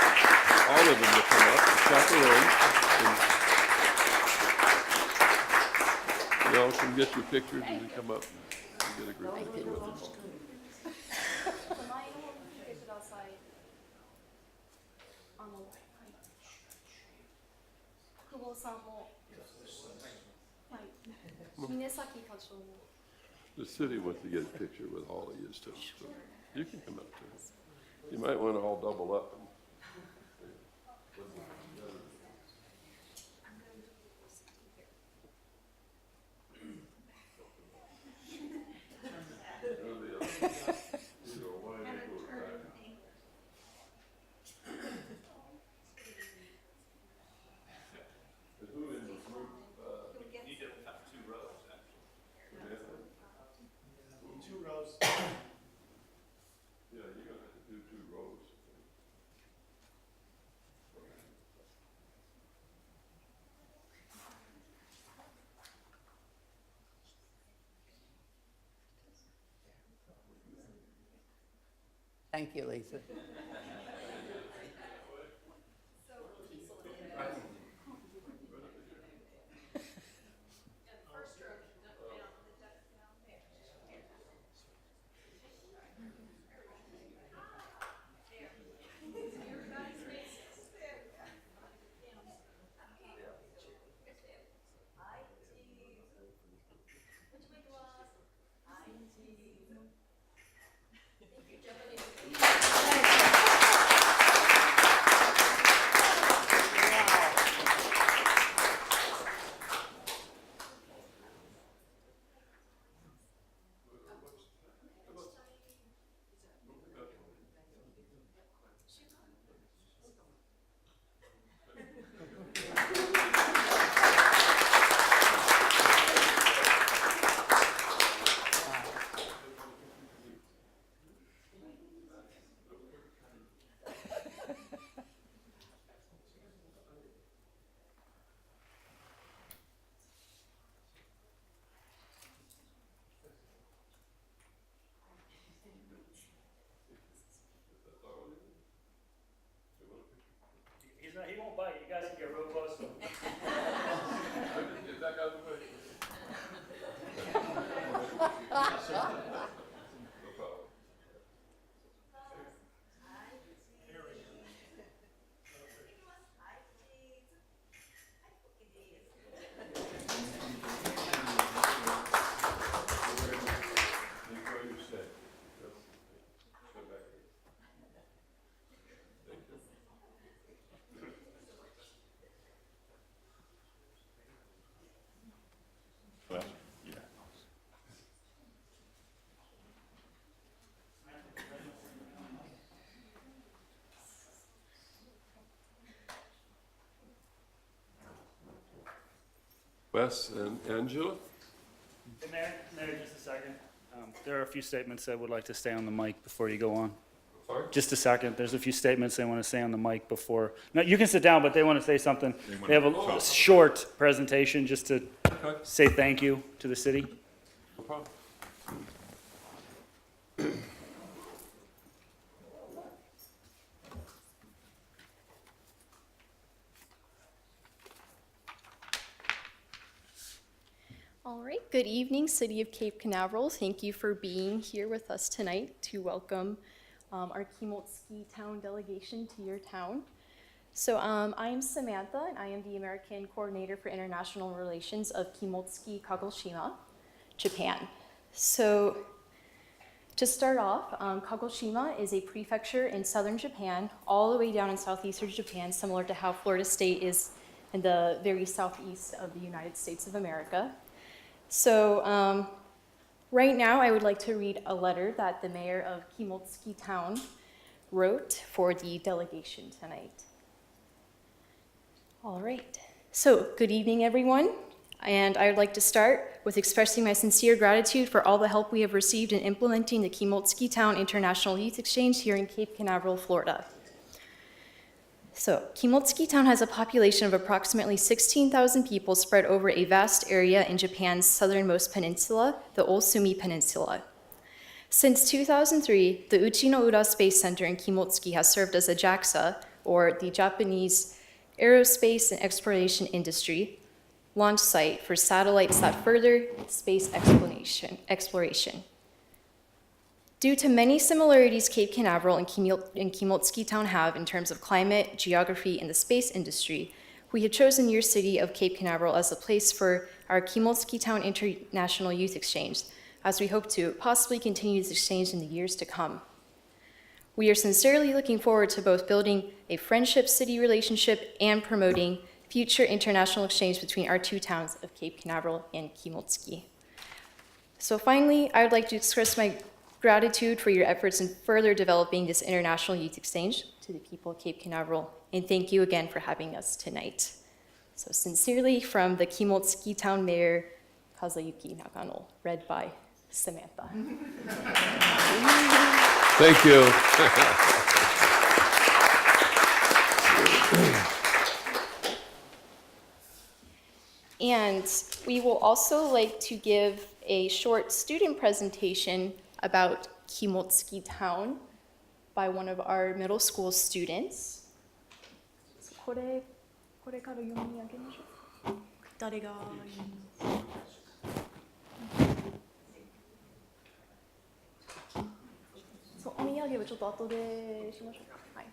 all of them to come up, the chaperones. Y'all can get your pictures and then come up and get a group picture with them. The city wants to get a picture with all of you too, so you can come up too. You might want to all double up. Thank you, Lisa. He won't bite. You guys can get real close to him. Get back out of the way. Well, yeah. Wes and Angela? Hey, Mayor, just a second. There are a few statements I would like to stay on the mic before you go on. Sorry? Just a second. There's a few statements they want to say on the mic before. No, you can sit down, but they want to say something. They have a short presentation just to Okay. say thank you to the city. No problem. All right, good evening, City of Cape Canaveral. Thank you for being here with us tonight to welcome our Kimotski Town delegation to your town. So I am Samantha, and I am the American Coordinator for International Relations of Kimotski, Kagoshima, Japan. So to start off, Kagoshima is a prefecture in southern Japan, all the way down in southeastern Japan, similar to how Florida State is in the very southeast of the United States of America. So right now I would like to read a letter that the mayor of Kimotski Town wrote for the delegation tonight. All right, so good evening everyone. And I would like to start with expressing my sincere gratitude for all the help we have received in implementing the Kimotski Town International Youth Exchange here in Cape Canaveral, Florida. So, Kimotski Town has a population of approximately 16,000 people spread over a vast area in Japan's southernmost peninsula, the Osumi Peninsula. Since 2003, the Uchino-Ura Space Center in Kimotski has served as a JAXA, or the Japanese Aerospace and Exploration Industry, launch site for satellites that further space exploration. Due to many similarities Cape Canaveral and Kimotski Town have in terms of climate, geography, and the space industry, we have chosen your city of Cape Canaveral as a place for our Kimotski Town International Youth Exchange, as we hope to possibly continue this exchange in the years to come. We are sincerely looking forward to both building a friendship city relationship and promoting future international exchange between our two towns of Cape Canaveral and Kimotski. So finally, I would like to express my gratitude for your efforts in further developing this international youth exchange to the people of Cape Canaveral, and thank you again for having us tonight. So sincerely from the Kimotski Town Mayor, Kazuyuki Nagano, read by Samantha. Thank you. And we will also like to give a short student presentation about Kimotski Town. by one of our middle school students. これから読み上げましょう。誰が読む？そう、お土産はちょっと後でしましょうか。はい。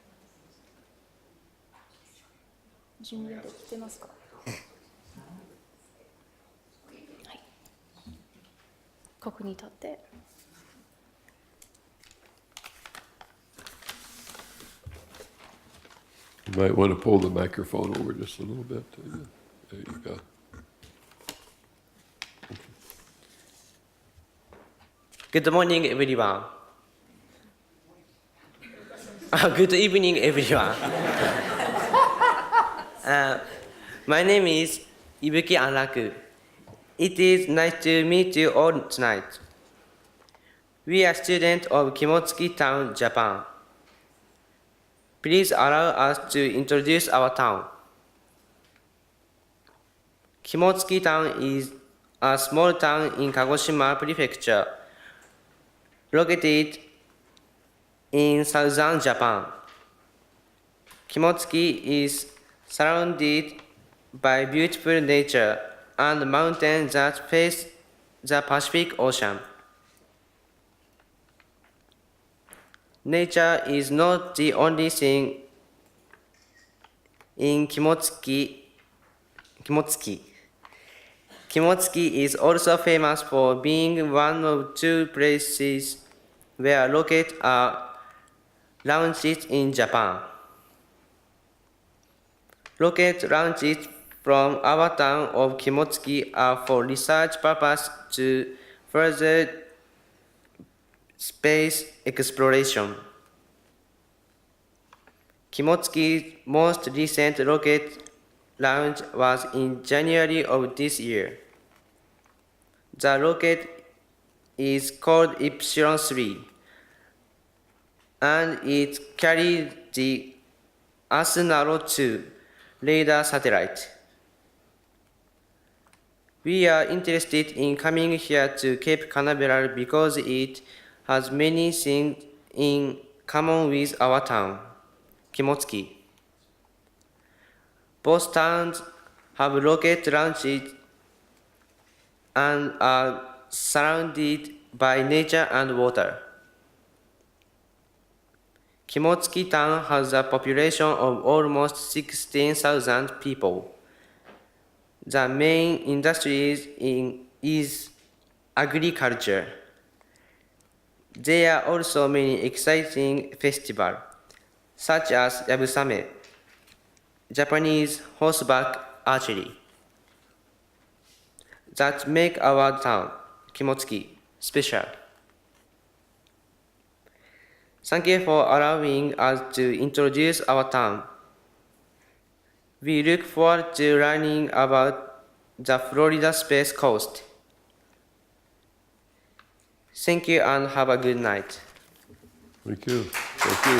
準備できてますか？はい。ここに立って。You might want to pull the microphone over just a little bit. There you go. Good morning, everyone. Good evening, everyone. My name is Ibuki Anraku. It is nice to meet you all tonight. We are students of Kimotsuki Town, Japan. Please allow us to introduce our town. Kimotsuki Town is a small town in Kagoshima Prefecture, located in southern Japan. Kimotsuki is surrounded by beautiful nature and mountains that face the Pacific Ocean. Nature is not the only thing in Kimotsuki. Kimotsuki is also famous for being one of two places where rockets are launched in Japan. Rocket launches from our town of Kimotsuki are for research purposes to further space exploration. Kimotsuki's most recent rocket launch was in January of this year. The rocket is called Epsilon 3, and it carried the Asnaro 2 radar satellite. We are interested in coming here to Cape Canaveral because it has many things in common with our town, Kimotsuki. Both towns have rocket launches and are surrounded by nature and water. Kimotsuki town has a population of almost 16,000 people. The main industry is agriculture. There are also many exciting festivals, such as Yabusame, Japanese horseback archery, that make our town, Kimotsuki, special. Thank you for allowing us to introduce our town. We look forward to learning about the Florida Space Coast. Thank you and have a good night. Thank you. Thank you.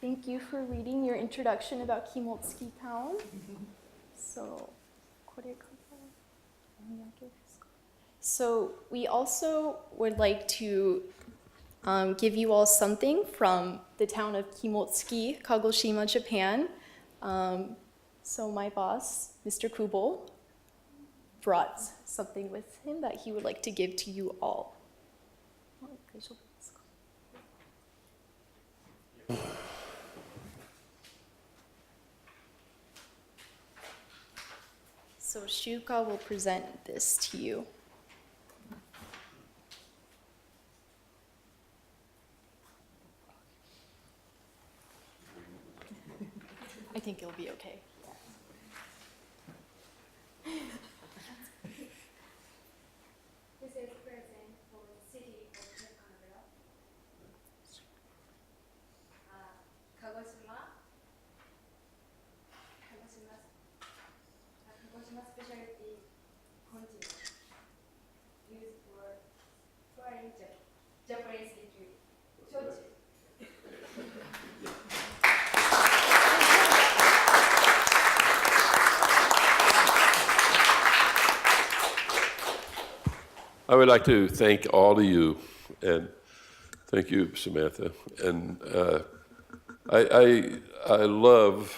Thank you for reading your introduction about Kimotsuki Town. So we also would like to give you all something from the town of Kimotsuki, Kagoshima, Japan. So my boss, Mr. Kubo, brought something with him that he would like to give to you all. So Shuka will present this to you. I think it'll be okay. This is a present for the city of Cape Canaveral. Kagoshima specialty continent used for foreign Japanese liquid. Shochu. I would like to thank all of you, and thank you, Samantha. And I love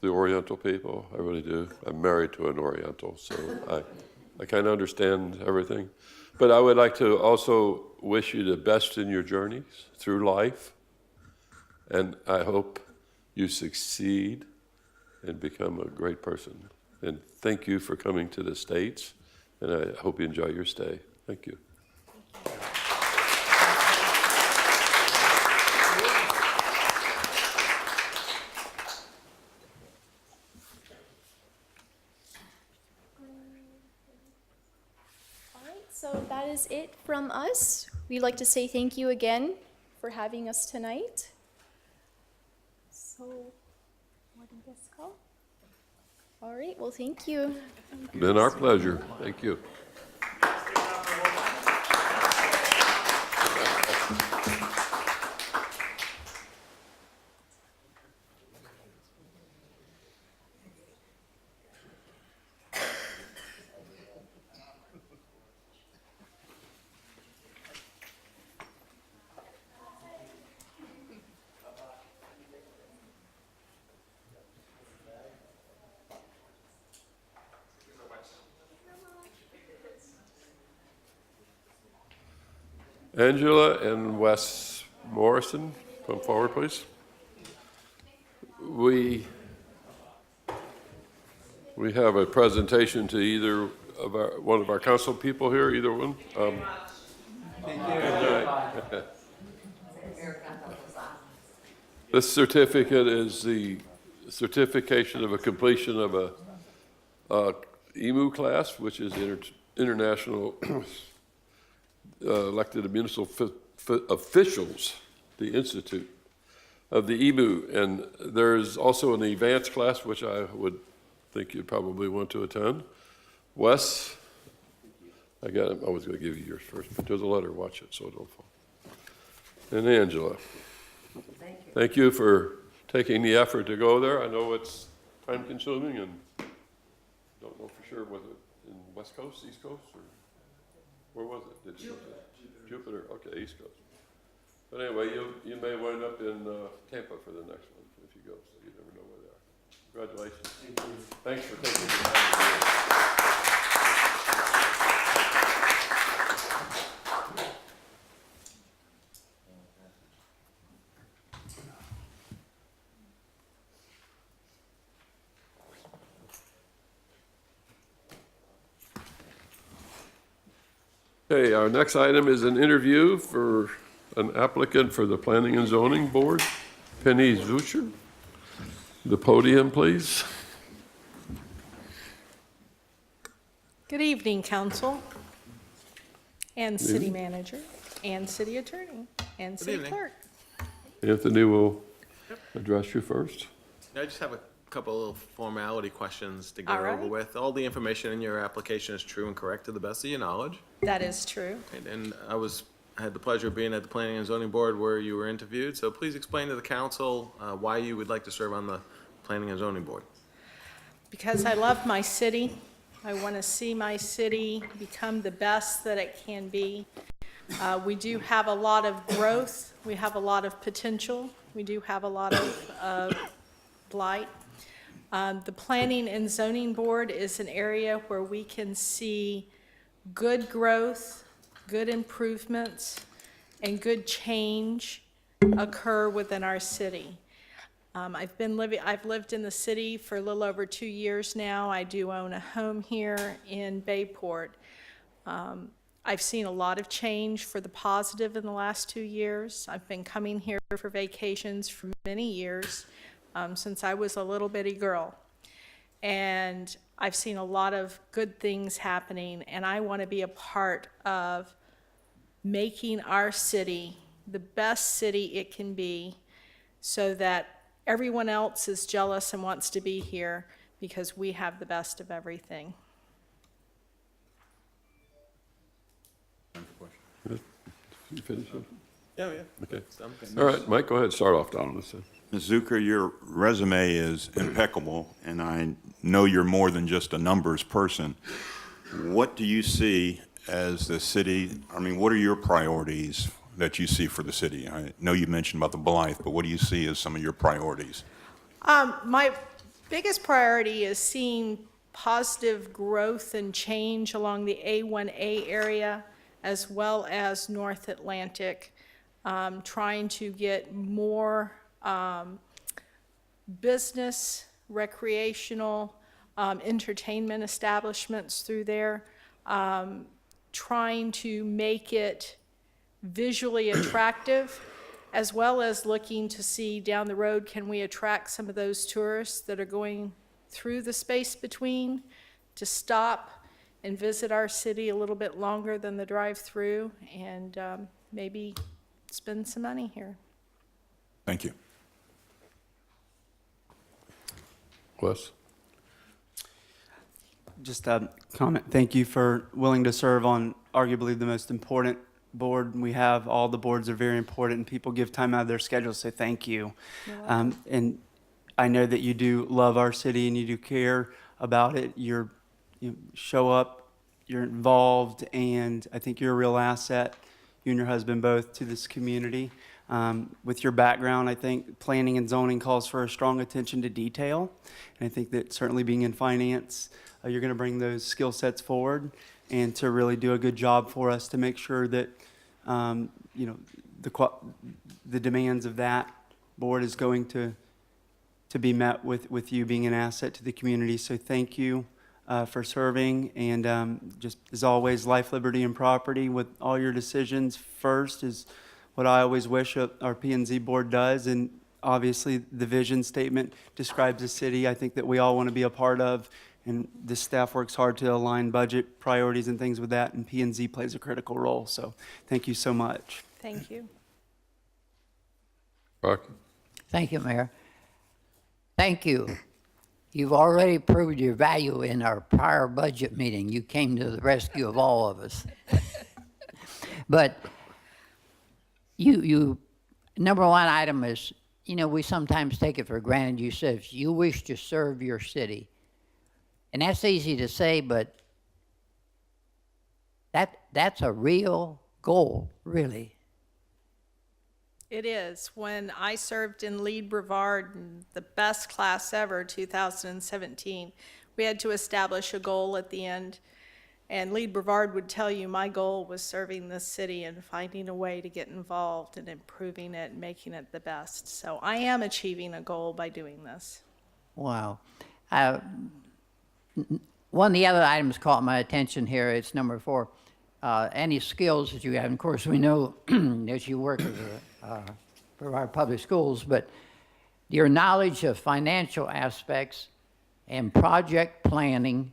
the Oriental people. I really do. I'm married to an Oriental, so I kind of understand everything. But I would like to also wish you the best in your journeys through life, and I hope you succeed and become a great person. And thank you for coming to the States, and I hope you enjoy your stay. Thank you. All right, so that is it from us. We'd like to say thank you again for having us tonight. So, what did this call? All right, well, thank you. Been our pleasure. Thank you. Angela and Wes Morrison, come forward, please. We have a presentation to either of one of our council people here, either one. This certificate is the certification of a completion of a EMU class, which is international elected municipal officials, the Institute of the EMU. And there's also an advanced class, which I would think you'd probably want to attend. Wes, I was going to give you yours first, but there's a letter, watch it so it don't fall. And Angela, thank you for taking the effort to go there. I know it's time consuming and don't know for sure whether in West Coast, East Coast, or where was it? Did you Jupiter. Okay, East Coast. But anyway, you may wind up in Tampa for the next one if you go, so you never know where they are. Congratulations. Thank you. Thanks for taking the time to do it. Okay, our next item is an interview for an applicant for the Planning and Zoning Board, Penny Zucher. The podium, please. Good evening, council, and city manager, and city attorney, and city clerk. Anthony will address you first. I just have a couple of little formality questions to get All right. over with. All the information in your application is true and correct to the best of your knowledge. That is true. And I had the pleasure of being at the Planning and Zoning Board where you were interviewed. So please explain to the council why you would like to serve on the Planning and Zoning Board. Because I love my city. I want to see my city become the best that it can be. We do have a lot of growth. We have a lot of potential. We do have a lot of blight. The Planning and Zoning Board is an area where we can see good growth, good improvements, and good change occur within our city. I've lived in the city for a little over 2 years now. I do own a home here in Bayport. I've seen a lot of change for the positive in the last 2 years. I've been coming here for vacations for many years, since I was a little bitty girl. And I've seen a lot of good things happening, and I want to be a part of making our city the best city it can be so that everyone else is jealous and wants to be here because we have the best of everything. You finish it? Yeah. Okay. All right, Mike, go ahead. Start off down this. Ms. Zucker, your resume is impeccable, and I know you're more than just a numbers person. What do you see as the city, I mean, what are your priorities that you see for the city? I know you mentioned about the Blythe, but what do you see as some of your priorities? My biggest priority is seeing positive growth and change along the A1A area as well as North Atlantic, trying to get more business, recreational, entertainment establishments through there, trying to make it visually attractive, as well as looking to see down the road, can we attract some of those tourists that are going through the space between to stop and visit our city a little bit longer than the drive-through, and maybe spend some money here. Thank you. Wes? Just a comment. Thank you for willing to serve on arguably the most important board we have. All the boards are very important, and people give time out of their schedules, so thank you. And I know that you do love our city and you do care about it. You show up, you're involved, and I think you're a real asset, you and your husband both, to this community. With your background, I think planning and zoning calls for a strong attention to detail. And I think that certainly being in finance, you're going to bring those skill sets forward and to really do a good job for us to make sure that, the demands of that board is going to be met with you being an asset to the community. So thank you for serving. And just as always, life, liberty, and property with all your decisions first is what I always wish our P&Z board does. And obviously the vision statement describes a city I think that we all want to be a part of. And the staff works hard to align budget priorities and things with that, and P&Z plays a critical role. So thank you so much. Thank you. Rocky? Thank you, Mayor. Thank you. You've already proved your value in our prior budget meeting. You came to the rescue of all of us. But you number one item is, we sometimes take it for granted. You said you wish to serve your city. And that's easy to say, but that's a real goal, really. It is. When I served in Lead Brevard, in the best class ever, 2017, we had to establish a goal at the end. And Lead Brevard would tell you my goal was serving this city and finding a way to get involved and improving it and making it the best. So I am achieving a goal by doing this. Wow. One of the other items caught my attention here. It's number 4. Any skills that you have. And of course, we know that you work for our public schools, but your knowledge of financial aspects and project planning,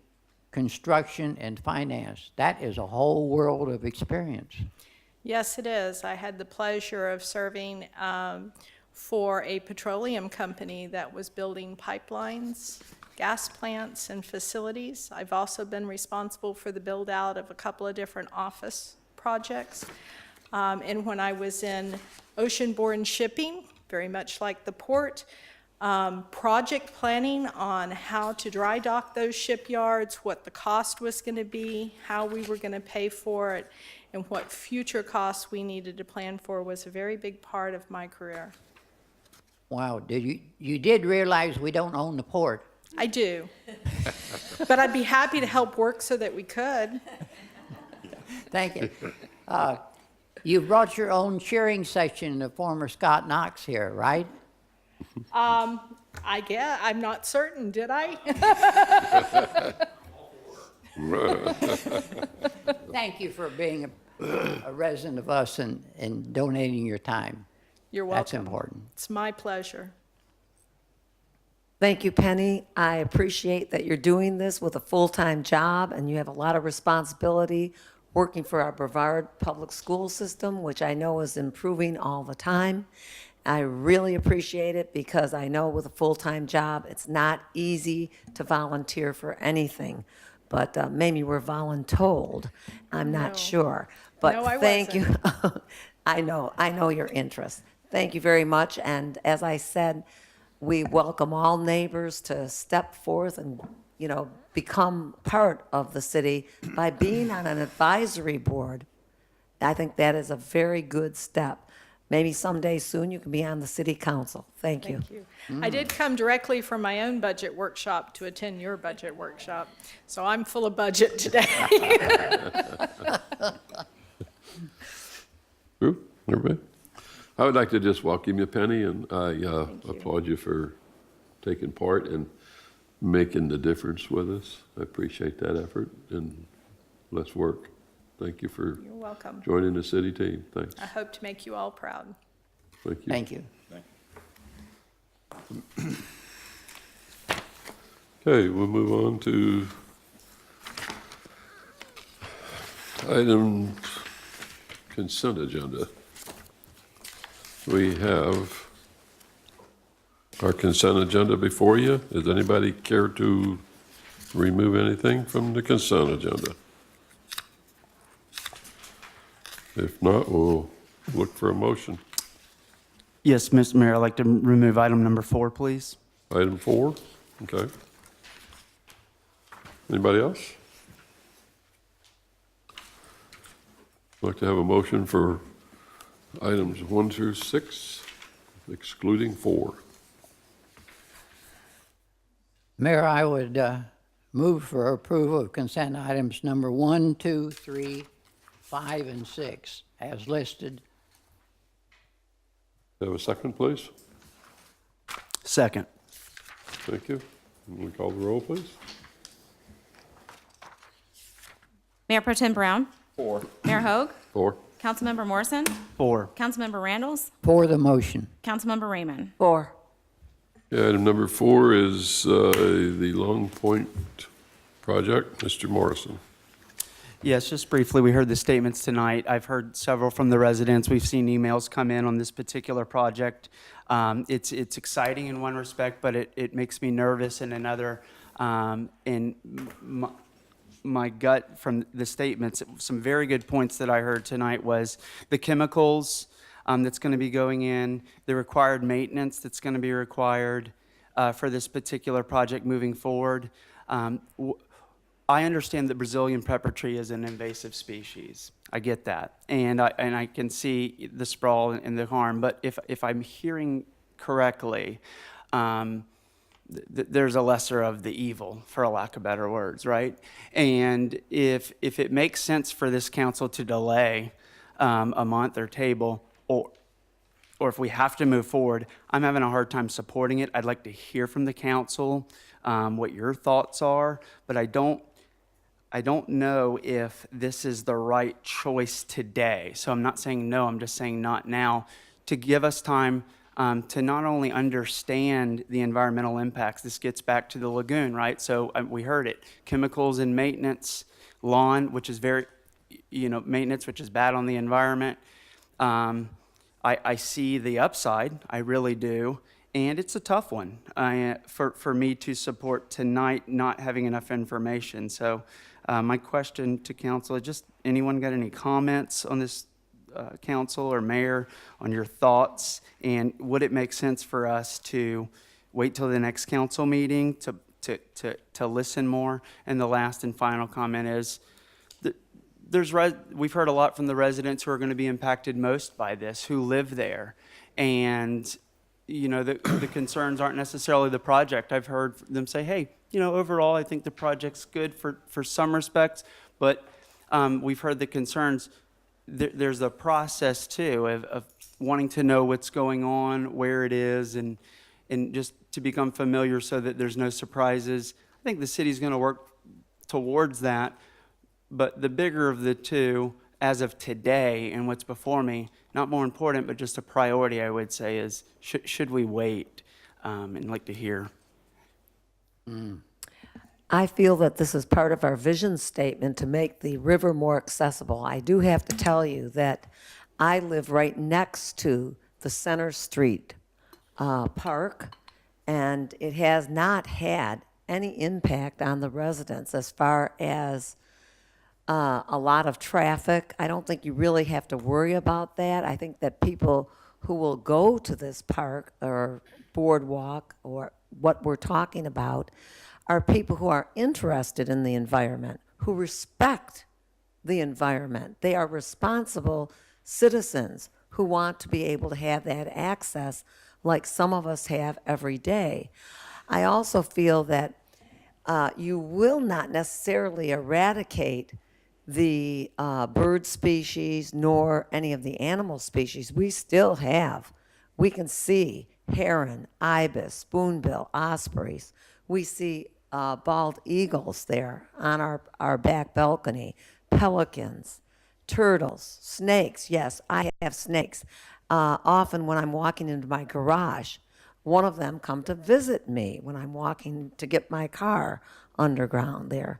construction, and finance, that is a whole world of experience. Yes, it is. I had the pleasure of serving for a petroleum company that was building pipelines, gas plants, and facilities. I've also been responsible for the build out of a couple of different office projects. And when I was in ocean-borne shipping, very much like the port, project planning on how to dry dock those shipyards, what the cost was going to be, how we were going to pay for it, and what future costs we needed to plan for was a very big part of my career. Wow. You did realize we don't own the port? I do. But I'd be happy to help work so that we could. Thank you. You brought your own cheering section, the former Scott Knox here, right? I guess, I'm not certain, did I? Thank you for being a resident of us and donating your time. You're welcome. That's important. It's my pleasure. Thank you, Penny. I appreciate that you're doing this with a full-time job, and you have a lot of responsibility working for our Brevard public school system, which I know is improving all the time. I really appreciate it because I know with a full-time job, it's not easy to volunteer for anything. But maybe we're voluntold. I'm not sure. But No, I thank you. wasn't. I know your interest. Thank you very much. And as I said, we welcome all neighbors to step forth and become part of the city by being on an advisory board. I think that is a very good step. Maybe someday soon you can be on the city council. Thank you. Thank you. I did come directly from my own budget workshop to attend your budget workshop, so I'm full of budget today. True, everybody? I would like to just welcome you, Penny, and I applaud you for taking part and making the difference with us. I appreciate that effort, and let's work. Thank you for You're welcome. joining the city team. Thanks. I hope to make you all proud. Thank you. Thank you. Okay, we'll move on to item consent agenda. We have our consent agenda before you. Does anybody care to remove anything from the consent agenda? If not, we'll look for a motion. Yes, Mr. Mayor, I'd like to remove item number 4, please. Item 4, okay. Anybody else? I'd like to have a motion for items 1 through 6, excluding 4. Mayor, I would move for approval of consent items number 1, 2, 3, 5, and 6 as listed. Have a second, please? Second. Thank you. Can we call the roll, please? Mayor Pro Tem Brown? 4. Mayor Hogue? 4. Councilmember Morrison? 4. Councilmember Randalls? For the motion. Councilmember Raymond? 4. Yeah, item number 4 is the Long Point project. Mr. Morrison. Yes, just briefly, we heard the statements tonight. I've heard several from the residents. We've seen emails come in on this particular project. It's exciting in one respect, but it makes me nervous in another. And my gut from the statements, some very good points that I heard tonight was the chemicals that's going to be going in, the required maintenance that's going to be required for this particular project moving forward. I understand that Brazilian pepper tree is an invasive species. I get that, and I can see the sprawl and the harm. But if I'm hearing correctly, there's a lesser of the evil, for a lack of better words, right? And if it makes sense for this council to delay a month or table, or if we have to move forward, I'm having a hard time supporting it. I'd like to hear from the council what your thoughts are, but I don't know if this is the right choice today. So I'm not saying no, I'm just saying not now, to give us time to not only understand the environmental impacts. This gets back to the lagoon, right? So we heard it, chemicals and maintenance, lawn, which is maintenance, which is bad on the environment. I see the upside, I really do. And it's a tough one for me to support tonight, not having enough information. So my question to council is just, anyone got any comments on this, council or mayor, on your thoughts? And would it make sense for us to wait till the next council meeting to listen more? And the last and final comment is, we've heard a lot from the residents who are going to be impacted most by this, who live there. And the concerns aren't necessarily the project. I've heard them say, hey, overall, I think the project's good for some respects, but we've heard the concerns. There's a process, too, of wanting to know what's going on, where it is, and just to become familiar so that there's no surprises. I think the city's going to work towards that, but the bigger of the two, as of today and what's before me, not more important, but just a priority, I would say, is should we wait? And like to hear. I feel that this is part of our vision statement to make the river more accessible. I do have to tell you that I live right next to the Center Street Park, and it has not had any impact on the residents as far as a lot of traffic. I don't think you really have to worry about that. I think that people who will go to this park or boardwalk or what we're talking about are people who are interested in the environment, who respect the environment. They are responsible citizens who want to be able to have that access like some of us have every day. I also feel that you will not necessarily eradicate the bird species nor any of the animal species. We can see heron, ibis, spoonbill, ospreys. We see bald eagles there on our back balcony, pelicans, turtles, snakes. Yes, I have snakes. Often when I'm walking into my garage, one of them come to visit me when I'm walking to get my car underground there.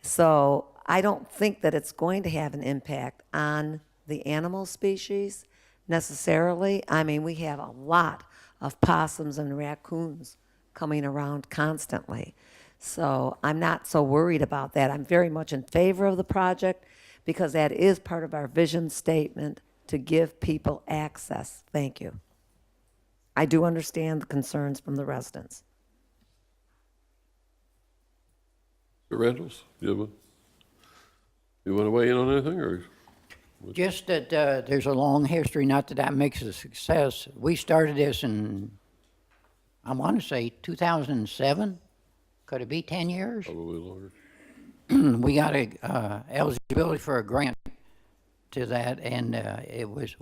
So I don't think that it's going to have an impact on the animal species necessarily. I mean, we have a lot of possums and raccoons coming around constantly. So I'm not so worried about that. I'm very much in favor of the project because that is part of our vision statement to give people access. Thank you. I do understand the concerns from the residents. Mr. Randalls, you want to weigh in on anything, or? Just that there's a long history, not that makes it a success. We started this in, I want to say 2007. Could it be 10 years? Probably longer. We got eligibility for a grant to that, and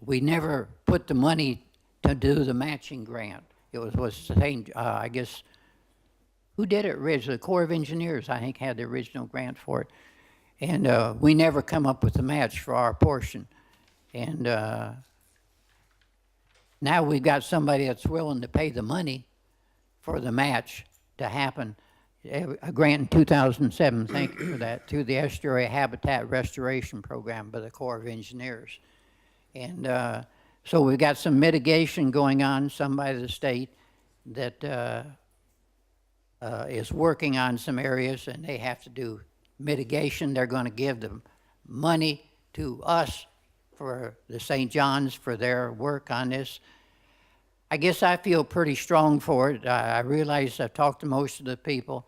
we never put the money to do the matching grant. It was saying, I guess, who did it originally? The Corps of Engineers, I think, had the original grant for it. And we never come up with a match for our portion. And now we've got somebody that's willing to pay the money for the match to happen. A grant in 2007, thank you for that, through the Estuary Habitat Restoration Program by the Corps of Engineers. And so we've got some mitigation going on, some by the state that is working on some areas, and they have to do mitigation. They're going to give the money to us for the St. John's for their work on this. I guess I feel pretty strong for it. I realize I've talked to most of the people.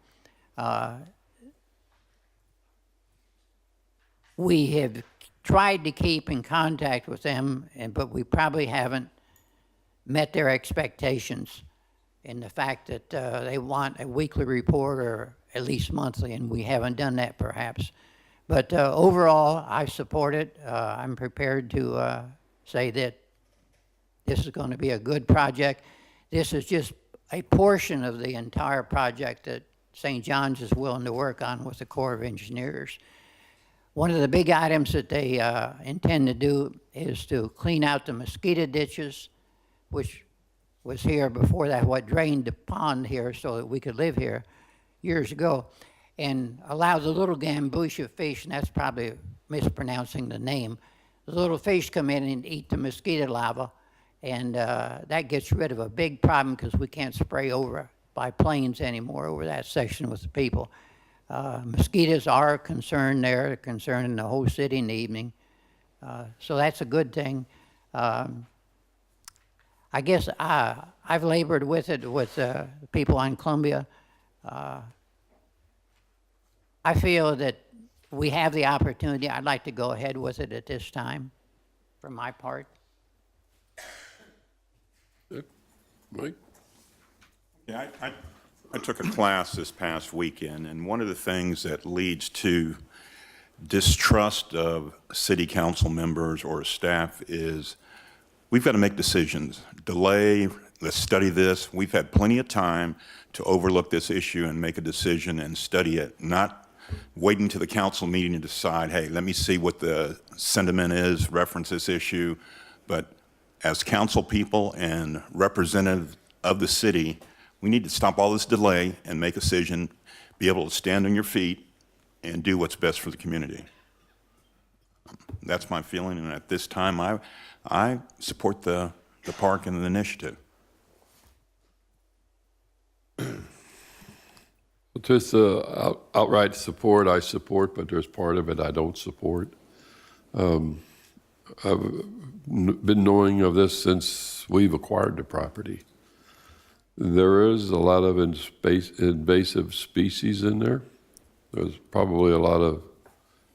We have tried to keep in contact with them, but we probably haven't met their expectations in the fact that they want a weekly report or at least monthly, and we haven't done that perhaps. But overall, I support it. I'm prepared to say that this is going to be a good project. This is just a portion of the entire project that St. John's is willing to work on with the Corps of Engineers. One of the big items that they intend to do is to clean out the mosquito ditches, which was here before that, what drained the pond here so that we could live here years ago, and allow the little gambusia fish, and that's probably mispronouncing the name, the little fish come in and eat the mosquito larvae, and that gets rid of a big problem because we can't spray over by planes anymore over that section with the people. Mosquitoes are a concern there, a concern in the whole city in the evening. So that's a good thing. I guess I've labored with it with people on Columbia. I feel that we have the opportunity. I'd like to go ahead with it at this time, for my part. Mike? Yeah, I took a class this past weekend, and one of the things that leads to distrust of city council members or staff is we've got to make decisions. Delay, let's study this. We've had plenty of time to overlook this issue and make a decision and study it, not waiting to the council meeting to decide, hey, let me see what the sentiment is, reference this issue. But as council people and representative of the city, we need to stop all this delay and make a decision, be able to stand on your feet and do what's best for the community. That's my feeling, and at this time, I support the park and the initiative. This outright support, I support, but there's part of it I don't support. I've been knowing of this since we've acquired the property. There is a lot of invasive species in there. There's probably a lot of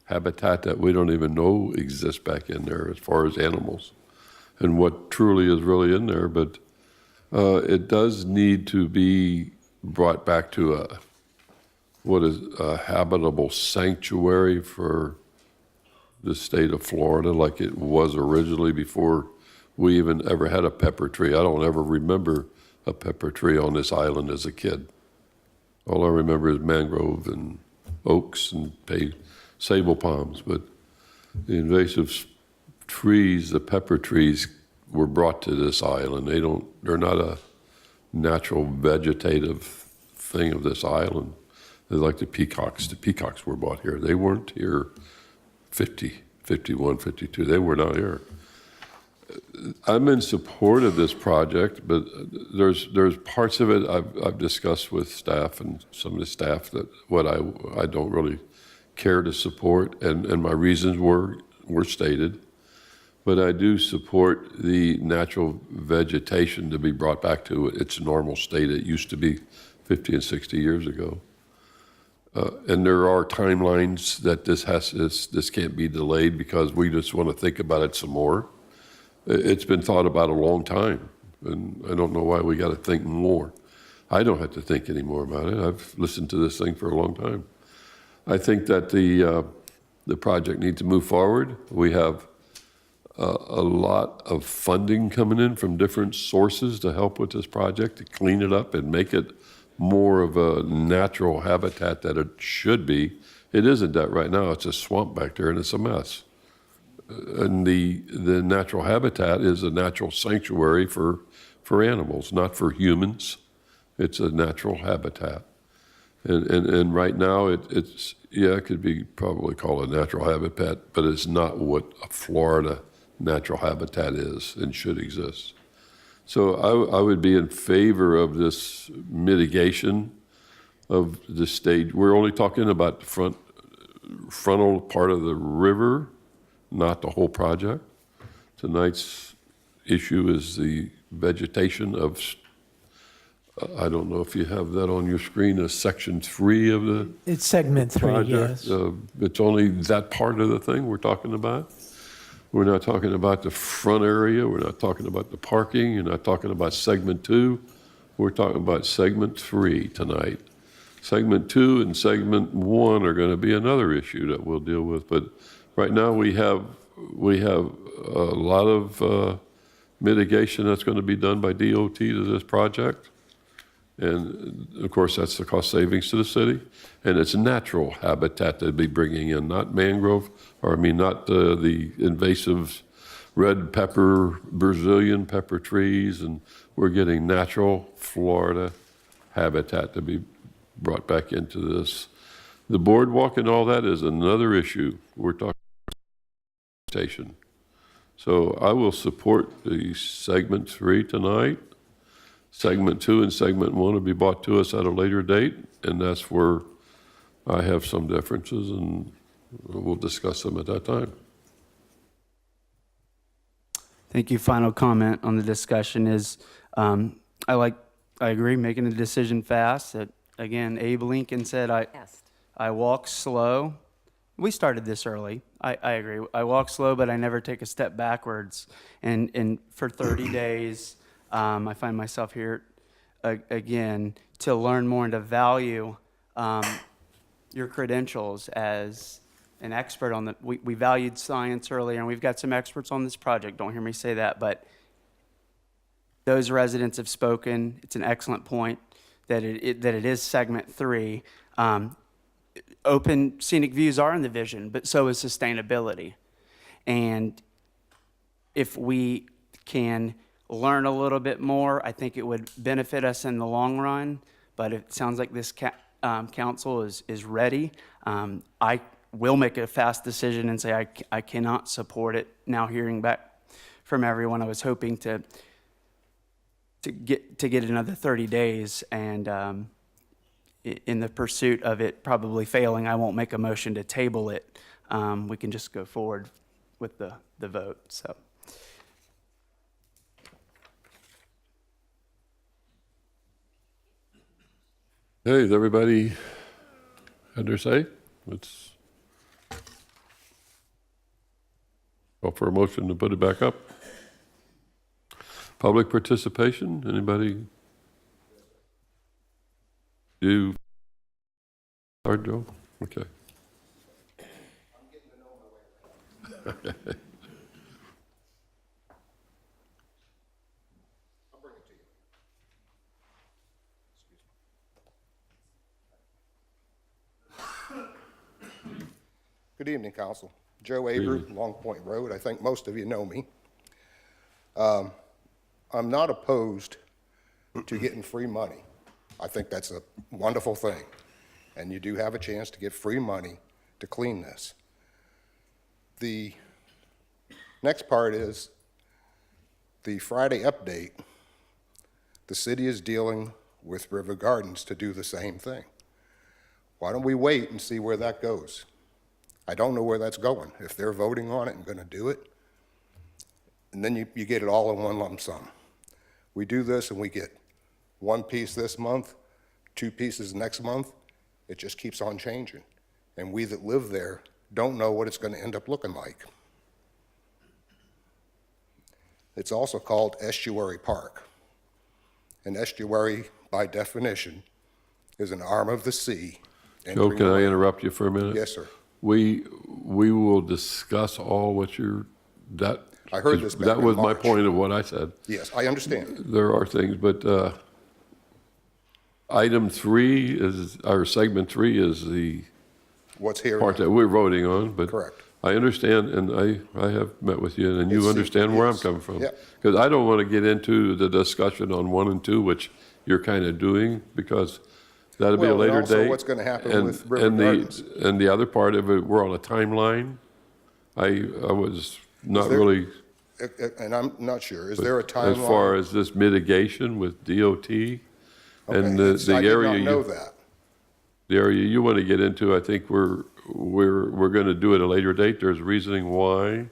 habitat that we don't even know exists back in there as far as animals and what truly is really in there. But it does need to be brought back to a habitable sanctuary for the state of Florida like it was originally before we even ever had a pepper tree. I don't ever remember a pepper tree on this island as a kid. All I remember is mangrove and oaks and sable palms, but the invasive trees, the pepper trees, were brought to this island. They're not a natural vegetative thing of this island. They're like the peacocks. The peacocks were brought here. They weren't here 50, 51, 52. They were not here. I'm in support of this project, but there's parts of it I've discussed with staff and some of the staff that what I don't really care to support, and my reasons were stated. But I do support the natural vegetation to be brought back to its normal state it used to be 50 and 60 years ago. And there are timelines that this can't be delayed because we just want to think about it some more. It's been thought about a long time, and I don't know why we got to think more. I don't have to think any more about it. I've listened to this thing for a long time. I think that the project needs to move forward. We have a lot of funding coming in from different sources to help with this project, to clean it up and make it more of a natural habitat that it should be. It isn't that right now. It's a swamp back there and it's a mess. And the natural habitat is a natural sanctuary for animals, not for humans. It's a natural habitat. And right now it could be probably called a natural habitat, but it's not what a Florida natural habitat is and should exist. So I would be in favor of this mitigation of the stage. We're only talking about the frontal part of the river, not the whole project. Tonight's issue is the vegetation of, I don't know if you have that on your screen, as section 3 of the It's segment 3, project. yes. It's only that part of the thing we're talking about. We're not talking about the front area. We're not talking about the parking. You're not talking about segment 2. We're talking about segment 3 tonight. Segment 2 and segment 1 are going to be another issue that we'll deal with. But right now we have a lot of mitigation that's going to be done by DOT to this project. And of course, that's the cost savings to the city. And it's natural habitat they'd be bringing in, not mangrove, not the invasive red pepper, Brazilian pepper trees. And we're getting natural Florida habitat to be brought back into this. The boardwalk and all that is another issue. We're talking station. So I will support the segment 3 tonight. Segment 2 and segment 1 will be brought to us at a later date, and that's where I have some differences, and we'll discuss them at that time. Thank you. Final comment on the discussion is, I agree, making the decision fast. Again, Abe Lincoln said, I walk slow. We started this early. I agree. I walk slow, but I never take a step backwards. And for 30 days, I find myself here again to learn more and to value your credentials as an expert on we valued science earlier, and we've got some experts on this project. Don't hear me say that, but those residents have spoken. It's an excellent point that it is segment 3. Open scenic views are in the vision, but so is sustainability. And if we can learn a little bit more, I think it would benefit us in the long run. But it sounds like this council is ready. I will make a fast decision and say I cannot support it. Now hearing back from everyone, I was hoping to get another 30 days, and in the pursuit of it probably failing, I won't make a motion to table it. We can just go forward with the vote. So. Hey, has everybody had their say? Let's call for a motion to put it back up. Public participation, anybody? You, start, Joe? Okay. Good evening, Council. Joe Aber, Long Point Road. I think most of you know me. I'm not opposed to getting free money. I think that's a wonderful thing. And you do have a chance to get free money to clean this. The next part is the Friday update. The city is dealing with River Gardens to do the same thing. Why don't we wait and see where that goes? I don't know where that's going. If they're voting on it and going to do it, and then you get it all in one lump sum. We do this and we get one piece this month, two pieces next month. It just keeps on changing. And we that live there don't know what it's going to end up looking like. It's also called Estuary Park. An estuary, by definition, is an arm of the sea. Joe, can I interrupt you for a minute? Yes, sir. We will discuss all what you're, that. I heard this back That in was my March. point of what I said. Yes, I understand. There are things, but item 3 is, or segment 3 is the What's here part now. that we're voting on, but Correct. I understand, and I have met with you, and you It's- understand where I'm yes. coming from. Yeah. Because I don't want to get into the discussion on 1 and 2, which you're kind of doing, because that'll be a Well, and later also date. what's gonna happen And- with River and Gardens. And the other part of it, we're on a timeline. I was not there- really, And I'm not sure. Is there a timeline? as far as this mitigation with DOT and Okay, the I did area not you. know that. The area you want to get into, I think we're going to do at a later date. There's reasoning why.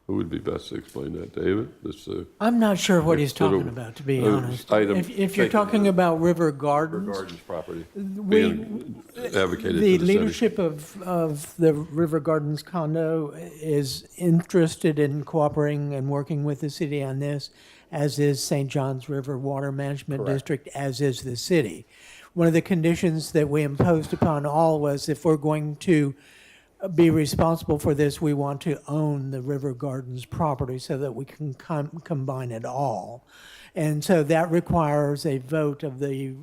Who would be best to explain that, David? This, I'm not sure what he's little, talking about, to be honest. item If you're taken talking about River River Gardens, Gardens property we, being advocated the to the city. leadership of the River Gardens condo is interested in cooperating and working with the city on this, as is St. John's River Water Management Correct. District, as is the city. One of the conditions that we imposed upon all was if we're going to be responsible for this, we want to own the River Gardens property so that we can combine it all. And so that requires a vote of the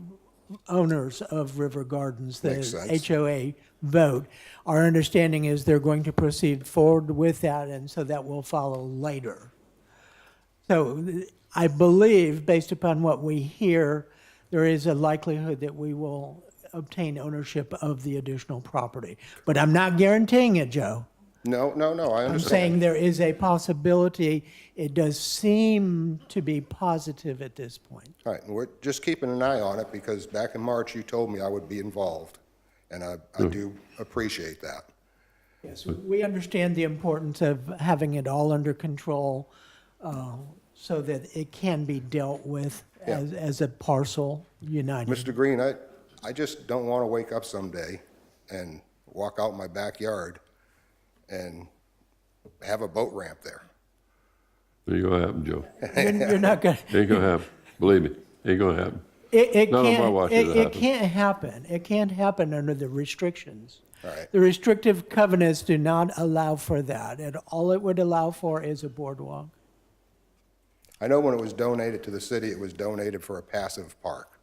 owners of River Gardens, Makes the sense. HOA vote. Our understanding is they're going to proceed forward with that, and so that will follow later. So I believe, based upon what we hear, there is a likelihood that we will obtain ownership of the additional property. But I'm not guaranteeing it, Joe. No, I understand. I'm saying there is a possibility. It does seem to be positive at this point. All right, and we're just keeping an eye on it because back in March, you told me I would be involved, and I do appreciate that. Yes, we understand the importance of having it all under control so that it can be dealt with Yeah. as a parcel united. Mr. Green, I just don't want to wake up someday and walk out my backyard and have a boat ramp there. Ain't gonna happen, Joe. You're not going to. Ain't gonna happen. Believe me, ain't gonna happen. It None of my can't, watch it'll it happen. can't happen. It can't happen under the restrictions. All right. The restrictive covenants do not allow for that. And all it would allow for is a boardwalk. I know when it was donated to the city, it was donated for a passive park.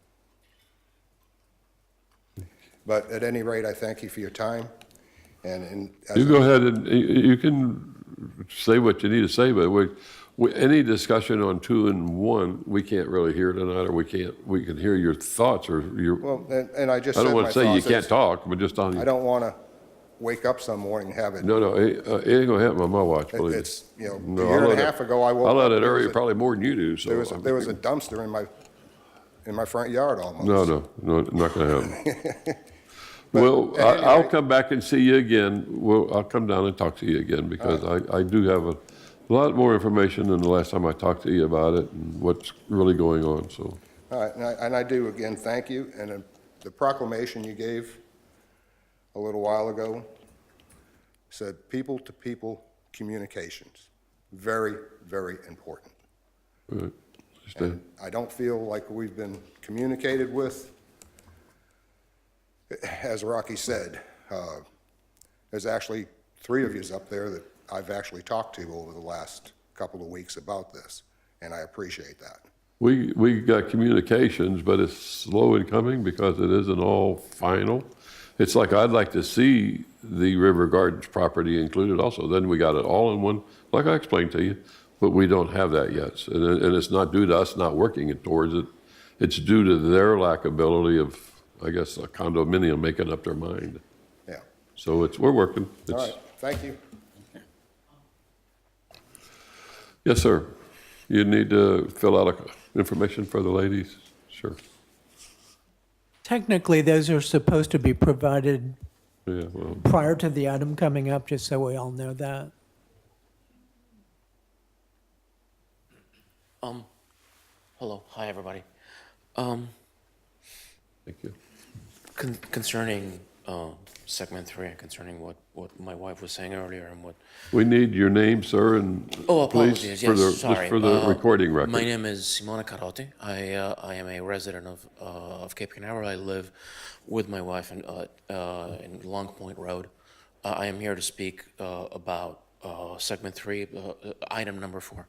But at any rate, I thank you for your time. And as You go ahead and, you can say what you need to say, but any discussion on 2 and 1, we can't really hear tonight, or we can hear your thoughts or your. Well, and I just I said don't my want to say you thoughts. can't talk, but just on. I don't want to wake up some morning and have it. No, it ain't gonna happen on my watch, believe me. It's, you know, No, a year and a half ago, I woke I up. let it there was area a- probably more than you do, so. There was a dumpster in my front yard almost. No, not gonna happen. But Well, at any I'll rate- come back and see you again. I'll come down and talk to you again because I do have a lot more information than the last time I talked to you about it and what's really going on, so. All right, and I do, again, thank you. And the proclamation you gave a little while ago said people-to-people communications. Very, very important. Right. And I don't feel like we've been communicated with. As Rocky said, there's actually 3 of yous up there that I've actually talked to over the last couple of weeks about this, and I appreciate that. We got communications, but it's slow in coming because it isn't all final. It's like, I'd like to see the River Gardens property included also. Then we got it all in one, like I explained to you, but we don't have that yet. And it's not due to us not working towards it. It's due to their lack of ability of, I guess, a condominium making up their mind. Yeah. So we're working. All right, thank you. Yes, sir. You need to fill out information for the ladies? Sure. Technically, those are supposed to be provided Yeah, well, prior to the item coming up, just so we all know that. Hello, hi everybody. thank you. Concerning segment 3 and concerning what my wife was saying earlier and what. We need your name, sir, and Oh, please, apologies. for Yes, the, sorry. just for the recording record. My name is Simona Carotti. I am a resident of Cape Canaveral. I live with my wife in Long Point Road. I am here to speak about segment 3, item number 4.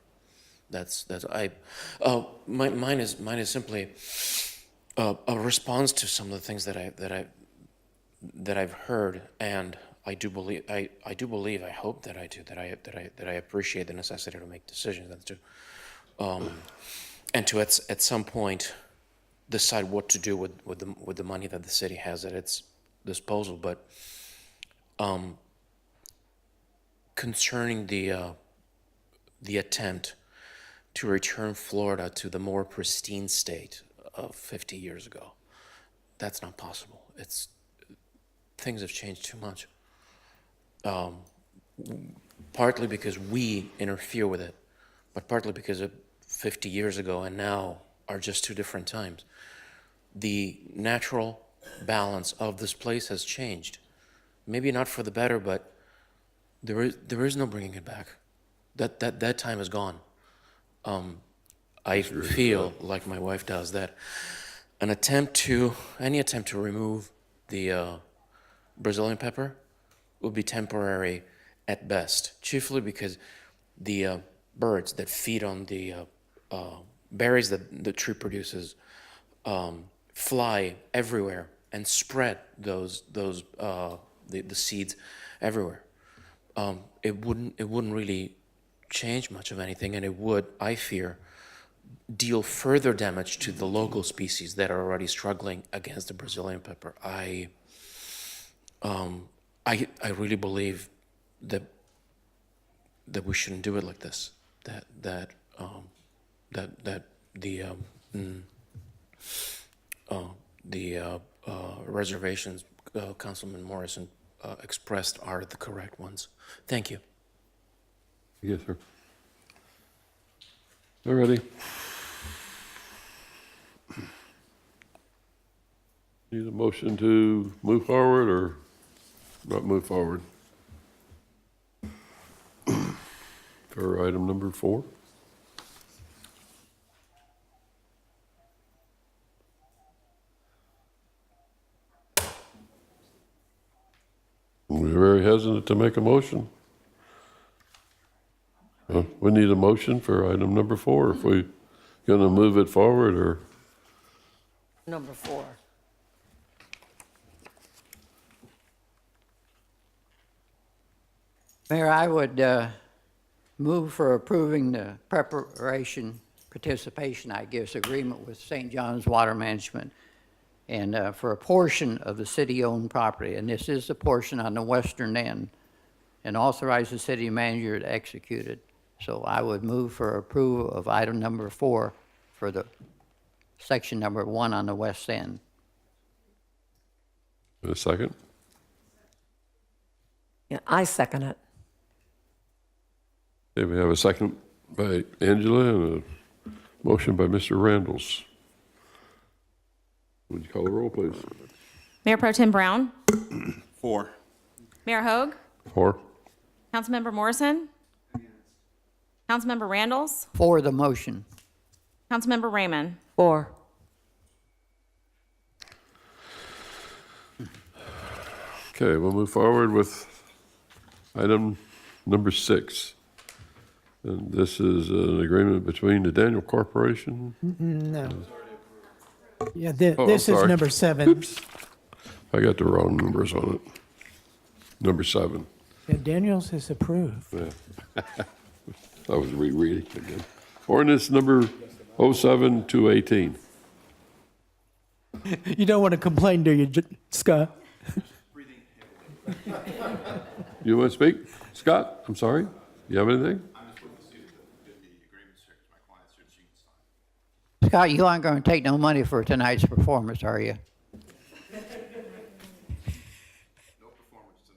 Mine is simply a response to some of the things that I've heard, and I hope that I appreciate the necessity to make decisions and to at some point decide what to do with the money that the city has at its disposal. But concerning the attempt to return Florida to the more pristine state of 50 years ago, that's not possible. Things have changed too much. Partly because we interfere with it, but partly because of 50 years ago and now are just 2 different times. The natural balance of this place has changed. Maybe not for the better, but there is no bringing it back. That time is gone. I feel like my wife does, that any attempt to remove the Brazilian pepper will be temporary at best, chiefly because the birds that feed on the berries that the tree produces fly everywhere and spread the seeds everywhere. It wouldn't really change much of anything, and it would, I fear, deal further damage to the local species that are already struggling against the Brazilian pepper. I really believe that we shouldn't do it like this. That the reservations Councilman Morrison expressed are the correct ones. Thank you. Yes, sir. All righty. Need a motion to move forward or not move forward? For item number 4? We're very hesitant to make a motion. We need a motion for item number 4 if we're going to move it forward, or? Number 4. Mayor, I would move for approving the participation, I guess, agreement with St. John's Water Management and for a portion of the city-owned property, and this is the portion on the western end, and authorize the city manager to execute it. So I would move for approval of item number 4 for the section number 1 on the west end. A second? Yeah, I second it. Okay, we have a second by Angela and a motion by Mr. Randalls. Would you call the roll, please? Mayor Pro Tem Brown, 4. Mayor Hogue, 4. Councilmember Morrison, Councilmember Randalls, For the motion. Councilmember Raymond. 4. Okay, we'll move forward with item number 6. And this is an agreement between the Daniel Corporation. No. Yeah, Oh, this I'm is sorry. number 7. Oops. I got the wrong numbers on it. Number 7. Yeah, Daniels is approved. Yeah. I was rereading again. Ordinance number 07-218. You don't want to complain, do you, Scott? You want to speak? Scott, I'm sorry. You have anything? Scott, you aren't going to take no money for tonight's performance, are you?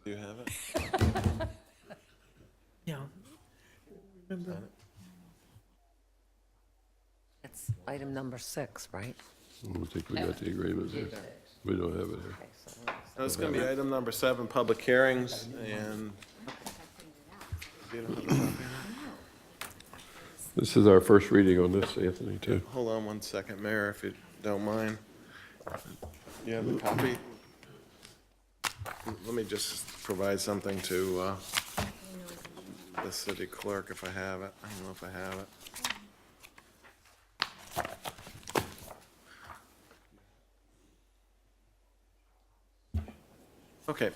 Do you have it? Yeah. Remember? It's item number 6, right? I don't think we got the agreement here. We don't have it here. Now, it's going to be item number 7, public hearings, and you don't have a copy of This is our first reading on this, Anthony, too. it? Hold on one second, Mayor, if you don't mind. You have a copy? Let me just provide something to the city clerk if I have it. I don't know if I have it. Okay.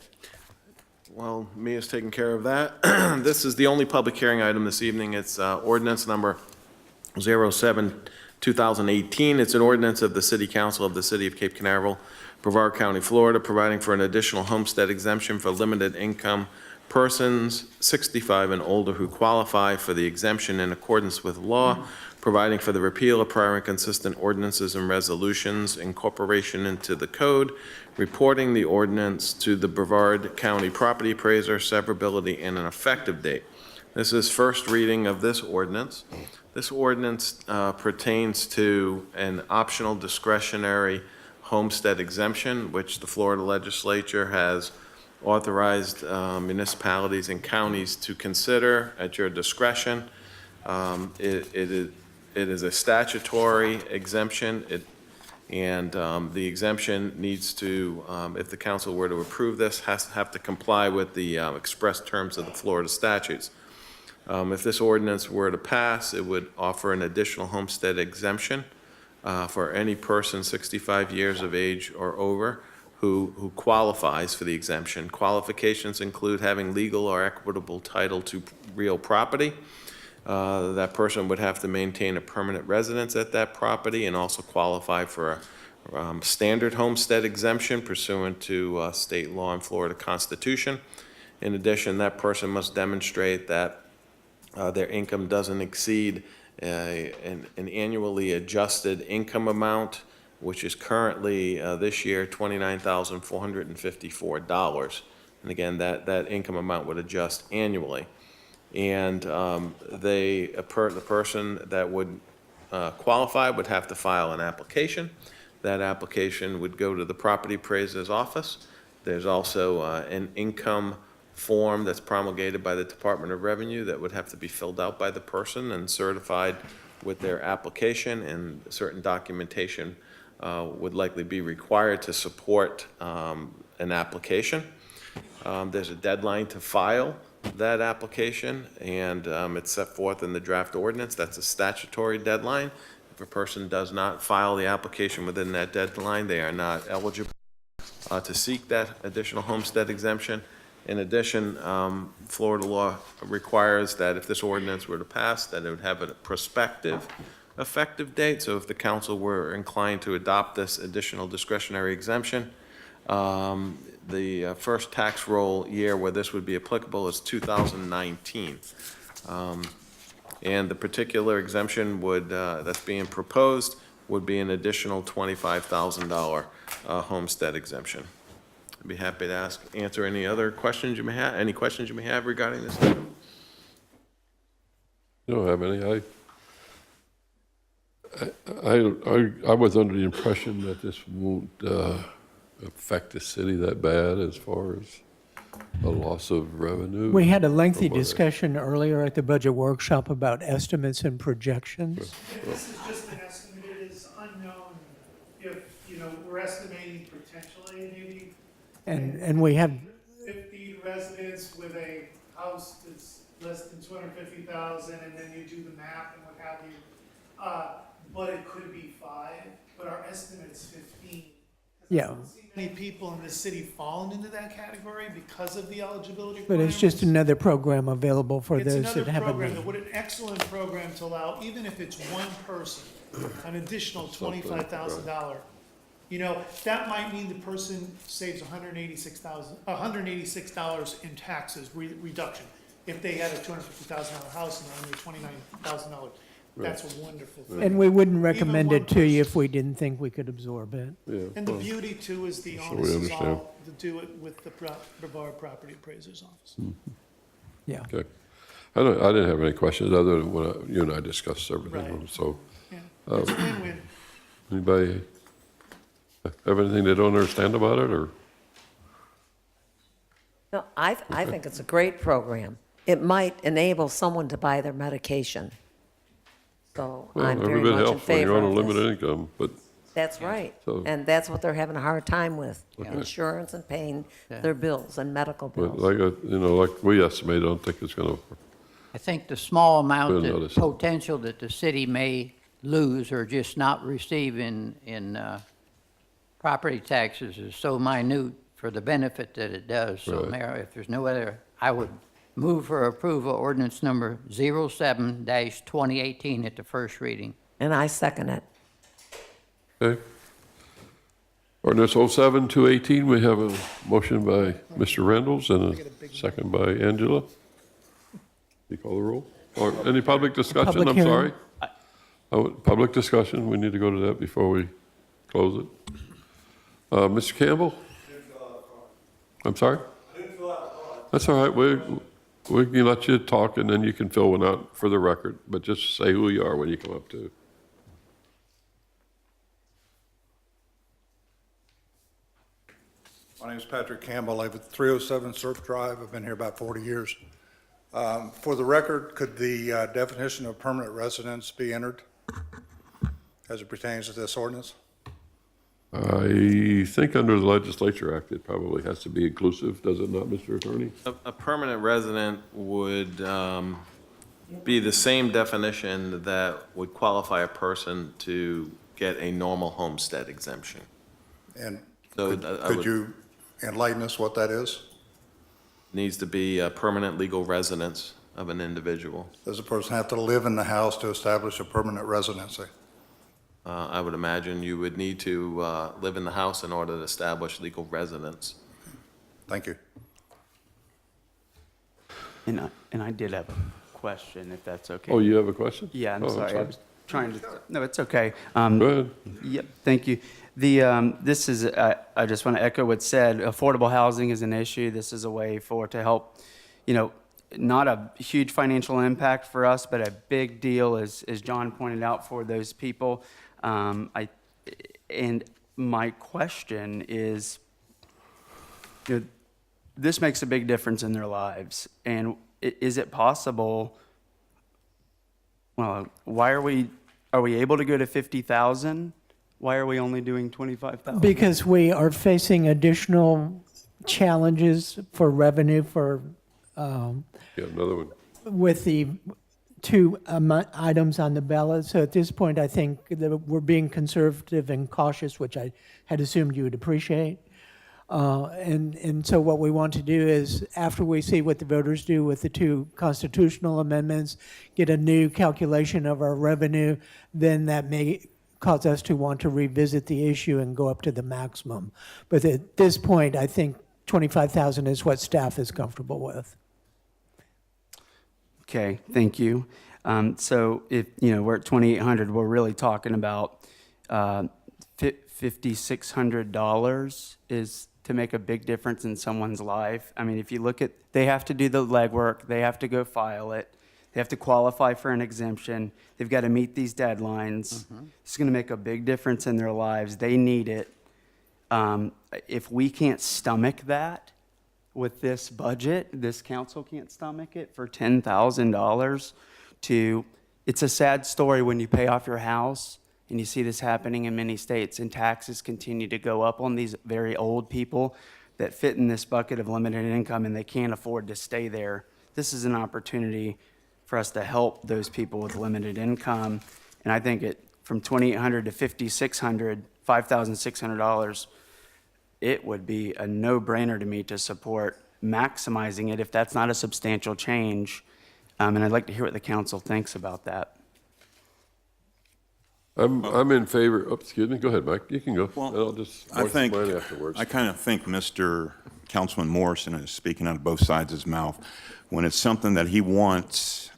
Well, Mia's taking care of that. This is the only public hearing item this evening. It's ordinance number 07-2018. It's an ordinance of the City Council of the City of Cape Canaveral, Brevard County, Florida, providing for an additional homestead exemption for limited income persons 65 and older who qualify for the exemption in accordance with law, providing for the repeal of prior inconsistent ordinances and resolutions, incorporation into the code, reporting the ordinance to the Brevard County Property Appraiser, severability, and an effective date. This is first reading of this ordinance. This ordinance pertains to an optional discretionary homestead exemption, which the Florida legislature has authorized municipalities and counties to consider at your discretion. It is a statutory exemption, and the exemption needs to, if the council were to approve this, have to comply with the express terms of the Florida statutes. If this ordinance were to pass, it would offer an additional homestead exemption for any person 65 years of age or over who qualifies for the exemption. Qualifications include having legal or equitable title to real property. That person would have to maintain a permanent residence at that property and also qualify for a standard homestead exemption pursuant to state law and Florida Constitution. In addition, that person must demonstrate that their income doesn't exceed an annually adjusted income amount, which is currently this year $29,454. And again, that income amount would adjust annually. And the person that would qualify would have to file an application. That application would go to the property appraiser's office. There's also an income form that's promulgated by the Department of Revenue that would have to be filled out by the person and certified with their application, and certain documentation would likely be required to support an application. There's a deadline to file that application, and it's set forth in the draft ordinance. That's a statutory deadline. If a person does not file the application within that deadline, they are not eligible to seek that additional homestead exemption. In addition, Florida law requires that if this ordinance were to pass, that it would have a prospective effective date. So if the council were inclined to adopt this additional discretionary exemption, the first tax roll year where this would be applicable is 2019. And the particular exemption would that's being proposed would be an additional $25,000 homestead exemption. I'd be happy to answer any other questions you may have, regarding this item. You don't have any. I was under the impression that this won't affect the city that bad as far as a loss of revenue. We had a lengthy from what I- discussion earlier at the budget workshop about estimates and projections. This is just an estimate, it is unknown if, we're estimating potentially maybe And we have, 15 residents with a house that's less than 250,000, and then you do the math and what have you. But it could be 5, but our estimate's 15. yeah, Many people in this city fallen into that category because of the eligibility but it's just another program available for It's those another that have a program, need. what an excellent program to allow, even if it's one person, an additional $25,000. That might mean the person saves $186 in taxes reduction. If they had a $250,000 house and only $29,000, that's a wonderful thing. And we wouldn't recommend one it to you if we didn't think we could absorb it. Yeah, And the well, beauty too is the So onus we is understand. all to do it with the Brevard Property Appraiser's Office. Yeah. Okay. I didn't have any questions other than what you and I discussed everything, Right. so. Yeah, it's a win-win. Anybody have anything they don't understand about it, or? No, I think it's a great program. It might enable someone to buy their medication. So Well, I'm every very bit much in helps when favor you're on a of limited this. income, but That's right. So- And that's what they're having a hard time with, Okay. insurance and paying Yeah. their bills and medical but bills. like we estimate, I don't think it's gonna, I think the small amount We'll that notice. potential that the city may lose or just not receive in property taxes is so minute for the benefit that it does. So Right. Mayor, if there's no other, I would move for approval ordinance number 07-2018 at the first reading. And I second it. okay. Ordinance 07-218, we have a motion by Mr. Reynolds and a second by Angela. You call the roll? Or any public discussion, Public I'm hearing. sorry? Public discussion, we need to go to that before we close it. Mr. Campbell? I'm sorry? That's all right, we can let you talk and then you can fill one out for the record, but just say who you are when you come up to. My name is Patrick Campbell. I live at 307 Surf Drive. I've been here about 40 years. For the record, could the definition of permanent residence be entered as it pertains to this ordinance? I think under the Legislature Act, it probably has to be inclusive, does it not, Mr. Attorney? A permanent resident would be the same definition that would qualify a person to get a normal homestead exemption. And So could would- you enlighten us what that is? Needs to be a permanent legal residence of an individual. Does a person have to live in the house to establish a permanent residency? I would imagine you would need to live in the house in order to establish legal residence. Thank you. And I did have a question, if that's okay. Oh, you have a question? Yeah, I'm Oh, sorry. I was trying to, no, it's okay. Go ahead. Yep, thank you. This is, I just want to echo what's said. Affordable housing is an issue. This is a way to help, not a huge financial impact for us, but a big deal, as John pointed out, for those people. And my question is, this makes a big difference in their lives. And is it possible, well, why are we able to go to 50,000? Why are we only doing 25,000? Because we are facing additional challenges for revenue for, Yeah, another one. with the two items on the ballot. So at this point, I think that we're being conservative and cautious, which I had assumed you would appreciate. And so what we want to do is, after we see what the voters do with the two constitutional amendments, get a new calculation of our revenue, then that may cause us to want to revisit the issue and go up to the maximum. But at this point, I think 25,000 is what staff is comfortable with. Okay, thank you. So if, we're at 2,800, we're really talking about $5,600 is to make a big difference in someone's life. I mean, if you look at, they have to do the legwork, they have to go file it, They have to qualify for an exemption. They've got to meet these deadlines. It's going to make a big difference in their lives. They need it. If we can't stomach that with this budget, this council can't stomach it for $10,000 it's a sad story when you pay off your house and you see this happening in many states and taxes continue to go up on these very old people that fit in this bucket of limited income and they can't afford to stay there. This is an opportunity for us to help those people with limited income. And I think from $2,800 to $5,600, $5,600, it would be a no-brainer to me to support maximizing it if that's not a substantial change. And I'd like to hear what the council thinks about that. I'm in favor, excuse me, go ahead, Mike, you can go. I'll just voice mine afterwards. I kind of think Mr. Councilman Morrison is speaking out of both sides of his mouth. When it's something that he wants,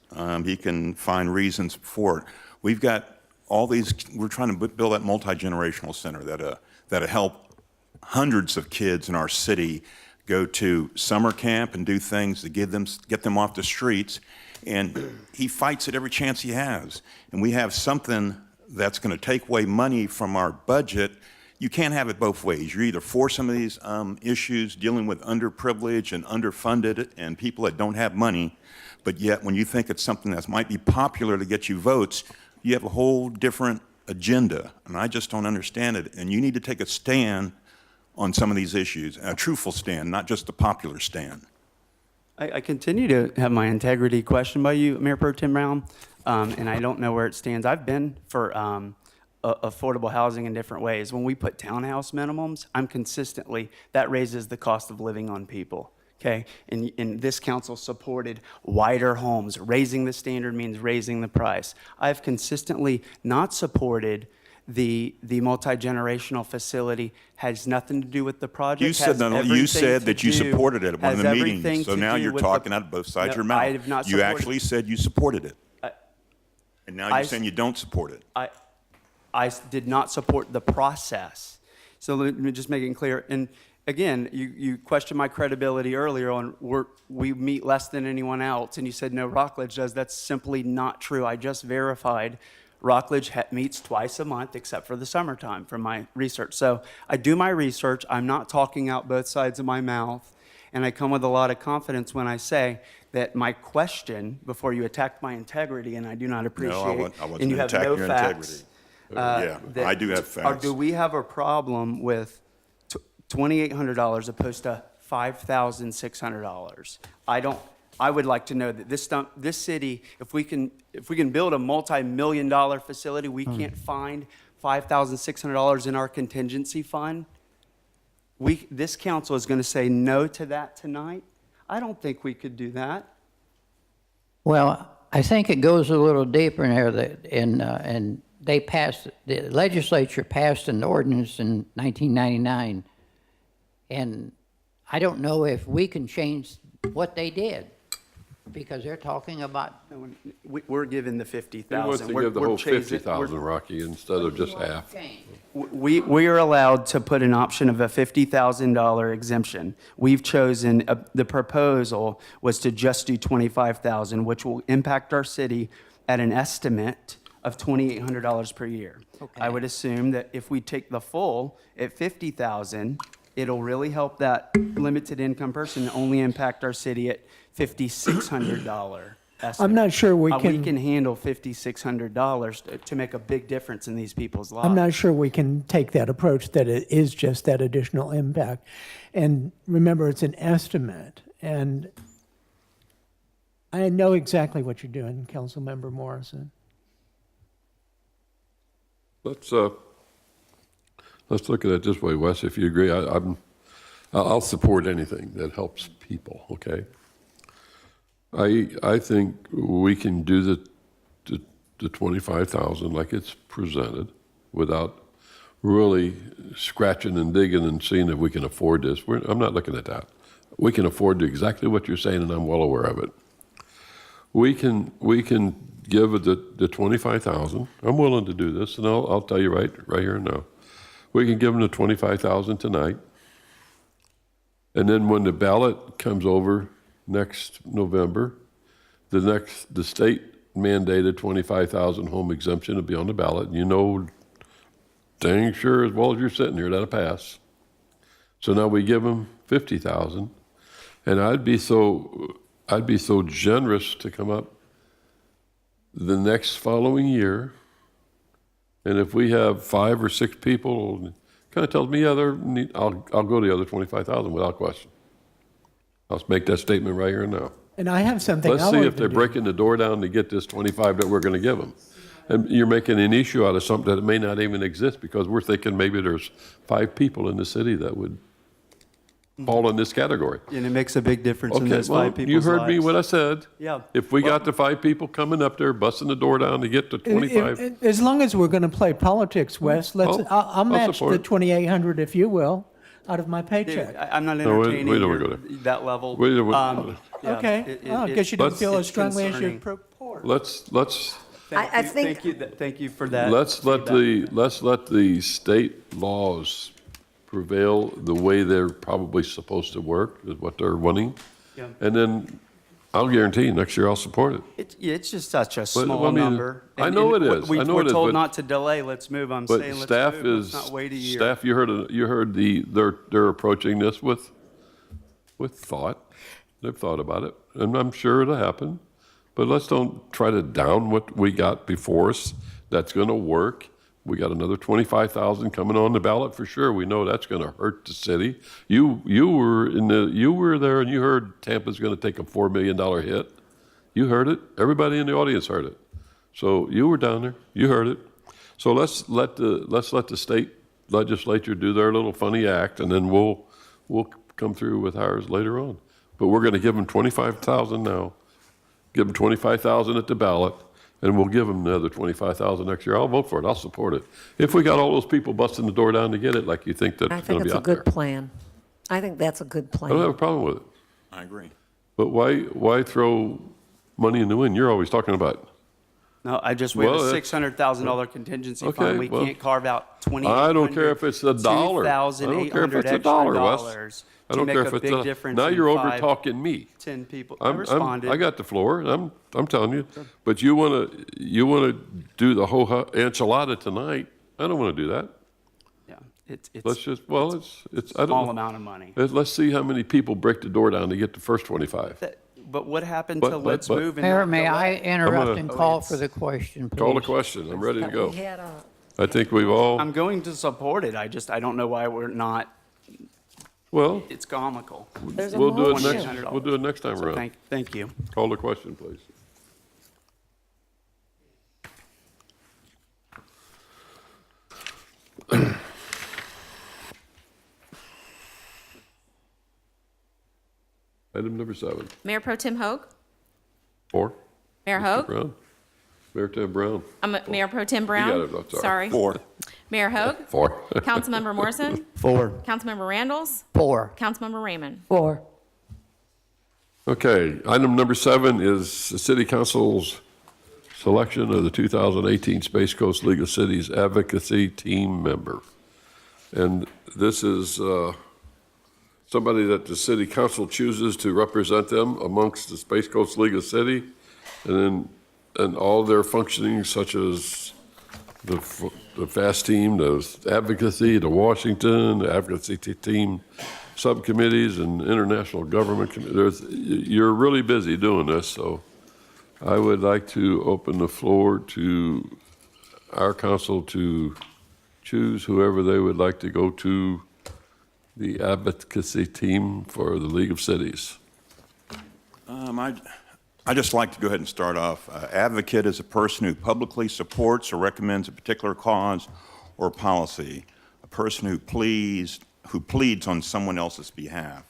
he can find reasons for it. We've got all these, we're trying to build that multi-generational center that'll help hundreds of kids in our city go to summer camp and do things to get them off the streets. And he fights it every chance he has. And we have something that's going to take away money from our budget. You can't have it both ways. You're either for some of these issues dealing with underprivileged and underfunded and people that don't have money, but yet when you think it's something that might be popular to get you votes, you have a whole different agenda. And I just don't understand it. And you need to take a stand on some of these issues, a truthful stand, not just a popular stand. I continue to have my integrity questioned by you, Mayor Pro Tem Brown, and I don't know where it stands. I've been for affordable housing in different ways. When we put townhouse minimums, that raises the cost of living on people, okay? And this council supported wider homes. Raising the standard means raising the price. I've consistently not supported the multi-generational facility. Has nothing to do with the project. You said that you supported it at one of the meetings, so now you're talking out of both sides of your mouth. I have not You actually said you supported it. And now you're saying you don't support it. I did not support the process. So let me just make it clear. And again, you questioned my credibility earlier on we meet less than anyone else, and you said no, Rockledge does. That's simply not true. I just verified Rockledge meets twice a month except for the summertime from my research. So I do my research. I'm not talking out both sides of my mouth. And I come with a lot of confidence when I say that my question, before you attacked my integrity, and I do not appreciate, I wasn't and you have attacking no your facts. Yeah, I do have facts. Do we have a problem with $2,800 opposed to $5,600? I would like to know that this city, if we can build a multi-million-dollar facility, we can't find $5,600 in our contingency fund. This council is going to say no to that tonight. I don't think we could do that. Well, I think it goes a little deeper in there, and the legislature passed an ordinance in 1999, and I don't know if we can change what they did, because they're talking about. We're given the $50,000. He wants to give the whole $50,000, Rocky, instead of just half. We are allowed to put an option of a $50,000 exemption. We've chosen, the proposal was to just do $25,000, which will impact our city at an estimate of $2,800 per year. Okay. I would assume that if we take the full at $50,000, it'll really help that limited income person and only impact our city at $5,600 estimate. I'm not sure we We can handle $5,600 to make a big difference in these people's lives. I'm not sure we can take that approach that it is just that additional impact. And remember, it's an estimate. And I know exactly what you're doing, Councilmember Morrison. Let's look at it this way, Wes, if you agree. I'll support anything that helps people, okay? I think we can do the 25,000 like it's presented without really scratching and digging and seeing if we can afford this. I'm not looking at that. We can afford exactly what you're saying, and I'm well aware of it. We can give the 25,000. I'm willing to do this, and I'll tell you right here and now. We can give them the 25,000 tonight, and then when the ballot comes over next November, the state mandated 25,000 home exemption to be on the ballot. And you know dang sure as well as you're sitting here that'll pass. So now we give them 50,000, and I'd be so generous to come up the next following year, and if we have 5 or 6 people, kind of tells me, yeah, I'll go the other 25,000 without question. I'll make that statement right here and now. And I have something Let's I'll see if even they're do. breaking the door down to get this 25 that we're going to give them. And you're making an issue out of something that may not even exist because we're thinking maybe there's 5 people in the city that would fall in this category. And it makes a big difference in Okay, those well, 5 people's you heard me lives. what I said. Yeah. If we got the 5 people coming up there, busting the door down to get to 25. As long as we're going to play politics, Wes, I'll match support the it. 2,800, if you will, out of my paycheck. Dude, I'm not No, we entertaining don't go there. that level. Okay. I guess you don't feel as strongly as you purport. Let's Thank you for that. let's let the state laws prevail the way they're probably supposed to work, is what they're wanting. Yeah. And then I'll guarantee you next year I'll support it. It's just such a small I mean, number. I know it is. I know We're it is, told but- not to delay. Let's move. I'm But saying let's staff move. is, Let's not wait a year. staff, you heard they're approaching this with thought. They've thought about it, and I'm sure it'll happen. But let's don't try to down what we got before us. That's going to work. We got another 25,000 coming on the ballot for sure. We know that's going to hurt the city. You were there and you heard Tampa's going to take a $4 million hit. You heard it. Everybody in the audience heard it. So you were down there. You heard it. So let's let the state legislature do their little funny act, and then we'll come through with ours later on. But we're going to give them 25,000 now. Give them 25,000 at the ballot, and we'll give them another 25,000 next year. I'll vote for it. I'll support it. If we got all those people busting the door down to get it, like you think that's I going think to be it's a out there. good plan. I think that's a good I don't have plan. a problem with it. I agree. But why throw money in the wind? You're always talking about. No, we have Well, a that's- $600,000 contingency Okay, fund. We well, can't carve out I don't care if it's $1. I don't care if it's $1, Wes. I don't care if it's big difference. Now in you're over 5, talking me. 10 people. I responded. I got the floor. I'm telling you. But you wanna do the whole enchilada tonight? I don't want to do that. Yeah, it's Let's just it's I don't small know. amount of money. Let's see how many people break the door down to get the first 25. But what happened But- to but- let's but- move and Mayor, not may I delay? interrupt and call it's- for the question, please? Call the question. I'm ready to go. We had a- I think we've all, I'm going to support it. I don't know why we're not. well, It's comical. There's a we'll do it motion. next, we'll do it next time So around. thank you. Call the question, please. Item number 7. Mayor Pro Tem Hoag? 4. Mayor Mr. Hoag? Brown. Mayor Tim Brown. Mayor Pro Tem You Brown? got it, I'm sorry. Sorry. 4. Mayor Hoag? 4. Councilmember Morrison? 4. Councilmember Randalls? 4. Councilmember Raymond? 4. Okay, item number 7 is the City Council's selection of the 2018 Space Coast League of Cities Advocacy Team member. And this is somebody that the City Council chooses to represent them amongst the Space Coast League of City, and all their functioning, such as the FAST team, the advocacy, the Washington, the advocacy team subcommittees, and international government committees. You're really busy doing this, so I would like to open the floor to our council to choose whoever they would like to go to the advocacy team for the League of Cities. I'd just like to go ahead and start off. Advocate is a person who publicly supports or recommends a particular cause or policy, a person who pleads on someone else's behalf.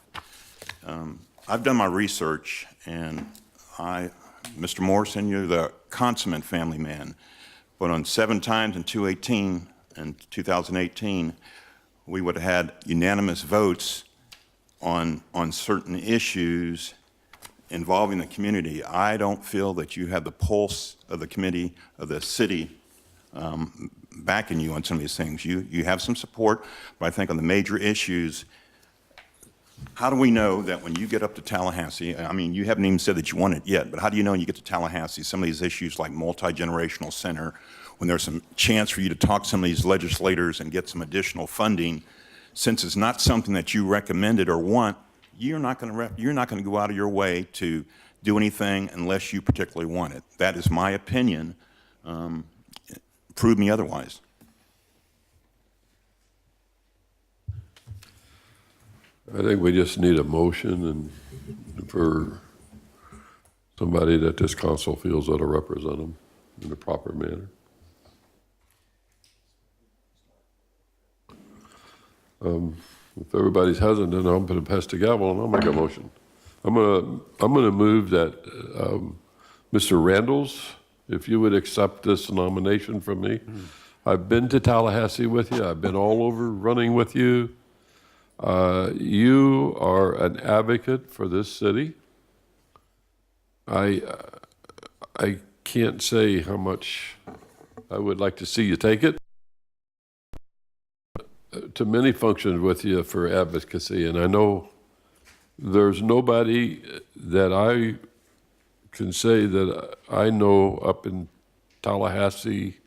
I've done my research, and Mr. Morrison, you're the consummate family man, but on 7 times in 2018, we would have had unanimous votes on certain issues involving the community. I don't feel that you have the pulse of the committee, of the city, backing you on some of these things. You have some support, but I think on the major issues, how do we know that when you get up to Tallahassee, I mean, you haven't even said that you want it yet, but how do you know when you get to Tallahassee, some of these issues like multi-generational center, when there's some chance for you to talk to some of these legislators and get some additional funding, since it's not something that you recommended or want, you're not going to go out of your way to do anything unless you particularly want it. That is my opinion. Prove me otherwise. I think we just need a motion and for somebody that this council feels ought to represent them in a proper manner. If everybody's hesitant, I'm going to pass the gavel and I'll make a motion. I'm gonna move that Mr. Randalls, if you would accept this nomination from me. I've been to Tallahassee with you. I've been all over running with you. You are an advocate for this city. I can't say how much I would like to see you take it to many functions with you for advocacy, and I know there's nobody that I can say that I know up in Tallahassee,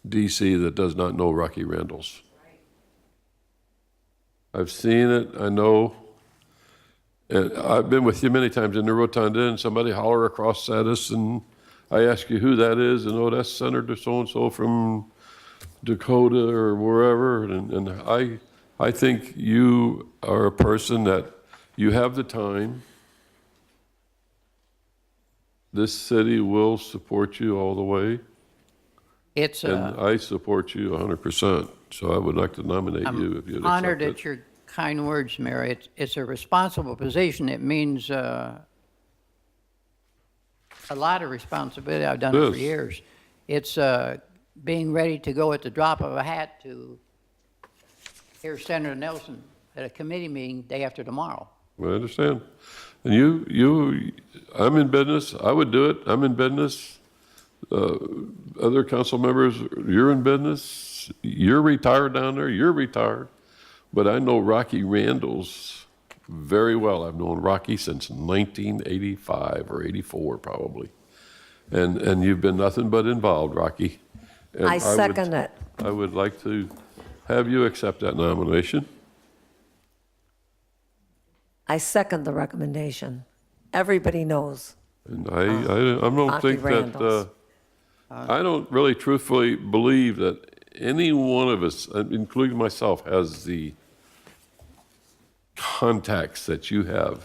D.C. that does not know Rocky Randalls. I've seen it, I know, and I've been with you many times in the rotunda and somebody holler across at us and I ask you who that is and oh, that's Senator so-and-so from Dakota or wherever, and I think you are a person that you have the time. This city will support you all the way. And I support you 100%. So I would like to nominate you if you'd accept it. I'm honored at your kind words, Mayor. It's a responsible position. It means a lot of responsibility. I've done it for years. It's being ready to go at the drop of a hat to hear Senator Nelson at a committee meeting day after tomorrow. I understand. And I'm in business. I would do it. I'm in business. Other council members, you're in business. You're retired down there. You're retired. But I know Rocky Randalls very well. I've known Rocky since 1985 or 84 probably. And you've been nothing but involved, Rocky. And I second it. I would like to have you accept that nomination. I second the recommendation. Everybody knows. And I don't think Randalls. that, I don't really truthfully believe that any one of us, including myself, has the contacts that you have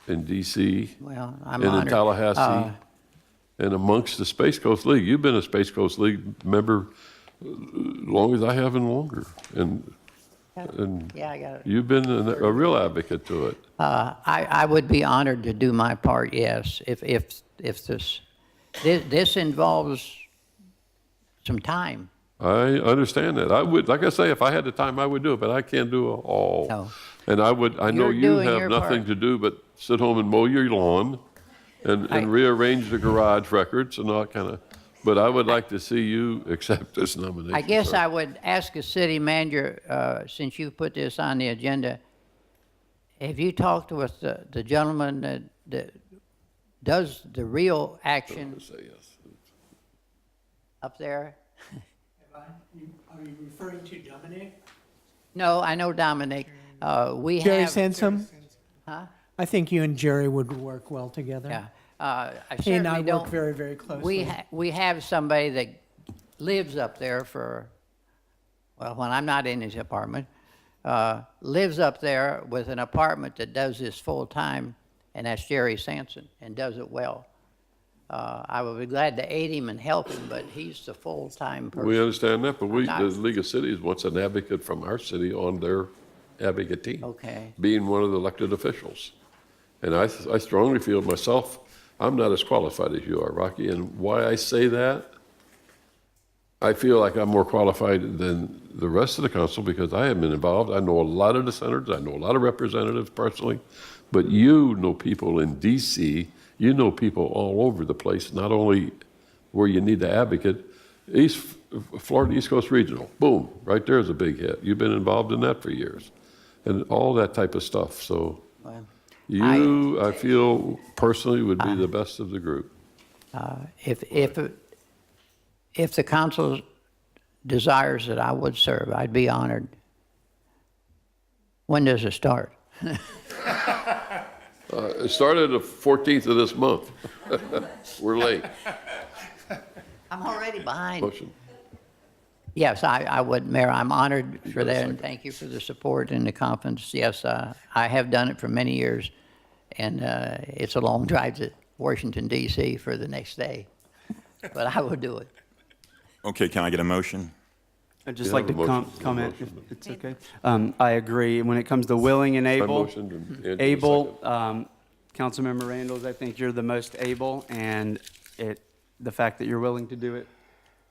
in D.C. Well, I'm and honored. in Tallahassee and amongst the Space Coast League. You've been a Space Coast League member long as I have and longer. And yeah, I got it. You've been a real advocate to it. I would be honored to do my part, yes, if this involves some time. I understand that. I would, like I say, if I had the time, I would do it, but I can't do it all. No. And I know You're you doing have your nothing part. to do but sit home and mow your lawn and rearrange the garage records and all that kind of, but I would like to see you accept this nomination. I guess sir. I would ask the city manager, since you put this on the agenda, have you talked with the gentleman that does the real action up there? Are you referring to Dominic? No, I know Dominic. We Jerry have. Sansom? Huh? I think you and Jerry would work well together. Yeah. I He and I certainly work don't. very, very closely. We have somebody that lives up there for, well, when I'm not in his apartment, lives up there with an apartment that does this full time, and that's Jerry Sansom, and does it well. I would be glad to aid him and help him, but he's the full-time person. We understand that, but not- the League of Cities wants an advocate from our city on their advocate team. Okay. Being one of the elected officials. And I strongly feel myself, I'm not as qualified as you are, Rocky, and why I say that, I feel like I'm more qualified than the rest of the council because I have been involved. I know a lot of the senators, I know a lot of representatives personally, but you know people in D.C., you know people all over the place, not only where you need the advocate. Florida East Coast Regional, boom, right there is a big hit. You've been involved in that for years. and all that type of stuff. So Well, you, I feel personally, would be the best of the group. If the council desires that I would serve, I'd be honored. When does it start? It started the 14th of this month. We're late. I'm already behind. Motion. Yes, I would, Mayor, I'm honored for that, and thank you for the support and the confidence. Yes, I have done it for many years, and it's a long drive to Washington DC for the next day, but I will do it. Okay, can I get a motion? I'd just You like to have a motion. comment, if it's okay. I agree. When it comes to willing and able, motioned and Andrew able, Councilmember Randalls, I think you're the most able, and the fact that you're willing to do it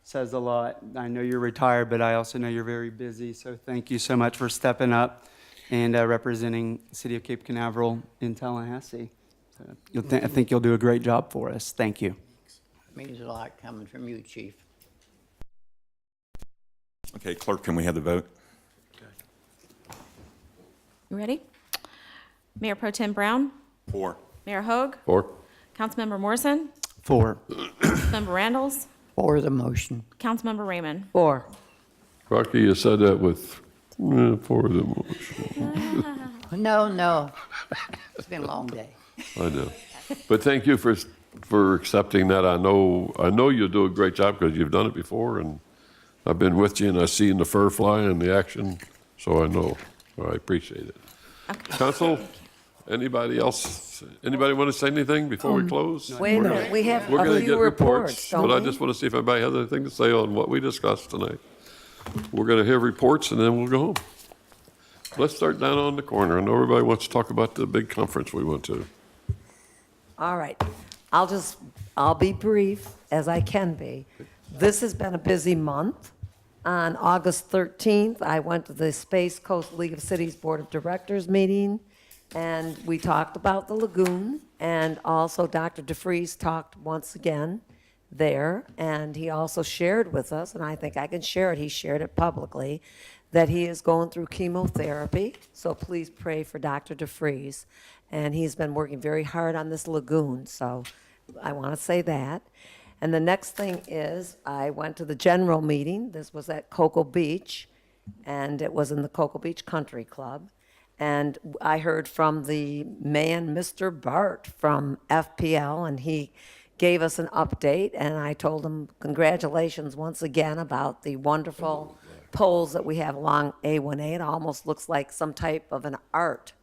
says a lot. I know you're retired, but I also know you're very busy, so thank you so much for stepping up and representing the city of Cape Canaveral in Tallahassee. So I think you'll do a great job for us. Thank you. It means a lot coming from you, Chief. Okay, clerk, can we have the vote? You ready? Mayor Pro Tem Brown? 4. Mayor Hogue? 4. Councilmember Morrison? 4. Councilmember Randalls? For the motion. Councilmember Raymond? 4. Rocky, you said that with, for the motion. No. It's been a long day. I know. But thank you for accepting that. I know you'll do a great job because you've done it before, and I've been with you, and I've seen the fur fly and the action, so I know. I appreciate it. Okay. Council, anybody else? Anybody want to say anything before we close? Wait a minute, we have We're a going to few get reports, reports, don't but I we? just want to see if anybody has anything to say on what we discussed tonight. We're going to hear reports, and then we'll go home. Let's start down on the corner. I know everybody wants to talk about the big conference we went to. All right. I'll be brief as I can be. This has been a busy month. On August 13th, I went to the Space Coast League of Cities Board of Directors meeting, and we talked about the lagoon, and also Dr. DeFries talked once again there, and he also shared with us, and I think I can share it, he shared it publicly, that he is going through chemotherapy, so please pray for Dr. DeFries. And he's been working very hard on this lagoon, so I want to say that. And the next thing is, I went to the general meeting. This was at Cocoa Beach, and it was in the Cocoa Beach Country Club. And I heard from the man, Mr. Bart from FPL, and he gave us an update, and I told him congratulations once again about the wonderful poles that we have along A1A. It almost looks like some type of an art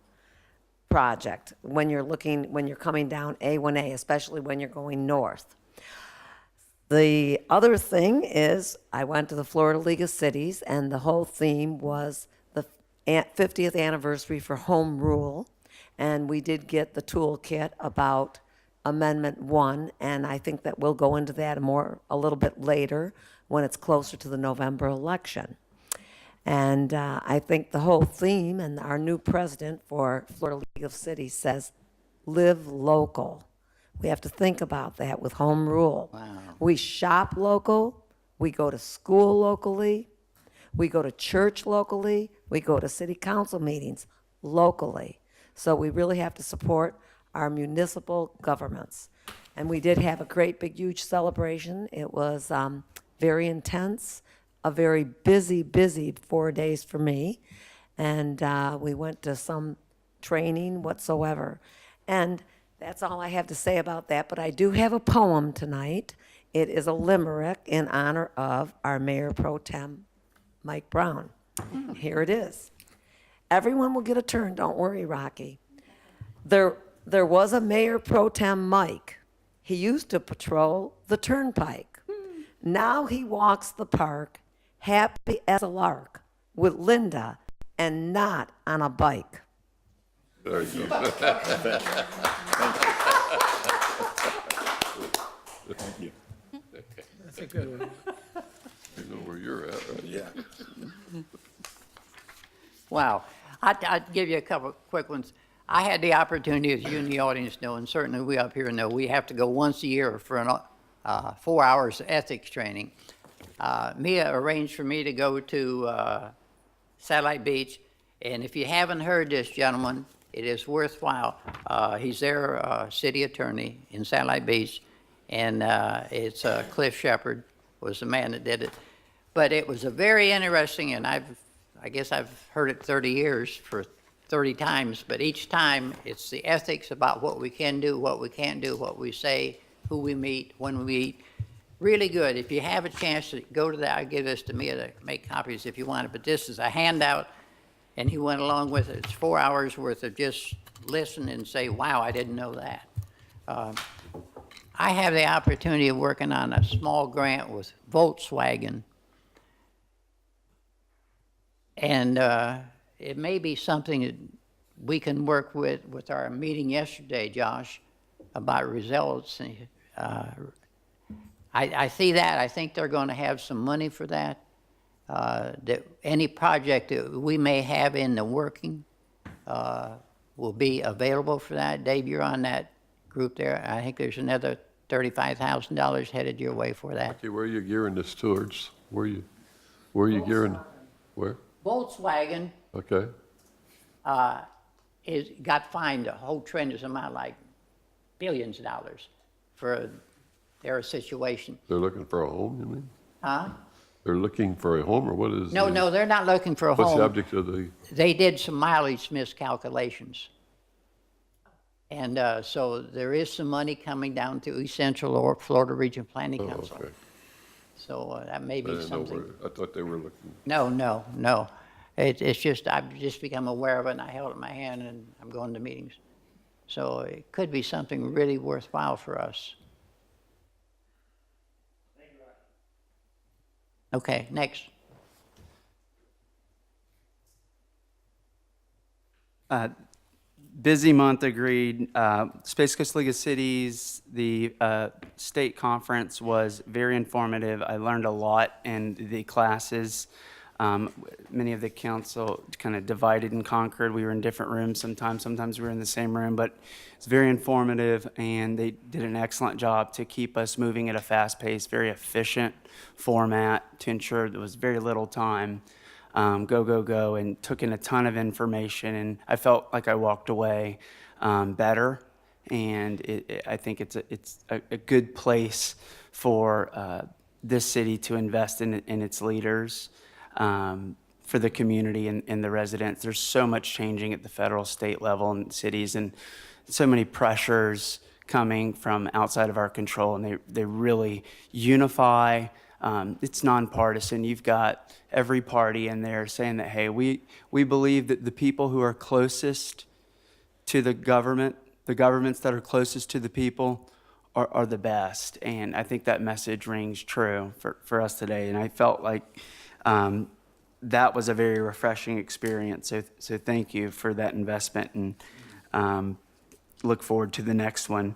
project when you're coming down A1A, especially when you're going north. The other thing is, I went to the Florida League of Cities, and the whole theme was the 50th anniversary for Home Rule, and we did get the toolkit about Amendment 1, and I think that we'll go into that a little bit later when it's closer to the November election. And I think the whole theme, and our new president for Florida League of Cities says, live local. We have to think about that with Home Rule. Wow. We shop local, we go to school locally, we go to church locally, we go to city council meetings locally. So we really have to support our municipal governments. And we did have a great, big, huge celebration. It was very intense, a very busy 4 days for me. And we went to some training whatsoever. And that's all I have to say about that. But I do have a poem tonight. It is a limerick in honor of our Mayor Pro Tem, Mike Brown. Here it is. Everyone will get a turn. Don't worry, Rocky. There was a Mayor Pro Tem Mike. He used to patrol the turnpike. Now he walks the park, happy as a lark, with Linda, and not on a bike. There you go. Thank you. That's a good one. You know where you're at, right? Yeah. Wow. I'd give you a couple of quick ones. I had the opportunity, as you in the audience know, and certainly we up here know, we have to go once a year for 4 hours ethics training. Mia arranged for me to go to Satellite Beach. And if you haven't heard this gentleman, it is worthwhile. He's their city attorney in Satellite Beach, and it's Cliff Shepard was the man that did it. But it was a very interesting, and I guess I've heard it 30 years for 30 times, but each time it's the ethics about what we can do, what we can't do, what we say, who we meet, when we meet. Really good. If you have a chance to go to that, I'll give this to Mia to make copies if you want it, but this is a handout, and he went along with it. It's 4 hours worth of just listen and say, wow, I didn't know that. I have the opportunity of working on a small grant with Volkswagen, and it may be something that we can work with our meeting yesterday, Josh, about results. I see that. I think they're going to have some money for that. That any project that we may have in the working will be available for that. Dave, you're on that group there. I think there's another $35,000 headed your way for that. Okay, where are you gearing this towards? Where are you gearing? Where? Volkswagen Okay. got fined a whole tremendous amount, like billions of dollars, for their situation. They're looking for a home, you mean? Huh? They're looking for a home, or what is? No, they're not looking for a home. What's the object of the? They did some mileage miscalculations. And so there is some money coming down to East Central or Florida Region Planning Council. Okay. So that may I be didn't know something. I thought they were looking. No. It's just, I've just become aware of it, and I held it in my hand, and I'm going to meetings. So it could be something really worthwhile for us. Okay, next. Busy month, agreed. Space Coast League of Cities, the state conference was very informative. I learned a lot in the classes. Many of the council kind of divided and conquered. We were in different rooms sometimes we were in the same room, but it's very informative, and they did an excellent job to keep us moving at a fast pace, very efficient format to ensure there was very little time. Go, and took in a ton of information, and I felt like I walked away better, and I think it's a good place for this city to invest in its leaders, for the community and the residents. There's so much changing at the federal, state level, and cities, and so many pressures coming from outside of our control, and they really unify. It's nonpartisan. You've got every party in there saying that, hey, we believe that the people who are closest to the governments that are closest to the people are the best. And I think that message rings true for us today. And I felt like that was a very refreshing experience. So thank you for that investment, and look forward to the next one.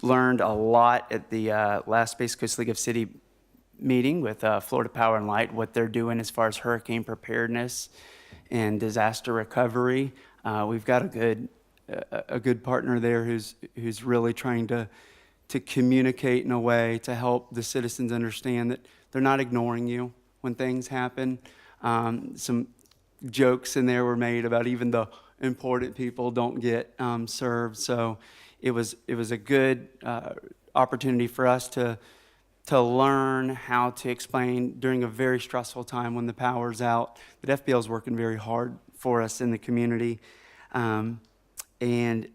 Learned a lot at the last Space Coast League of Cities meeting with Florida Power and Light, what they're doing as far as hurricane preparedness and disaster recovery. We've got a good partner there who's really trying to communicate in a way to help the citizens understand that they're not ignoring you when things happen. Some jokes in there were made about even the important people don't get served. So it was a good opportunity for us to learn how to explain during a very stressful time when the power's out that FPL is working very hard for us in the community. And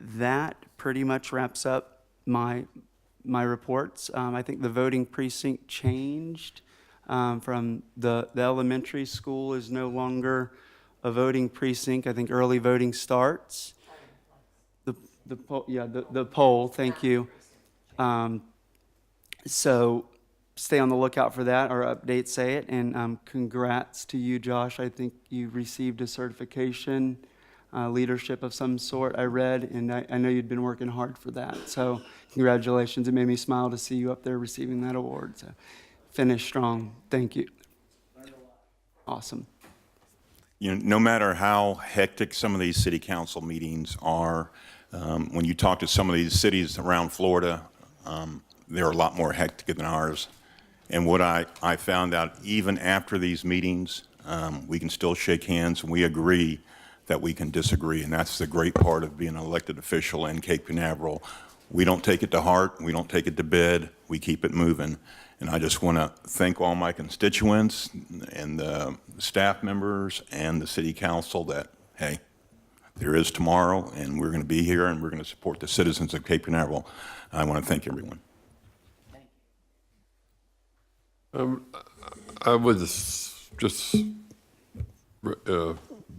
that pretty much wraps up my reports. I think the voting precinct changed from the elementary school is no longer a voting precinct. I think early voting starts. The poll, thank you. So stay on the lookout for that. Our updates say it. And congrats to you, Josh. I think you received a certification, leadership of some sort, I read, and I know you'd been working hard for that. So congratulations. It made me smile to see you up there receiving that award. So finish strong. Thank you. Awesome. You know, no matter how hectic some of these city council meetings are, when you talk to some of these cities around Florida, they're a lot more hectic than ours. And what I found out, even after these meetings, we can still shake hands, and we agree that we can disagree, and that's the great part of being an elected official in Cape Canaveral. We don't take it to heart, we don't take it to bed, we keep it moving. And I just want to thank all my constituents and the staff members and the city council that, hey, there is tomorrow, and we're going to be here, and we're going to support the citizens of Cape Canaveral. I want to thank everyone. I was just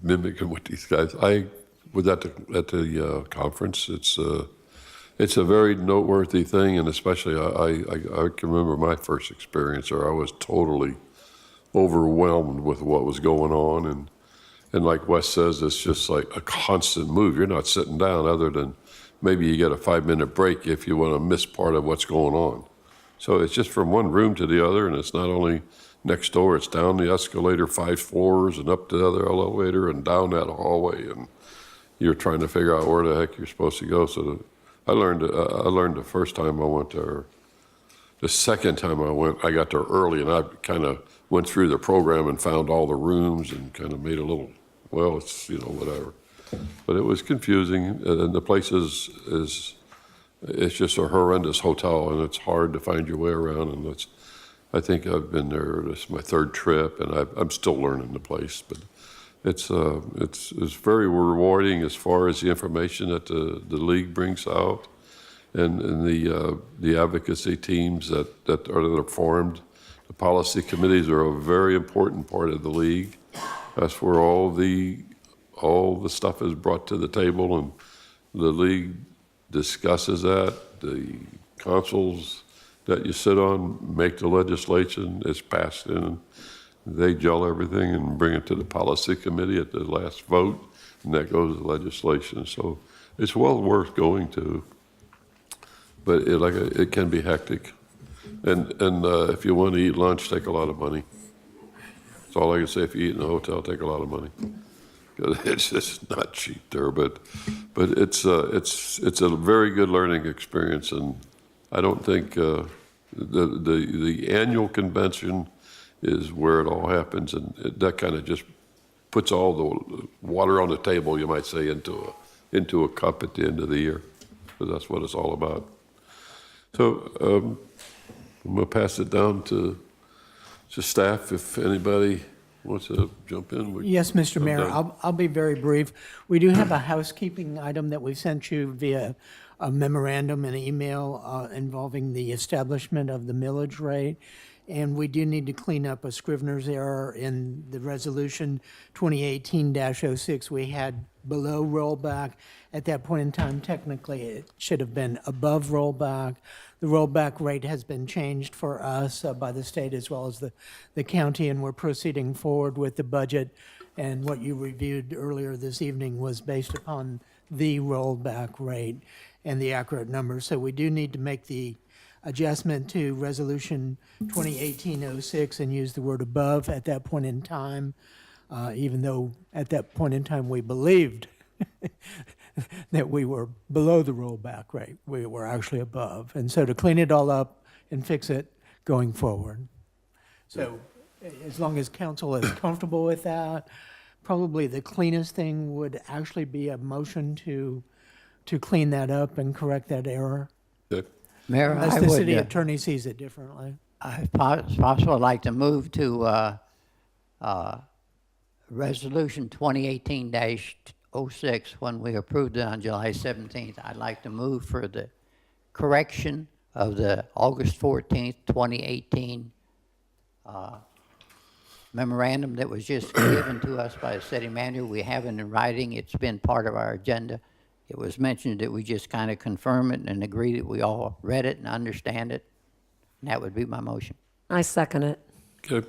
mimicking what these guys. I was at the conference. It's a very noteworthy thing, and especially I can remember my first experience where I was totally overwhelmed with what was going on, and like Wes says, it's just like a constant move. You're not sitting down other than maybe you get a 5-minute break if you want to miss part of what's going on. So it's just from one room to the other, and it's not only next door, it's down the escalator 5 floors and up the other elevator and down that hallway, and you're trying to figure out where the heck you're supposed to go. So I learned the first time I went there. The second time I went, I got there early, and I kind of went through the program and found all the rooms and kind of made a little, well, it's, whatever. But it was confusing, and the place it's just a horrendous hotel, and it's hard to find your way around. And I think I've been there. This is my 3rd trip, and I'm still learning the place. But it's very rewarding as far as the information that the league brings out, and the advocacy teams that are formed. The policy committees are a very important part of the league. That's where all the stuff is brought to the table, and the league discusses that. The councils that you sit on make the legislation. It's passed in. They gel everything and bring it to the policy committee at the last vote, and that goes to legislation. So it's well worth going to. But it can be hectic. And if you want to eat lunch, take a lot of money. That's all I can say. If you eat in a hotel, take a lot of money. It's just not cheap there, but it's a very good learning experience, and I don't think the annual convention is where it all happens, and that kind of just puts all the water on the table, you might say, into a cup at the end of the year, because that's what it's all about. So I'm going to pass it down to staff if anybody wants to jump in. Yes, Mr. Mayor, I'll be very brief. We do have a housekeeping item that we sent you via a memorandum and email involving the establishment of the millage rate. And we do need to clean up a Scrivener's error in the resolution 2018-06. We had below rollback. At that point in time, technically, it should have been above rollback. The rollback rate has been changed for us by the state as well as the county, and we're proceeding forward with the budget. And what you reviewed earlier this evening was based upon the rollback rate and the accurate numbers. So we do need to make the adjustment to Resolution 2018-06 and use the word above at that point in time, even though at that point in time we believed that we were below the rollback rate. We were actually above. And so to clean it all up and fix it going forward. So as long as council is comfortable with that, probably the cleanest thing would actually be a motion to clean that up and correct that error. Okay. Mayor, Unless I the would, city attorney sees it differently. if possible, I'd like to move to Resolution 2018-06, when we approved it on July 17th. I'd like to move for the correction of the August 14th, 2018 memorandum that was just given to us by the city manager. We have it in writing. It's been part of our agenda. It was mentioned that we just kind of confirm it and agree that we all read it and understand it. And that would be my motion. I second it. Okay.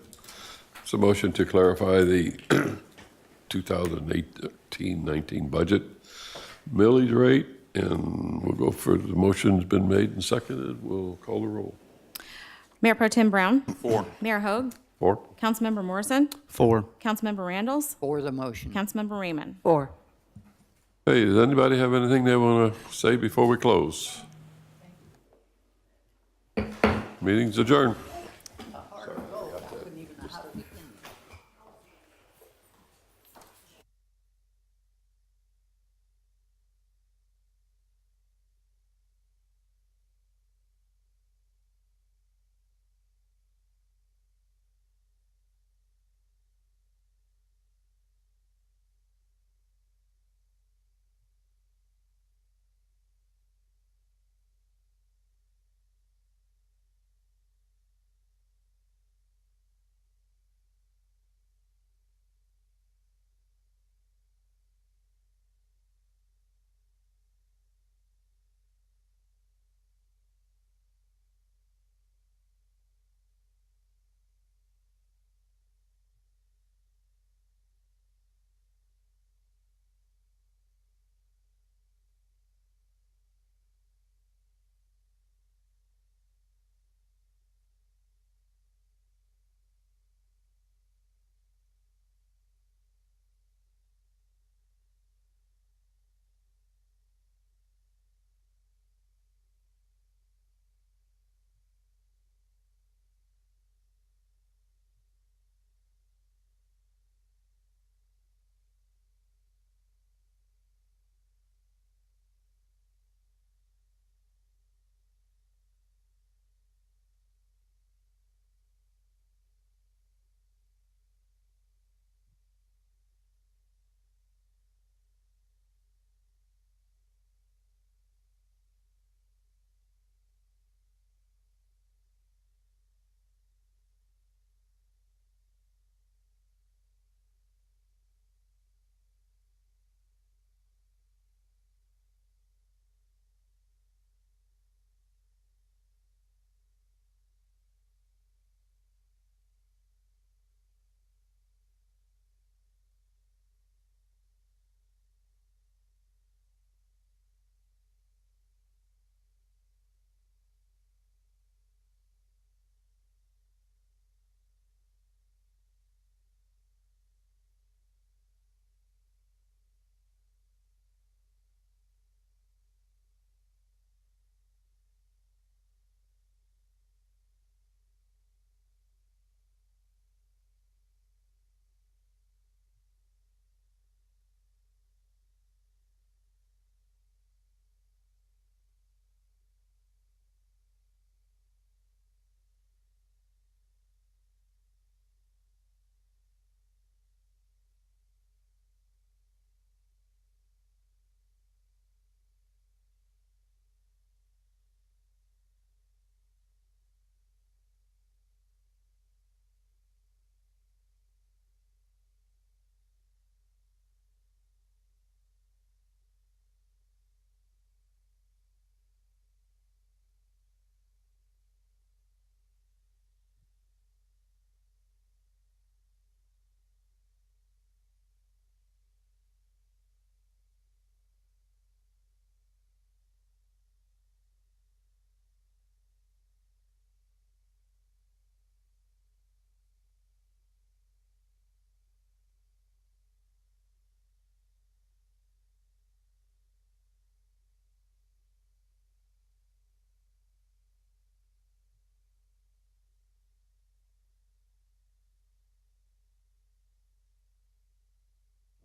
It's a motion to clarify the 2018-19 budget millage rate, and we'll go for the motion's been made and seconded. We'll call the roll. Mayor Pro Tem Brown? 4. Mayor Hogue? 4. Councilmember Morrison? 4. Councilmember Randalls? For the motion. Councilmember Raymond? 4. Hey, does anybody have anything they want to say before we close? Meeting's adjourned.